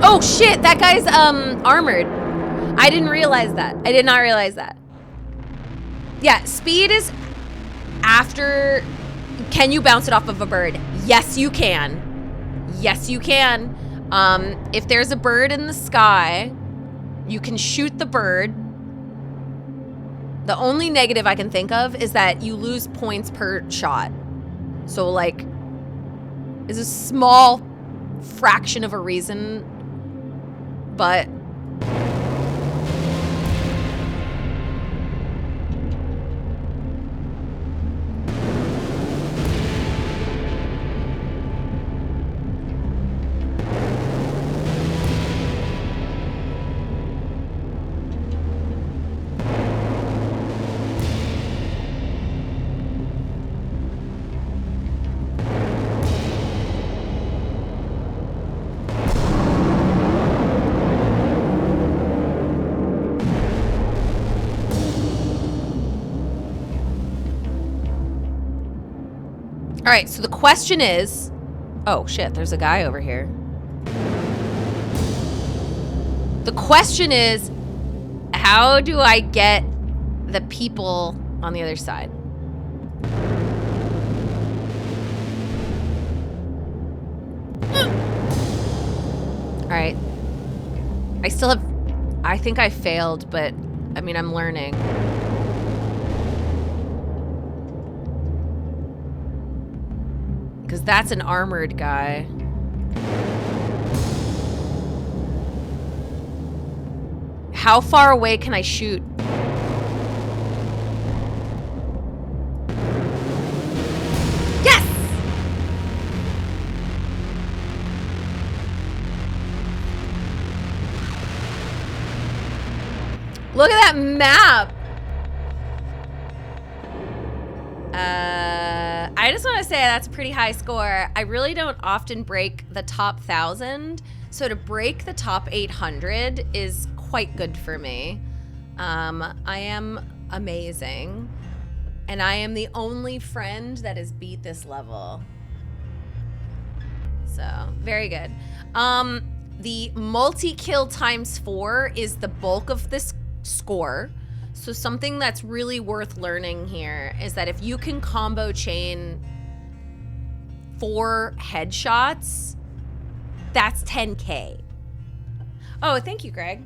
Oh shit, that guy's armored. I didn't realize that. I did not realize that. Yeah, speed is after. Can you bounce it off of a bird? Yes, you can. Yes, you can. If there's a bird in the sky, you can shoot the bird. The only negative I can think of is that you lose points per shot. So like, it's a small fraction of a reason, but all right, so the question is, oh shit, there's a guy over here. The question is, how do I get the people on the other side? right. I still have... I think I failed, but, I mean, I'm learning. Because that's an armored guy. How far away can I shoot? Yes! Look at that map! I just want to say that's a pretty high score. I really don't often break the top 1,000, so to break the top 800 is quite good for me. I am amazing, and I am the only friend that has beat this level. So, very good. The multi-kill times 4 is the bulk of this score. So something that's really worth learning here is that if you can combo chain 4 headshots, that's 10K. Oh, thank you, Greg.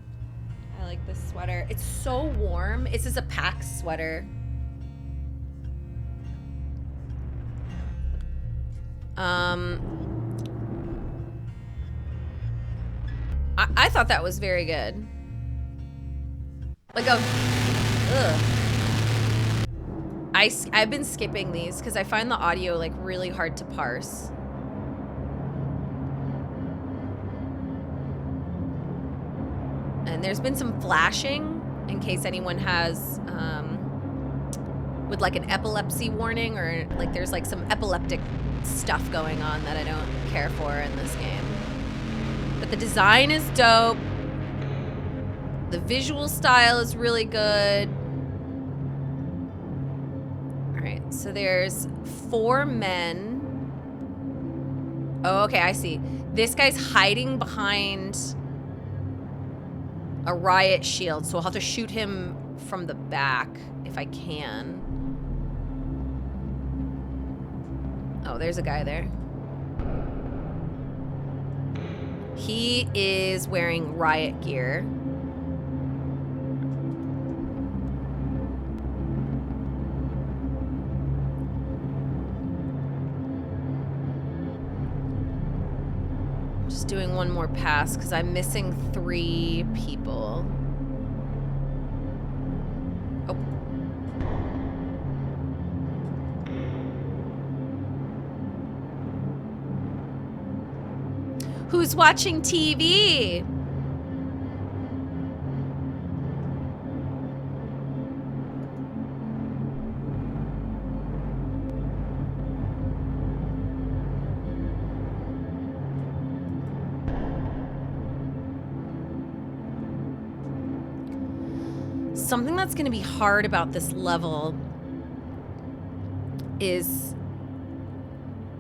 I like this sweater. It's so warm. This is a PAX sweater. I thought that was very good. Like a... Ugh. I've been skipping these because I find the audio like really hard to parse. And there's been some flashing in case anyone has with like an epilepsy warning, or like there's like some epileptic stuff going on that I don't care for in this game. But the design is dope. The visual style is really good. All right, so there's 4 men. Oh, okay, I see. This guy's hiding behind a riot shield, so I'll have to shoot him from the back if I can. Oh, there's a guy there. He is wearing riot gear. Just doing one more pass because I'm missing 3 people. Oh. Who's watching TV? Something that's going to be hard about this level is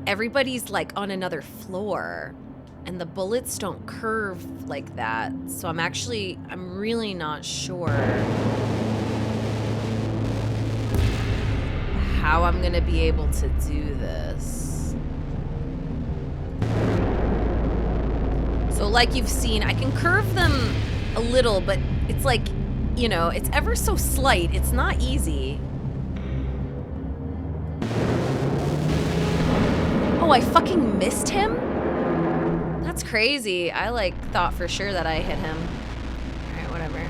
everybody's like on another floor and the bullets don't curve like that. So I'm really not sure how I'm going to be able to do this. So like you've seen, I can curve them a little, but it's like, you know, it's ever so slight. It's not easy. Oh, I fucking missed him? That's crazy. I like thought for sure that I hit him. All right, whatever.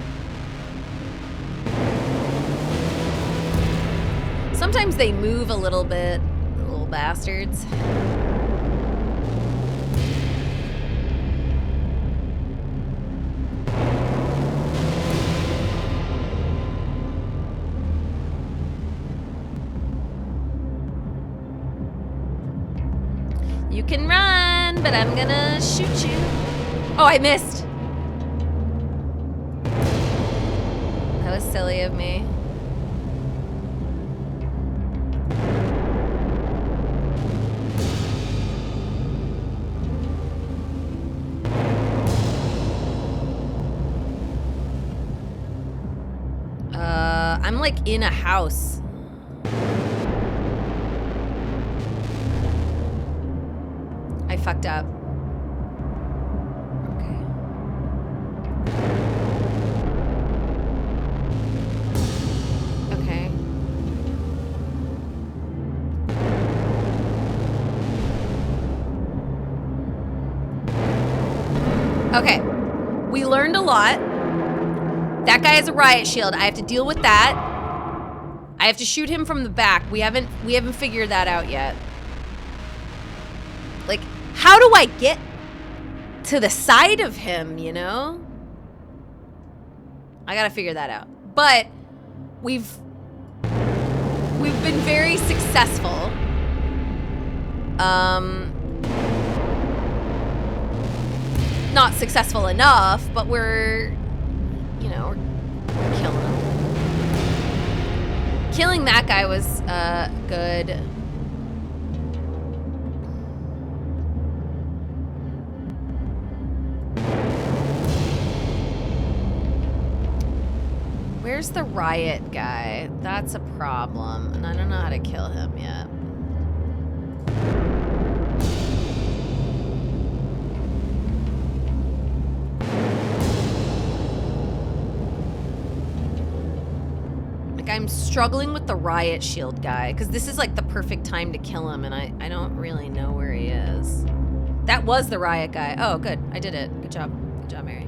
Sometimes they move a little bit, little bastards. You can run, but I'm gonna shoot you. Oh, I missed. That was silly of me. I'm like in a house. I fucked up. Okay. Okay. Okay. We learned a lot. That guy has a riot shield. I have to deal with that. I have to shoot him from the back. We haven't figured that out yet. Like, how do I get to the side of him, you know? I gotta figure that out. But we've been very successful. Not successful enough, but we're killing him. Killing that guy was good. Where's the riot guy? That's a problem, and I don't know how to kill him yet. Like, I'm struggling with the riot shield guy, because this is like the perfect time to kill him, and I don't really know where he is. That was the riot guy. Oh, good. I did it. Good job. Good job, Mary.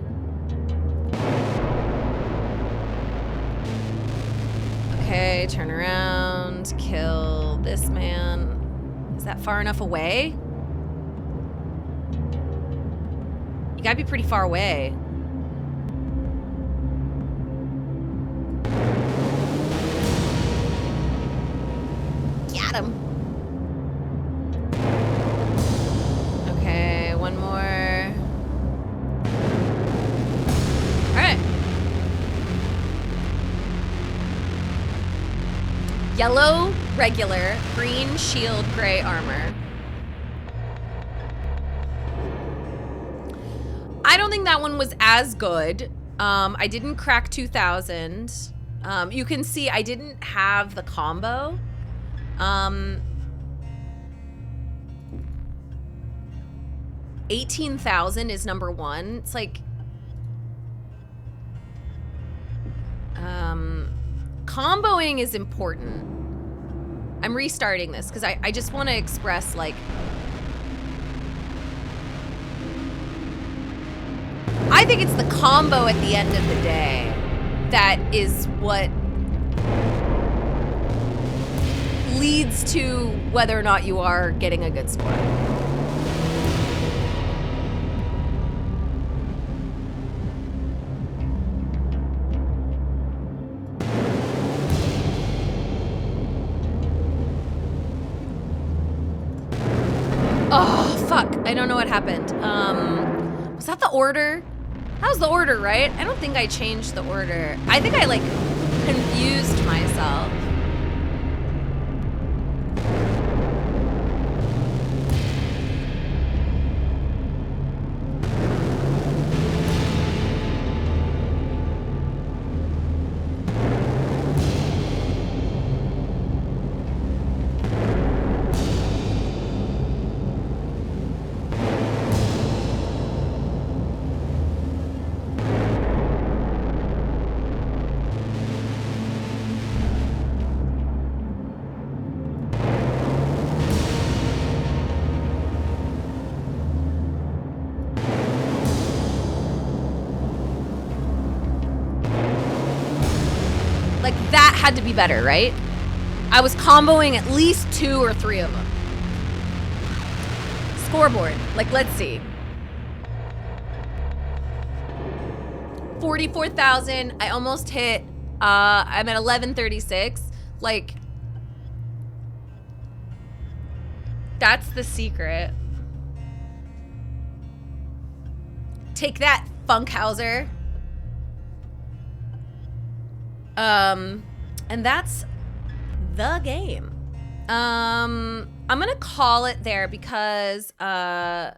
Okay, turn around, kill this man. Is that far enough away? You gotta be pretty far away. Got him. Okay, one more. All right. Yellow, regular, green, shield, gray armor. I don't think that one was as good. I didn't crack 2,000. You can see I didn't have the combo. 18,000 is number one. It's like, comboing is important. I'm restarting this because I just want to express, like, I think it's the combo at the end of the day that is what leads to whether or not you are getting a good score. Oh, fuck. I don't know what happened. Was that the order? That was the order, right? I don't think I changed the order. I think I, like, confused myself. Had to be better, right? I was comboing at least 2 or 3 of them. Scoreboard. Like, let's see. 44,000. I almost hit. I'm at 1136. Like, that's the secret. Take that, Funkhauser. And that's the game. I'm gonna call it there because I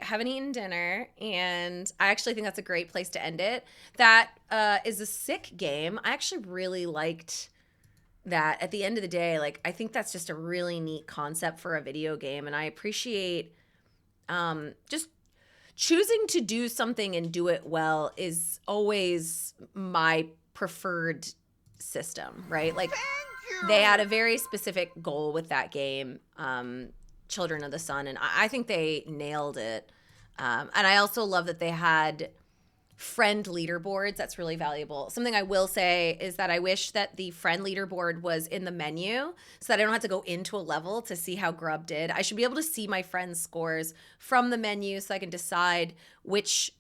haven't eaten dinner, and I actually think that's a great place to end it. That is a sick game. I actually really liked that. At the end of the day, like, I think that's just a really neat concept for a video game, and I appreciate choosing to do something and do it well is always my preferred system, right? Like they had a very specific goal with that game, Children of the Sun, and I think they nailed it. And I also love that they had friend leaderboards. That's really valuable. Something I will say is that I wish that the friend leaderboard was in the menu so that I don't have to go into a level to see how Grub did. I should be able to see my friends' scores from the menu so I can decide which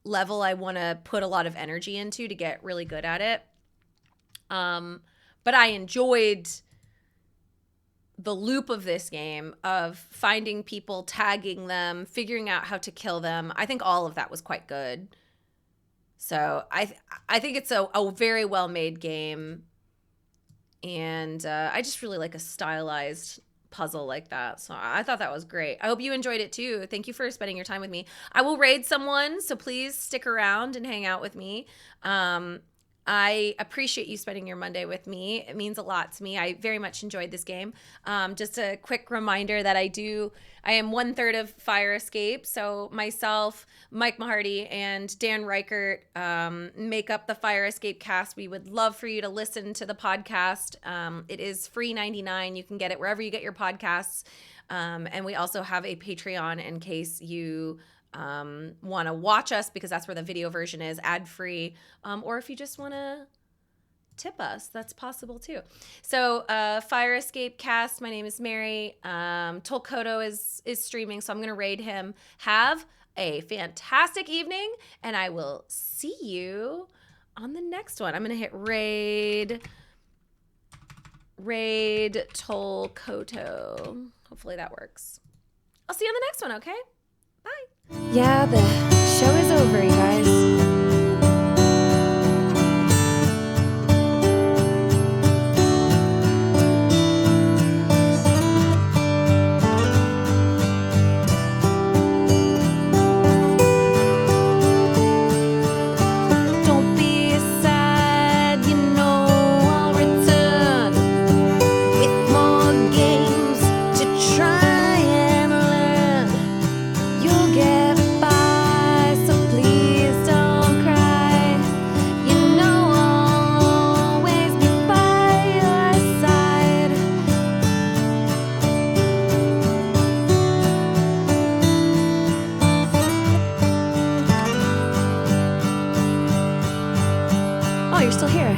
level I want to put a lot of energy into to get really good at it. But I enjoyed the loop of this game of finding people, tagging them, figuring out how to kill them. I think all of that was quite good. So I think it's a very well-made game, and I just really like a stylized puzzle like that. So I thought that was great. I hope you enjoyed it too. Thank you for spending your time with me. I will raid someone, so please stick around and hang out with me. I appreciate you spending your Monday with me. It means a lot to me. I very much enjoyed this game. Just a quick reminder that I am 1/3 of Fire Escape. So myself, Mike Mahardy, and Dan Reichert make up the Fire Escape cast. We would love for you to listen to the podcast. It is free $99. You can get it wherever you get your podcasts. And we also have a Patreon in case you want to watch us, because that's where the video version is, ad-free, or if you just want to tip us, that's possible too. So Fire Escape cast, my name is Mary. Tolkoto is streaming, so I'm gonna raid him. Have a fantastic evening, and I will see you on the next one. I'm gonna hit raid Tolkoto. Hopefully that works. I'll see you on the next one, okay? Bye. Yeah, the show is over, you guys. Don't be sad, you know I'll return with more games to try and learn. You'll get by, so please don't cry. You know I'll always be by your side. Oh, you're still here.